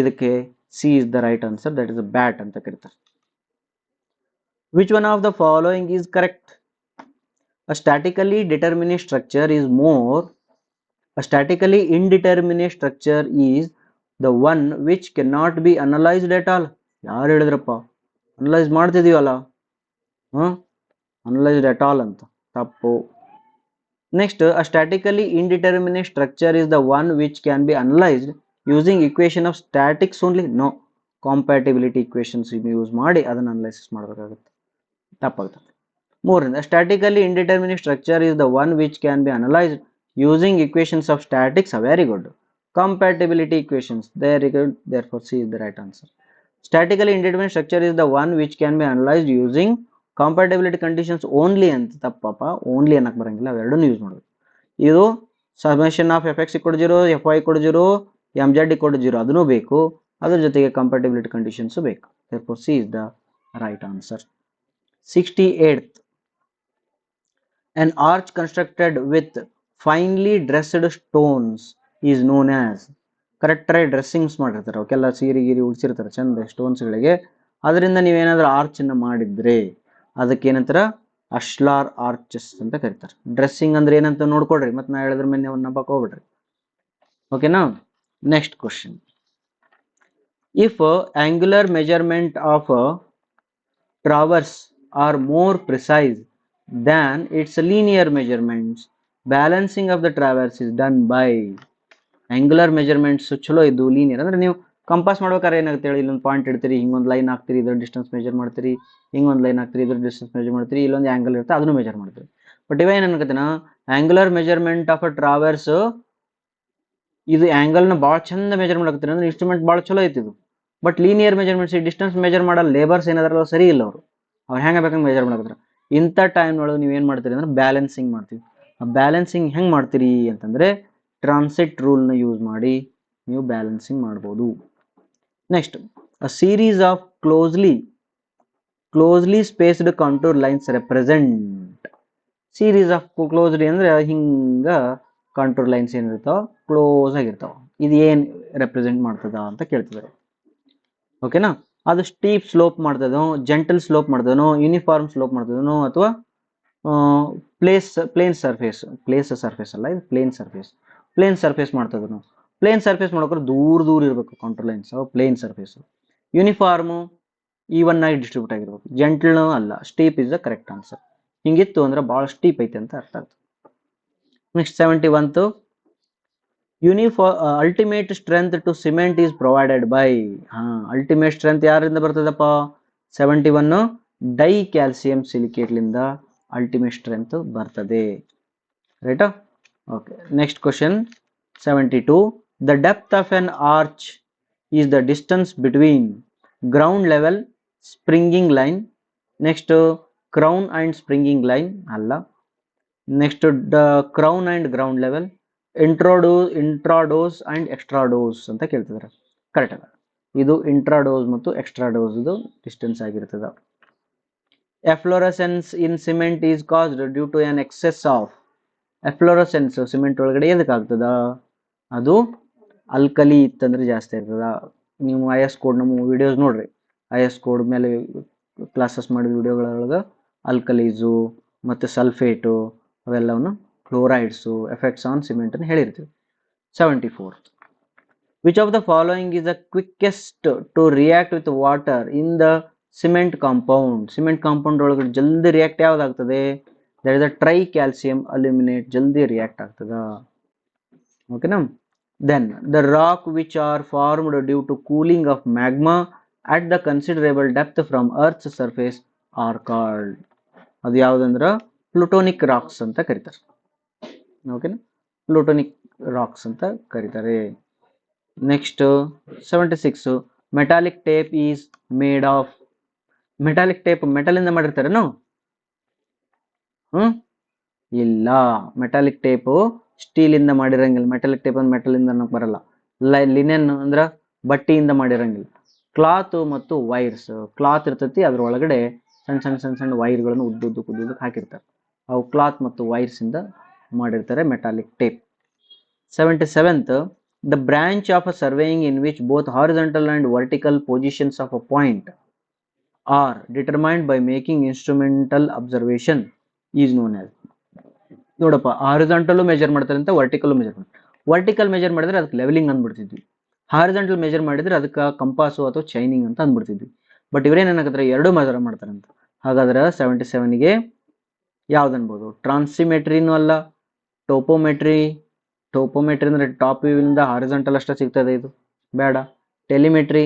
ಇದಕ್ಕೆ C is the right answer. That is a bat ಅಂತ ಕರೀತಾರೆ. Which one of the following is correct? A statically indeterminate structure is the one which cannot be analyzed at all. ಯಾರು ಹೇಳಿದ್ರಪ್ಪ? Analyse ಮಾಡ್ತಿದೀವಲ್ಲ, analysed at all ಅಂತ. ತಪ್ಪು. Next, a statically indeterminate structure is the one which can be analyzed using equation of statics only. No, compatibility equations use ಮಾಡಿ ಅದನ್ನ analysis ಮಾಡಬೇಕಾಗುತ್ತೆ. ತಪ್ಪಾಗ್ತದೆ. ಮೂರರಿಂದ, statically indeterminate structure is the one which can be analysed using equations of statics. Very good. Compatibility equations. Very good. Therefore C is the right answer. Statically indeterminate structure is the one which can be analysed using compatibility conditions only ಅಂತ. ತಪ್ಪಪ್ಪ, only ಅನ್ನಕ್ಕೆ ಬರಂಗಿಲ್ಲ, ಅವೆರಡನ್ನು use ಮಾಡೋದು. ಇದು summation of FX = 0, FY = 0, MZ = 0 ಅದನ್ನು ಬೇಕು. ಅದ್ರ ಜೊತೆಗೆ compatibility conditions ಬೇಕು. Therefore C is the right answer. 68th. An arch constructed with finely dressed stones is known as. ಕರೆಕ್ಟಾಗಿ ಡ್ರೆಸ್ಸಿಂಗ್ಸ್ ಮಾಡಿರ್ತಾರೆ, ಅವಕ್ಕೆಲ್ಲ ಸೀರೆ ಗೀರಿ ಉಡ್ಸಿರ್ತಾರೆ ಚಂದ ಸ್ಟೋನ್ಸ್ಗಳಿಗೆ. ಅದರಿಂದ ನೀವೇನಾದ್ರೂ ಆರ್ಚನ್ನು ಮಾಡಿದ್ರೆ ಅದಕ್ಕೆ ಏನಂತಾರೆ? ಅಶ್ಲಾರ್ ಆರ್ಚಸ್ ಅಂತ ಕರೀತಾರೆ. ಡ್ರೆಸ್ಸಿಂಗ್ ಅಂದ್ರೆ ಏನಂತ ನೋಡ್ಕೊಡ್ರಿ, ಮತ್ತೆ ನಾ ಹೇಳಿದ್ರ ಮೇಲೆ ನಂಬಕ್ ಹೋಗ್ಬಿಡ್ರಿ. ಓಕೆನಾ? Next question. If angular measurement of traverse are more precise than its linear measurements, balancing of the traverse is done by angular measurements ಚಲೋ ಇದ್ದು ಲೀನಿಯರ್ ಅಂದ್ರೆ ನೀವು ಕಂಪಾಸ್ ಮಾಡ್ಬೇಕಾದ್ರೆ ಏನಾಗುತ್ತೆ ಹೇಳಿ, ಇಲ್ಲೊಂದು ಪಾಯಿಂಟ್ ಇಡ್ತೀರಿ, ಹಿಂಗೊಂದು ಲೈನ್ ಹಾಕ್ತೀರಿ, ಇದ್ರ ಡಿಸ್ಟೆನ್ಸ್ ಮೆಜರ್ ಮಾಡ್ತೀರಿ, ಹಿಂಗೊಂದು ಲೈನ್ ಹಾಕ್ತೀರಿ, ಇದ್ರ ಡಿಸ್ಟೆನ್ಸ್ ಮೆಜರ್ ಮಾಡ್ತೀರಿ, ಇಲ್ಲೊಂದು ಆಂಗಲ್ ಇರುತ್ತೆ ಅದನ್ನು ಮೆಜರ್ ಮಾಡ್ತೀರಿ. ಬಟ್ ಇವ ಏನಾಗತ್ತೇನ angular measurement of a traverse ಇದು ಆಂಗಲ್ನ ಭಾಳ ಚಂದ ಮೆಜರ್ ಮಾಡಕತ್ತೀರಿ ಅಂದ್ರೆ ಇನ್ಸ್ಟ್ರೂಮೆಂಟ್ ಭಾಳ ಚಲೋ ಐತಿ ಇದು. ಬಟ್ ಲೀನಿಯರ್ ಮೆಜರ್ಮೆಂಟ್ಸ್ ಈ ಡಿಸ್ಟೆನ್ಸ್ ಮೆಜರ್ ಮಾಡೋ ಲೇಬರ್ಸ್ ಏನಾದ್ರಲ್ಲ ಸರಿ ಇಲ್ಲ ಅವ್ರು ಹೆಂಗೆ ಬೇಕಂಗೆ ಮೆಜರ್ ಮಾಡಕತ್ತಾರ. ಇಂಥ ಟೈಮ್ನೊಳಗೆ ನೀವು ಏನು ಮಾಡ್ತೀರಿ ಅಂದ್ರೆ ಬ್ಯಾಲೆನ್ಸಿಂಗ್ ಮಾಡ್ತೀವಿ. ಆ ಬ್ಯಾಲೆನ್ಸಿಂಗ್ ಹೆಂಗೆ ಮಾಡ್ತೀರಿ ಅಂತಂದರೆ ಟ್ರಾನ್ಸಿಟ್ ರೂಲ್ನ ಯೂಸ್ ಮಾಡಿ ನೀವು ಬ್ಯಾಲೆನ್ಸಿಂಗ್ ಮಾಡ್ಬೋದು. Next, a series of closely spaced contour lines represent. Series of closely ಅಂದ್ರೆ ಹಿಂಗ ಕಾಂಟೂರ್ ಲೈನ್ಸ್ ಏನಿರ್ತಾವ ಕ್ಲೋಸ್ ಆಗಿರ್ತಾವ, ಇದು ಏನು ರೆಪ್ರೆಸೆಂಟ್ ಮಾಡ್ತದ ಅಂತ ಕೇಳ್ತಿದ್ದಾರೆ. ಓಕೆನಾ, ಅದು ಸ್ಟೀಪ್ ಸ್ಲೋಪ್ ಮಾಡ್ತದೋ, ಜೆಂಟಲ್ ಸ್ಲೋಪ್ ಮಾಡ್ತದನೋ, ಯೂನಿಫಾರ್ಮ್ ಸ್ಲೋಪ್ ಮಾಡ್ತದನೋ, ಅಥವಾ ಪ್ಲೇನ್ ಸರ್ಫೇಸ್ ಅಲ್ಲ, ಇದು ಪ್ಲೇನ್ ಸರ್ಫೇಸ್ ಮಾಡ್ತದನು. ಪ್ಲೇನ್ ಸರ್ಫೇಸ್ ಮಾಡೋಕ್ರೆ ದೂರ ಇರಬೇಕು contour lines, plane surface. Uniform even ಆಗಿ ಡಿಸ್ಟ್ರಿಬ್ಯೂಟ್ ಆಗಿರ್ಬೇಕು. ಜೆಂಟಲ್ ಅಲ್ಲ, steep is the correct answer. ಹಿಂಗಿತ್ತು ಅಂದ್ರೆ ಭಾಳ ಸ್ಟೀಪ್ ಐತೆ ಅಂತ ಅರ್ಥ ಆಗ್ತದೆ. Next 71 ultimate strength to cement is provided by. Ultimate strength ಯಾರಿಂದ ಬರ್ತದಪ್ಪ? 71 ಡೈ ಕ್ಯಾಲ್ಸಿಯಂ ಸಿಲಿಕೇಟ್ಲಿಂದ ಅಲ್ಟಿಮೇಟ್ ಸ್ಟ್ರೆಂತ್ ಬರ್ತದೆ. ರೈಟಾ? Okay. Next question 72 the depth of an arch is the distance between ground level springing line. Next crown and springing line ಅಲ್ಲ. Next crown and ground level, intrados and extrados ಅಂತ ಕೇಳ್ತಿದ್ದಾರೆ. Correct ಅಲ್ಲ, ಇದು ಇಂಟ್ರಾಡೋಸ್ ಮತ್ತು ಎಕ್ಸ್ಟ್ರಾಡೋಸ್ದು distance ಆಗಿರ್ತದೆ. Efflorescence in cement is caused due to an excess of. Efflorescence cement ಒಳಗಡೆ ಎದಕ್ಕೆ ಆಗ್ತದ? ಅದು ಅಲ್ಕಲಿ ಇತ್ತಂದ್ರೆ ಜಾಸ್ತಿ ಆಗ್ತದ. ನೀವು IS ಕೋಡ್ ನಮ್ಮ ವಿಡಿಯೋಸ್ ನೋಡ್ರಿ, IS ಕೋಡ್ ಮೇಲೆ ಕ್ಲಾಸಸ್ ಮಾಡಿದ ವಿಡಿಯೋಗಳೊಳಗೆ ಅಲ್ಕಲೀಸು ಮತ್ತು ಸಲ್ಫೇಟು ಅವೆಲ್ಲವನ್ನು ಕ್ಲೋರೈಡ್ಸು ಎಫೆಕ್ಟ್ಸ್ ಆನ್ ಸಿಮೆಂಟ್ ಅನ್ನು ಹೇಳಿರ್ತೀವಿ. 74 which of the following is the quickest to react with water in the cement compound. Cement compound ಒಳಗಡೆ ಜಲ್ದಿ ರಿಯಾಕ್ಟ್ ಯಾವ್ದಾಗ್ತದೆ? That is the tricalcium aluminate, ಜಲ್ದಿ ರಿಯಾಕ್ಟ್ ಆಗ್ತದ. ಓಕೆನಾ? Then the rock which are formed due to cooling of magma at the considerable depth from earth surface are called. ಅದು ಯಾವುದಂದ್ರೆ ಪ್ಲೂಟೋನಿಕ್ rocks ಅಂತ ಕರೀತಾರೆ. ಓಕೆನಾ? ಪ್ಲೂಟೋನಿಕ್ ರಾಕ್ಸ್ ಅಂತ ಕರೀತಾರೆ. Next 76 metallic tape is made of. Metallic tape ಮೆಟಲಿಂದ ಮಾಡಿರ್ತಾರೇನು? ಇಲ್ಲ, ಮೆಟಾಲಿಕ್ ಟೇಪು ಸ್ಟೀಲಿಂದ ಮಾಡಿರಂಗಿಲ್ಲ. ಮೆಟಾಲಿಕ್ ಟೇಪ್ ಅಂದ್ರೆ ಮೆಟಲಿಂದ ಅನ್ನೋಕೆ ಬರಲ್ಲ. ಲಿನೆನ್ ಅಂದ್ರೆ ಬಟ್ಟೆಯಿಂದ ಮಾಡಿರಂಗಿಲ್ಲ. ಕ್ಲಾತ್ ಮತ್ತು ವೈರ್ಸ್, ಕ್ಲಾತ್ ಇರ್ತೈತಿ, ಅದ್ರ ಒಳಗಡೆ ಸಣ್ಣ ವೈರ್ಗಳನ್ನು ಉದ್ದುದ್ದಕ್ಕೆ ಹಾಕಿರ್ತಾರೆ. ಅವು ಕ್ಲಾತ್ ಮತ್ತು ವೈರ್ಸಿಂದ ಮಾಡಿರ್ತಾರೆ metallic tape. 77th the branch of a surveying in which both horizontal and vertical positions of a point are determined by making instrumental observation is known as. ನೋಡಪ್ಪ, ಹಾರಿಜಾಂಟಲ್ ಮೆಜರ್ ಮಾಡ್ತಾರೆ ಅಂತ ವರ್ಟಿಕಲ್ ಮೆಜರ್ ಮಾಡ್ತಾರೆ. Vertical measure ಮಾಡಿದ್ರೆ ಅದಕ್ಕೆ levelling ಅಂದ್ಬಿಡ್ತಿದ್ವಿ. Horizontal measure ಮಾಡಿದ್ರೆ ಅದಕ್ಕೆ compass ಅಥವಾ chaining ಅಂತ ಅಂದ್ಬಿಡ್ತಿದ್ವಿ. ಬಟ್ ಇವರೇನೇನಾಗತ್ತಾರೆ, ಎರಡೂ ಮೆಜರ್ ಮಾಡ್ತಾರಂತ. ಹಾಗಾದ್ರೆ 77ಗೆ ಯಾವ್ದು ಅನ್ಬೋದು? ಟ್ರಾನ್ಸಿಮೆಟ್ರಿನೂ ಅಲ್ಲ, ಟೋಪೋಮೆಟ್ರಿ ಅಂದ್ರೆ ಟಾಪ್ ವ್ಯೂವಿಂದ ಹಾರಿಜಾಂಟಲ್ ಅಷ್ಟೇ ಸಿಗ್ತದೆ, ಇದು ಬೇಡ. ಟೆಲಿಮೆಟ್ರಿ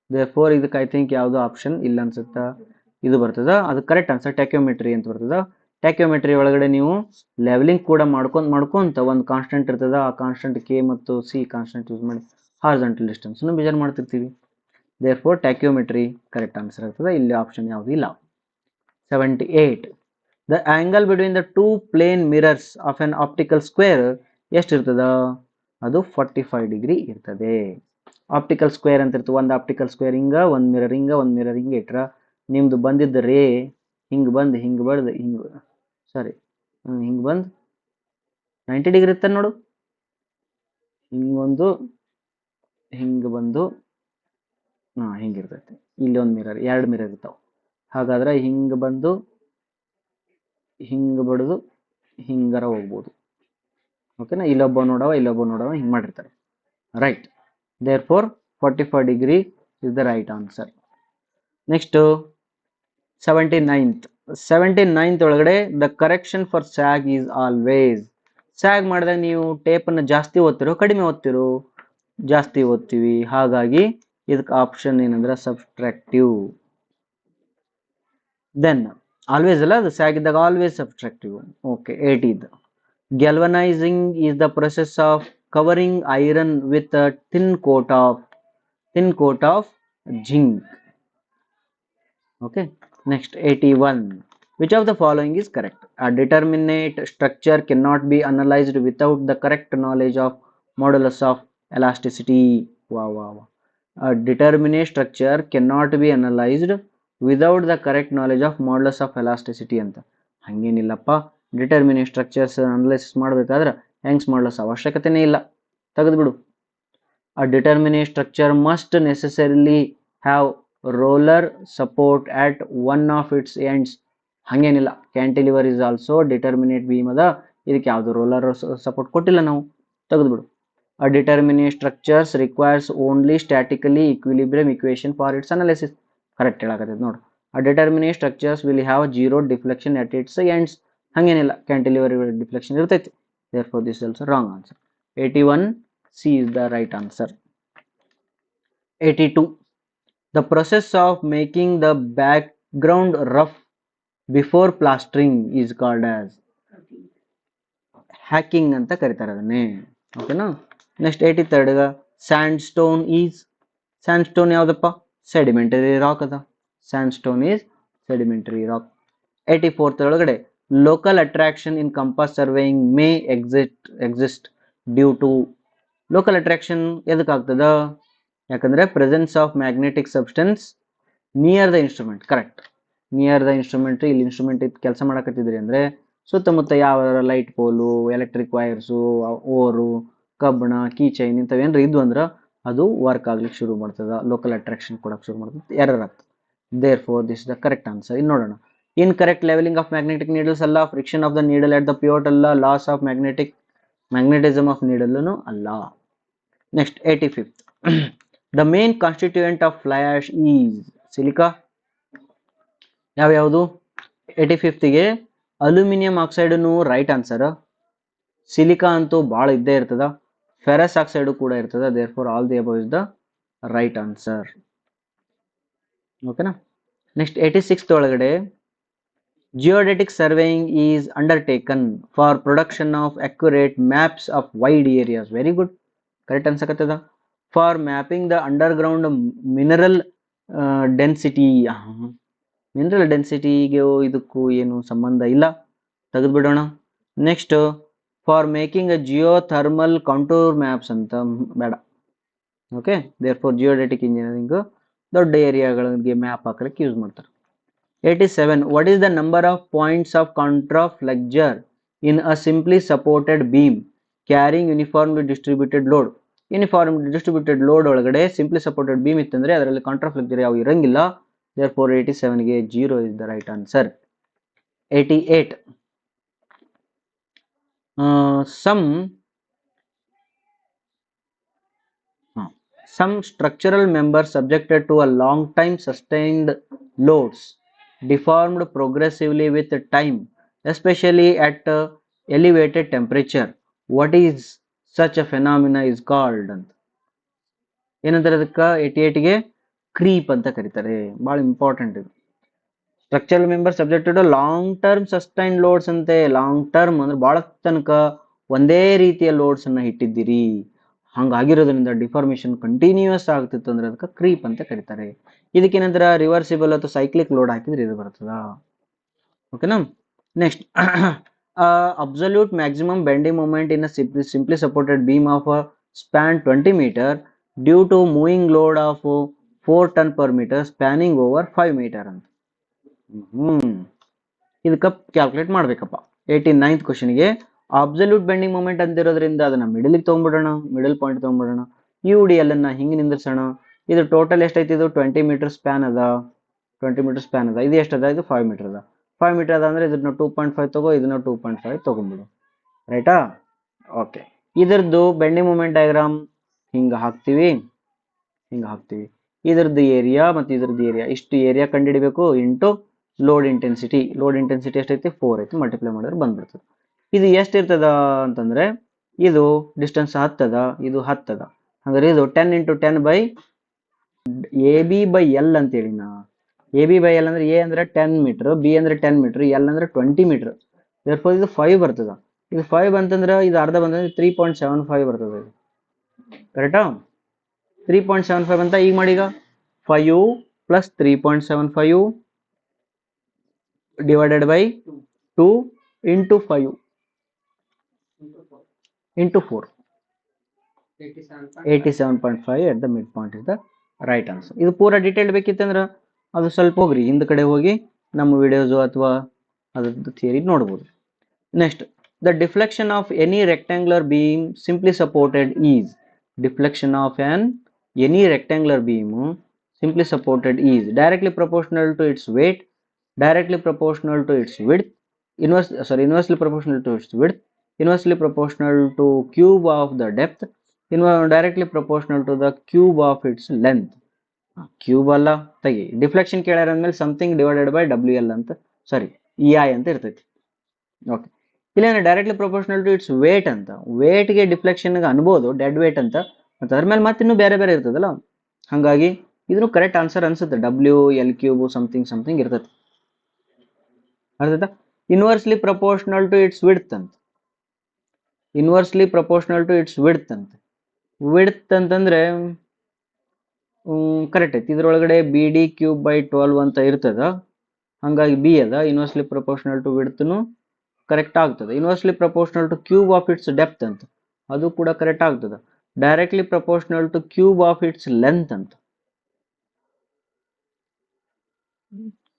ದೇರ್ಫೋರ್ ಇದಕ್ಕೆ ಐ ಥಿಂಕ್ ಯಾವುದು ಆಪ್ಷನ್ ಇಲ್ಲ ಅನ್ಸುತ್ತಾ, ಇದು ಬರ್ತದ. ಅದು ಕರೆಕ್ಟ್ ಆನ್ಸರ್ ಟ್ಯಾಕ್ಯೋಮೆಟ್ರಿ ಅಂತ ಬರ್ತದ. ಟ್ಯಾಕ್ಯೋಮೆಟ್ರಿ ಒಳಗಡೆ ನೀವು ಲೆವೆಲಿಂಗ್ ಕೂಡ ಮಾಡ್ಕೊಂತ ಒಂದು ಕಾನ್ಸ್ಟೆಂಟ್ ಇರ್ತದ, ಆ ಕಾನ್ಸ್ಟೆಂಟ್ K ಮತ್ತು C ಕಾನ್ಸ್ಟೆಂಟ್ ಯೂಸ್ ಮಾಡಿ ಹಾರಿಜಾಂಟಲ್ ಡಿಸ್ಟೆನ್ಸ್ ಮೆಜರ್ ಮಾಡ್ತಿರ್ತೀವಿ. ದೇರ್ಫೋರ್ ಟ್ಯಾಕ್ಯೋಮೆಟ್ರಿ ಕರೆಕ್ಟ್ ಆನ್ಸರ್ ಆಗ್ತದೆ. ಇಲ್ಲಿ ಆಪ್ಷನ್ ಯಾವುದು ಇಲ್ಲ. 78 the angle between the two plane mirrors of an optical square ಎಷ್ಟಿರ್ತದ? ಅದು 45 ಡಿಗ್ರಿ ಇರ್ತದೆ. ಆಪ್ಟಿಕಲ್ ಸ್ಕ್ವೇರ್ ಅಂತ ಇರ್ತದೆ. ಒಂದು ಆಪ್ಟಿಕಲ್ ಸ್ಕ್ವೇರ್ ಹಿಂಗ, ಒಂದು ಮಿರರ್ ಹಿಂಗ, ಒಂದು ಮಿರರ್ ಹಿಂಗೆ ಇಟ್ರ ನಿಮ್ದು ಬಂದಿದ್ದ ರೇ ಹಿಂಗೆ ಬಂದು ಹಿಂಗೆ ಬಡ್ದು ಹಿಂಗೆ ಬಂದು 90 ಡಿಗ್ರಿ ಇರ್ತಾನೆ ನೋಡು. ಹಿಂಗೊಂದು ಹಿಂಗೆ ಬಂದು ಹಿಂಗಿರ್ತೈತಿ. ಇಲ್ಲಿ ಒಂದು ಮಿರರ್, ಎರಡು ಮಿರರ್ ಇರ್ತಾವೆ. ಹಾಗಾದ್ರೆ ಹಿಂಗೆ ಬಂದು ಹಿಂಗೆ ಬಡ್ದು ಹಿಂಗಾರ ಹೋಗ್ಬೋದು. ಓಕೆನಾ? ಇಲ್ಲೊಬ್ಬ ನೋಡವ ಹಿಂಗೆ ಮಾಡಿರ್ತಾರೆ. right. Therefore 45 degree is the right answer. Next 79th 79th ಒಳಗಡೆ the correction for sag is always. ಸ್ಯಾಗ್ ಮಾಡಿದಾಗ ನೀವು ಟೇಪನ್ನು ಜಾಸ್ತಿ ಓದ್ತಿರೋ ಕಡಿಮೆ ಓದ್ತಿರೋ? ಜಾಸ್ತಿ ಓದ್ತೀವಿ, ಹಾಗಾಗಿ ಇದಕ್ಕೆ ಆಪ್ಷನ್ ಏನಂದ್ರೆ ಸಬ್ಸ್ಟ್ರಾಕ್ಟಿವ್. ದೆನ್ ಆಲ್ವೇಸ್ ಅಲ್ಲ, ಅದು ಸ್ಯಾಗ್ ಇದ್ದಾಗ always subtractive. Okay, 80th galvanizing is the process of covering iron with a thin coat of zinc. Okay, next 81, which of the following is correct? A determinate structure cannot be analyzed without the correct knowledge of modulus of elasticity. Wow. A determinate structure cannot be analyzed without the correct knowledge of modulus of elasticity ಅಂತ. ಹಂಗೇನಿಲ್ಲಪ್ಪ, determinate structures analysis ಮಾಡಬೇಕಾದ್ರೆ ಹೆಂಗ್ಸ್ modulus ಅವಶ್ಯಕತೆನೇ ಇಲ್ಲ, ತೆಗೆದುಬಿಡು. A determinate structure must necessarily have roller support at one of its ends. ಹಂಗೇನಿಲ್ಲ, cantilever is also determinate beam ಅದ, ಇದಕ್ಕೆ ಯಾವುದು roller support ಕೊಟ್ಟಿಲ್ಲ, ನಾವು ತೆಗೆದುಬಿಡು. A determinate structures requires only statically equilibrium equation for its analysis. Correct ಹೇಳಕತ್ತೈತೆ ನೋಡು. A determinate structures will have zero deflection at its ends. ಹಂಗೇನಿಲ್ಲ, cantilever deflection ಇರ್ತೈತಿ. Therefore this is also wrong answer. 81 C is the right answer. 82, the process of making the background rough before plastering is called as hacking ಅಂತ ಕರೀತಾರೆ ಅದನ್ನೇ. ಓಕೆನಾ. Next 83rd ಸ್ಯಾಂಡ್ಸ್ಟೋನ್ is. ಸ್ಯಾಂಡ್ಸ್ಟೋನ್ ಯಾವುದಪ್ಪ? Sedimentary rock ಅದ. ಸ್ಯಾಂಡ್ಸ್ಟೋನ್ is sedimentary rock. 84th ಒಳಗಡೆ local attraction in compass surveying may exist due to. Local attraction ಎದಕ್ಕಾಗ್ತದ? ಯಾಕಂದ್ರೆ presence of magnetic substance near the instrument. Correct, near the instrument. ಇಲ್ಲಿ instrument ಇದು ಕೆಲಸ ಮಾಡಕತ್ತಿದ್ರಿ ಅಂದ್ರೆ ಸುತ್ತಮುತ್ತ ಯಾವ light pole, electric wires, ore, ಕಬ್ಬಣ, ಕೀ ಚೈನ್ ಇಂಥವೇನ್ರ ಇದ್ವು ಅಂದ್ರೆ ಅದು ವರ್ಕ್ ಆಗ್ಲಿಕ್ಕೆ ಶುರು ಮಾಡ್ತದ, ಲೋಕಲ್ ಅಟ್ರಾಕ್ಷನ್ ಕೊಡಕ್ಕೆ ಶುರು ಮಾಡ್ತದೆ, ಎರರ್ ಆಗ್ತದೆ. Therefore this the correct answer. ಇನ್ನು ನೋಡೋಣ. Incorrect levelling of magnetic needles ಅಲ್ಲ, friction of the needle at the pivot ಅಲ್ಲ, loss of magnetism of needle ಅಲ್ಲ. Next 85th the main constituent of fly ash is silica. ಯಾವ್ಯಾವುದು? 85th aluminium ಆಕ್ಸೈಡ್ನು right answer. Silica ಅಂತೂ ಭಾಳ ಇದ್ದೇ ಇರ್ತದ, ferrous oxide ಕೂಡ ಇರ್ತದ. Therefore all the above is the right answer. ಓಕೆನಾ. ನೆಕ್ಸ್ಟ್ 86th ಒಳಗಡೆ ಜಿಯೋಡೆಟಿಕ್ surveying is undertaken for production of accurate maps of wide areas. Very good, correct ಅನ್ಸಕತ್ತದ. For mapping the underground mineral density. Mineral ಡೆನ್ಸಿಟಿಗೆ ಇದಕ್ಕೂ ಏನು ಸಂಬಂಧ ಇಲ್ಲ, ತೆಗೆದುಬಿಡೋಣ. Next for making a geothermal contour maps ಅಂತ ಬೇಡ. Okay, therefore geodetic engineering ದೊಡ್ಡ ಏರಿಯಾಗಳಿಗೆ ಮ್ಯಾಪ್ ಹಾಕಲಿಕ್ಕೆ ಯೂಸ್ ಮಾಡ್ತಾರೆ. 87 what is the number of points of contraflexure in a simply supported beam carrying uniformly distributed load. Uniform distributed load ಒಳಗಡೆ simply supported beam ಇತ್ತಂದ್ರೆ ಅದರಲ್ಲಿ ಕಾಂಟ್ರಾಫ್ಲೆಕ್ಚರ್ ಯಾವ ಇರಂಗಿಲ್ಲ. therefore 87ಗೆ 0 is the right answer. 88 some structural members subjected to a long time sustained loads deformed progressively with time, especially at elevated temperature. What is such a phenomena is called ಅಂತ ಏನಂತಾರೆ ಅದಕ್ಕೆ? 88ಗೆ creep ಅಂತ ಕರೀತಾರೆ. ಭಾಳ important ಇದು. Structural member subjected long term sustain loads ಅಂತೆ. Long term ಅಂದ್ರೆ ಭಾಳ ತನಕ ಒಂದೇ ರೀತಿಯ ಲೋಡ್ಸ್ ಅನ್ನ ಇಟ್ಟಿದ್ದೀರಿ, ಹಂಗಾಗಿರೋದ್ರಿಂದ ಡಿಫಾರ್ಮೇಶನ್ ಕಂಟಿನ್ಯೂಸ್ ಆಗ್ತಿತ್ತು ಅಂದ್ರೆ ಅದಕ್ಕೆ ಕ್ರೀಪ್ ಅಂತ ಕರೀತಾರೆ. ಇದಕ್ಕೇನಂದ್ರೆ ರಿವರ್ಸಿಬಲ್ ಅಥವಾ ಸೈಕ್ಲಿಕ್ ಲೋಡ್ ಹಾಕಿದ್ರೆ ಇದು ಬರ್ತದ. ಓಕೆನಾ. Next absolute maximum bending moment in simply supported beam of span 20 meter due to moving load of 4 ton per meter spanning over 5 meter ಅಂತ. ಇದಕ್ಕೆ ಕ್ಯಾಲ್ಕುಲೇಟ್ ಮಾಡ್ಬೇಕಪ್ಪ. 89th ಕ್ವಶನ್ಗೆ ಅಬ್ಸಲ್ಯೂಟ್ ಬೆಂಡಿಂಗ್ ಮೂಮೆಂಟ್ ಅಂತಿರೋದ್ರಿಂದ ಅದನ್ನ ಮಿಡಲ್ಗೆ ತೊಗೊಂಡ್ಬಿಡೋಣ, ಮಿಡಲ್ ಪಾಯಿಂಟ್ ತೊಗೊಂಡ್ಬಿಡೋಣ. UD ಅನ್ನ ಹಿಂಗೆ ನಿಂದಿರ್ಸೋಣ. ಇದು total ಎಷ್ಟೈತಿ? ಇದು 20 meter ಸ್ಪ್ಯಾನ್ ಅದ. 20 meter ಸ್ಪ್ಯಾನ್ ಅದ. ಇದು ಎಷ್ಟದ? ಇದು 5 meter ಅದ. 5 meter ಅದ ಅಂದ್ರೆ ಇದನ್ನ 2.5 ತಗೋ, ಇದನ್ನ 2.5 ತಗೊಂಡ್ಬಿಡು. ರೈಟಾ? ಓಕೆ. ಇದರದ್ದು ಬೆಂಡಿಂಗ್ ಮೂಮೆಂಟ್ ಡಯಾಗ್ರಾಮ್ ಹಿಂಗೆ ಹಾಕ್ತೀವಿ, ಹಿಂಗೆ ಹಾಕ್ತೀವಿ. ಇದ್ರದ್ದು ಏರಿಯಾ ಮತ್ತು ಇದ್ರದ್ದು ಏರಿಯಾ, ಇಷ್ಟು ಏರಿಯಾ ಕಂಡುಹಿಡಿಬೇಕು into load intensity. Load intensity ಎಷ್ಟೈತಿ? 4 ಐತಿ. ಮಲ್ಟಿಪ್ಲೈ ಮಾಡಿದ್ರೆ ಬಂದ್ಬಿಡ್ತದೆ. ಇದು ಎಷ್ಟು ಇರ್ತದ ಅಂತಂದರೆ, ಇದು ಡಿಸ್ಟೆನ್ಸ್ 10 ಅದ, ಇದು 10 ಅದ. ಹಾಗಾದ್ರೆ ಇದು 10 × 10 by A B by L ಅಂತೇಳಿ ನಾ. ಎ ಬಿ ಬೈ ಎಲ್ ಅಂದ್ರೆ ಎ ಅಂದ್ರೆ 10 ಮೀಟರ್, ಬಿ ಅಂದ್ರೆ 10 ಮೀಟರ್, ಎಲ್ ಅಂದ್ರೆ 20 ಮೀಟರ್. ದೇರ್ಫೋರ್ ಇದು 5 ಬರ್ತದ. ಇದು 5 ಅಂತಂದ್ರೆ ಇದು ಅರ್ಧ ಬಂದ್ರೆ 3.75 ಬರ್ತದೆ. ಕರೆಕ್ಟಾ? 3.75 ಅಂತ ಈಗ ಮಾಡಿ. ಈಗ 5 plus 3.75 divided by 2 into 5 into 4, 87.5 at the midpoint is the right answer. ಇದು ಪೂರ ಡೀಟೇಲ್ ಬೇಕಿತ್ತಂದ್ರೆ ಅದು ಸ್ವಲ್ಪ ಹೋಗ್ರಿ ಹಿಂದ ಕಡೆ ಹೋಗಿ ನಮ್ಮ ವಿಡಿಯೋಸು ಅಥವಾ ಅದ್ರದ್ದು ಥಿಯರಿ ನೋಡ್ಬೋದು. Next, the deflection of any rectangular beam simply supported is. Deflection of any rectangular beam simply supported is directly proportional to its weight, directly proportional to its width, inversely proportional to its width, inversely proportional to cube of the depth, directly proportional to the cube of its length. Cube ಅಲ್ಲ ತೆಗಿ, deflection ಕೇಳ್ಯಾರ ಅಂದ್ಮೇಲೆ something divided by W L ಅಂತ, sorry E I ಅಂತ ಇರ್ತೈತಿ. Okay, ಇಲ್ಲೇನು directly proportional to its weight ಅಂತ. ವೇಟ್ಗೆ ಡಿಫ್ಲೆಕ್ಷನ್ಗೆ ಅನ್ಬೋದು ಡೆಡ್ ವೇಟ್ ಅಂತ, ಮತ್ತು ಅದ್ರ ಮೇಲೆ ಮತ್ತೆ ಇನ್ನೂ ಬೇರೆ ಬೇರೆ ಇರ್ತದಲ್ಲ. ಹಾಗಾಗಿ ಇದನ್ನು ಕರೆಕ್ಟ್ ಆನ್ಸರ್ ಅನ್ಸುತ್ತೆ. ಡಬ್ಲ್ಯೂ ಎಲ್ ಕ್ಯೂಬು ಸಮಥಿಂಗ್ ಇರ್ತೈತಿ. ಅರ್ಥಾಯ್ತಾ? Inversely proportional to its width ಅಂತ. Inversely proportional to its width ಅಂತ. ವಿಡ್ತ್ ಅಂತಂದ್ರೆ ಕರೆಕ್ಟ್ ಐತಿ. ಇದ್ರೊಳಗಡೆ ಬಿ ಡಿ ಕ್ಯೂಬ್ ಬೈ 12 ಅಂತ ಇರ್ತದ. ಹಾಗಾಗಿ ಬಿ ಅದ. ಇನ್ವರ್ಸ್ಲಿ ಪ್ರಪೋರ್ಷನಲ್ ಟು ವಿಡ್ತ್ನು ಕರೆಕ್ಟ್ ಆಗ್ತದೆ. Inversely proportional to cube of its depth ಅಂತ, ಅದು ಕೂಡ ಕರೆಕ್ಟ್ ಆಗ್ತದೆ. Directly proportional to cube of its length ಅಂತ,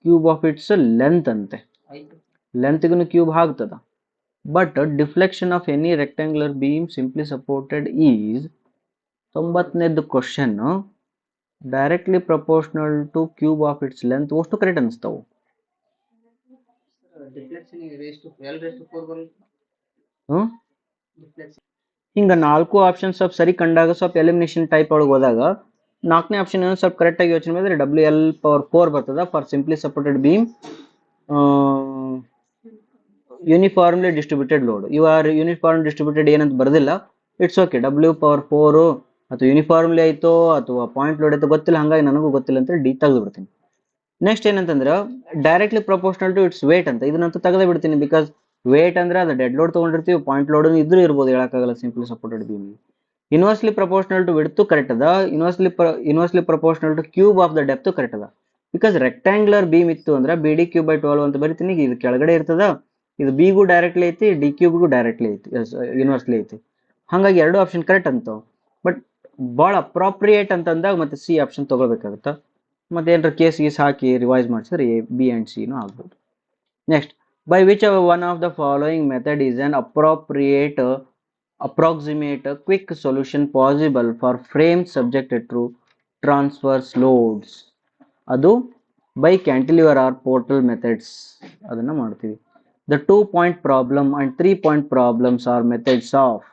ಕ್ಯೂಬ್ ಆಫ್ ಇಟ್ಸ್ ಲೆಂತ್ ಅಂತೆ. ಲೆಂತ್ಗೂ ಕ್ಯೂಬ್ ಆಗ್ತದ. But deflection of any rectangular beam simply supported is 90ನೇದು question directly proportional to cube of its length. ಅಷ್ಟು ಕರೆಕ್ಟ್ ಅನಿಸ್ತಾವು. ಹಿಂಗ 4 option ಸ್ವಲ್ಪ ಸರಿ ಕಂಡಾಗ ಸ್ವಲ್ಪ ಎಲಿಮಿನೇಷನ್ ಟೈಪ್ ಒಳಗೆ ಹೋದಾಗ 4ನೇ ಆಪ್ಷನ್ ಏನೋ ಸ್ವಲ್ಪ ಕರೆಕ್ಟ್ ಆಗಿ ಯೋಚನೆ ಮಾಡಿದ್ರೆ ಡಬ್ಲ್ಯೂ ಎಲ್ ಪವರ್ 4 ಬರ್ತದ for simply supported beam uniformly distributed load. You are uniform distributed ಏನಂತ ಬರ್ದಿಲ್ಲ, ಇಟ್ಸ್ ಓಕೆ. ಡಬ್ಲ್ಯೂ ಪವರ್ 4 ಅಥವಾ ಯೂನಿಫಾರ್ಮ್ಲಿ ಆಯ್ತೋ ಅಥವಾ ಪಾಯಿಂಟ್ ಲೋಡ್ ಆಯ್ತೋ ಗೊತ್ತಿಲ್ಲ, ಹಾಗಾಗಿ ನನಗೂ ಗೊತ್ತಿಲ್ಲ ಅಂತ ಡಿ ತೆಗೆದು ಬಿಡ್ತೀನಿ. ನೆಕ್ಸ್ಟ್ ಏನಂತಂದ್ರೆ directly proportional to its weight ಅಂತ. ಇದನ್ನಂತೂ ತೆಗೆದೇ ಬಿಡ್ತೀನಿ, ಬಿಕಾಸ್ ವೇಟ್ ಅಂದ್ರೆ ಅದು ಡೆಡ್ ಲೋಡ್ ತೊಗೊಂಡಿರ್ತೀವಿ, ಪಾಯಿಂಟ್ ಲೋಡ್ ಇದ್ರೂ ಇರ್ಬೋದು, ಹೇಳಕ್ಕಾಗಲ್ಲ simply supported beam. Inversely proportional to width correct ಅದ. Inversely proportional to cube of the depth correct ಅದ. ಬಿಕಾಸ್ ರೆಕ್ಟ್ಯಾಂಗ್ಯುಲರ್ ಬೀಮ್ ಇತ್ತು ಅಂದ್ರೆ ಬಿ ಡಿ ಕ್ಯೂಬ್ ಬೈ 12 ಅಂತ ಬರಿತೀನಿ. ಇದು ಕೆಳಗಡೆ ಇರ್ತದ, ಇದು ಬಿಗೂ ಡೈರೆಕ್ಟ್ಲಿ ಐತಿ, ಡಿ ಕ್ಯೂಬ್ಗೂ ಡೈರೆಕ್ಟ್ಲಿ ಐತಿ, ಯೂನಿವರ್ಸ್ಲಿ ಐತಿ. ಹಾಗಾಗಿ 2 ಆಪ್ಷನ್ ಕರೆಕ್ಟ್ ಅಂತ. ಬಟ್ ಭಾಳ ಅಪ್ರಾಪ್ರಿಯೇಟ್ ಅಂತಂದಾಗ ಮತ್ತೆ ಸಿ ಆಪ್ಷನ್ ತಗೋಬೇಕಾಗತ್ತ. ಮತ್ತೆ ಏನಾರ ಕೇಸ್ ಗೀಸ್ ಹಾಕಿ ರಿವೈಸ್ ಮಾಡಿಸಿದ್ರೆ ಎ ಬಿ ಆ್ಯಂಡ್ ಸಿನೂ ಆಗ್ಬೋದು. Next, by which one of the following method is on approximate quick solution possible for frames subjected to transverse loads. ಅದು by cantilever or portal methods ಅದನ್ನ ಮಾಡ್ತೀವಿ. The 2-point problem and 3-point problems are methods of.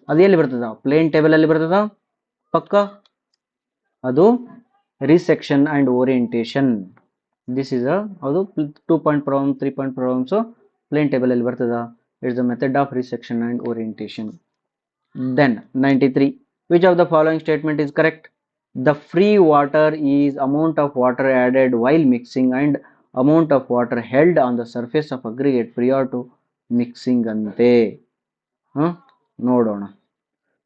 ಅದು ಎಲ್ಲಿ ಬರ್ತದ? Plane table ಅಲ್ಲಿ ಬರ್ತದ ಪಕ್ಕ. ಅದು resection and orientation. This is ಅದು 2-point problem 3-point problems plane table ಅಲ್ಲಿ ಬರ್ತದ. It's the method of resection and orientation. Then 93, which of the following statement is correct? The free water is amount of water added while mixing and amount of water held on the surface of aggregate prior to mixing ante. ನೋಡೋಣ.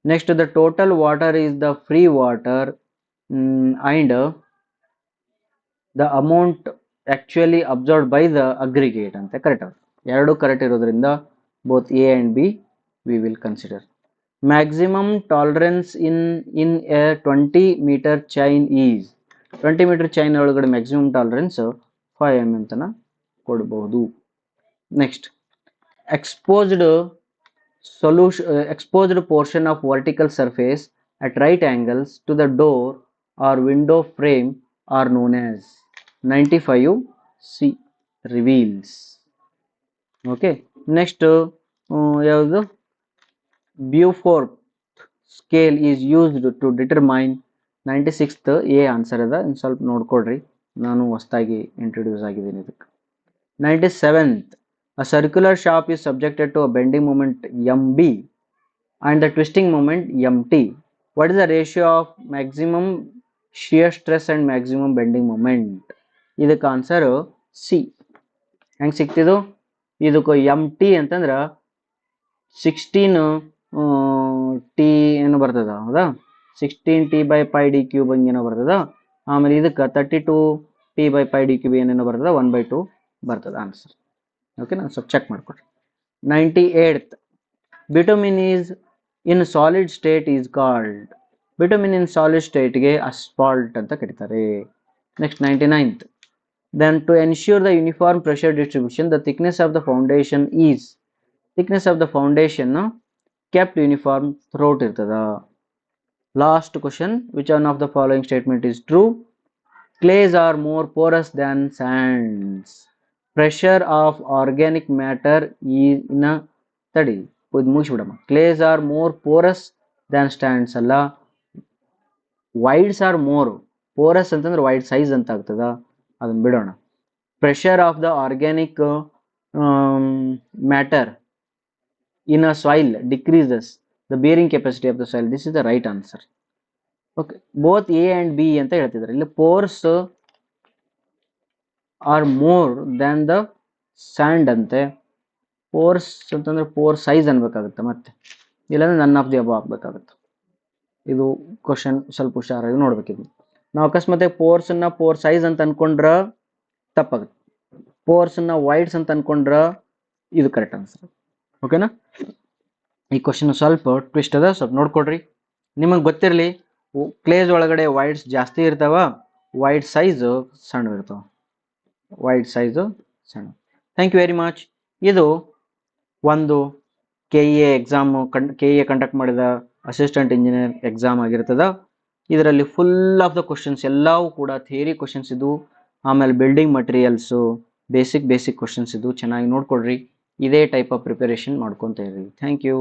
Next, the total water is the free water and the amount actually absorbed by the aggregate ಅಂತ correct. ಎರಡು correct ಇರೋದ್ರಿಂದ both A and B we will consider. Maximum tolerance in a 20-meter chain is. 20-meter chain ಒಳಗಡೆ maximum tolerance 5 mm ತನ ಕೊಡಬಹುದು. Next, exposed portion of vertical surface at right angles to the door or window frame are known as. 95C reveals. Okay, next ಯಾವುದು? Beaufort scale is used to determine 96th A answer ಅದ ಇನ್ನು ಸ್ವಲ್ಪ ನೋಡ್ಕೊಡ್ರಿ ನಾನು ಹೊಸದಾಗಿ introduce ಆಗಿದ್ದೀನಿ ಇದಕ್ಕೆ 97th a circular shaft is subjected to a bending moment mb and the twisting moment mt. What is the ratio of maximum shear stress and maximum bending moment? ಇದಕ್ಕೆ answer C. ಹೆಂಗೆ ಸಿಕ್ತಿದು ಇದಕ್ಕೆ M T ಅಂತಂದ್ರೆ 16 T ಏನು ಬರ್ತದ ಹೌದಾ 16 T by pi D cube ಹಂಗೆ ಏನೋ ಬರ್ತದ ಆಮೇಲೆ ಇದಕ್ಕೆ 32 T by pi D cube ಏನೇನೋ ಬರ್ತದ 1/2 ಬರ್ತದ ಆನ್ಸರ್. ಓಕೆನಾ ಸ್ವಲ್ಪ ಚೆಕ್ ಮಾಡ್ಕೊಡ್ರಿ. 98th bitumen is in solid state is called bitumen in solid state ಗೆ asphalt ಅಂತ ಕರೀತಾರೆ. Next 99th then to ensure the uniform pressure distribution the thickness of the foundation kept uniform throughout ಇರ್ತದ. Last question which one of the following statement is true? Clays are more porous than sands. Pressure of organic matter is in a ತಡಿ ಇದು ಮುಗಿಸ್ಬಿಡಮ್ಮ. Clays are more porous than sands ಅಲ್ಲ, ವೈಡ್ಸ್ R more Porus ಅಂತಂದ್ರೆ wide size ಅಂತ ಆಗ್ತದ, ಅದನ್ನ ಬಿಡೋಣ. Pressure of the organic matter in a soil decreases the bearing capacity of the soil. This is the right answer. Okay, both A and B ಅಂತ ಹೇಳ್ತಿದ್ದಾರೆ. ಇಲ್ಲಿ pores are more than the sand ಅಂತೆ. pores ಅಂತಂದ್ರೆ pore size ಅನ್ಬೇಕಾಗುತ್ತೆ, ಮತ್ತೆ ಇಲ್ಲಾಂದ್ರೆ ನನ್ of the above ಆಗ್ಬೇಕಾಗುತ್ತೆ. ಇದು question ಸ್ವಲ್ಪ ಹುಷಾರಾಗಿ ನೋಡ್ಬೇಕಿದ್ವಿ. ನಾವು ಅಕಸ್ಮಾತ್ pores ನ pore size ಅಂತ ಅನ್ಕೊಂಡ್ರ ತಪ್ಪಾಗುತ್ತೆ, pores ನ ವೈಡ್ಸ್ ಅಂತ ಅನ್ಕೊಂಡ್ರ ಇದು ಕರೆಕ್ಟ್ ಆನ್ಸರ್. ಓಕೆನಾ, ಈ ಕ್ವಶನ್ ಸ್ವಲ್ಪ ಟ್ವಿಸ್ಟ್ ಅದ, ಸ್ವಲ್ಪ ನೋಡ್ಕೊಡ್ರಿ. ನಿಮಗೆ ಗೊತ್ತಿರಲಿ ಕ್ಲೇಸ್ ಒಳಗಡೆ ವೈಡ್ಸ್ ಜಾಸ್ತಿ ಇರ್ತಾವ, ವೈಡ್ ಸೈಜ್ ಸಣ್ಣ ಇರ್ತಾವ, ವೈಡ್ ಸೈಜು ಸಣ್ಣ. Thank you very much. ಇದು ಒಂದು KEA ಎಕ್ಸಾಮ್ KEA ಕಂಡಕ್ಟ್ ಮಾಡಿದ ಅಸಿಸ್ಟೆಂಟ್ ಇಂಜಿನಿಯರ್ ಎಕ್ಸಾಮ್ ಆಗಿರ್ತದ. ಇದರಲ್ಲಿ ಫುಲ್ ಆಫ್ ದ ಕ್ವಶನ್ಸ್ ಎಲ್ಲವೂ ಕೂಡ ಥಿಯರಿ ಕ್ವಶನ್ಸ್ ಇದು, ಆಮೇಲೆ ಬಿಲ್ಡಿಂಗ್ ಮಟೀರಿಯಲ್ಸು, ಬೇಸಿಕ್ ಕ್ವಶನ್ಸ್ ಇದು. ಚೆನ್ನಾಗಿ ನೋಡ್ಕೊಡ್ರಿ, ಇದೇ ಟೈಪ್ ಆಫ್ ಪ್ರಿಪರೇಷನ್ ಮಾಡ್ಕೊತ ಇರ್ರಿ. Thank you.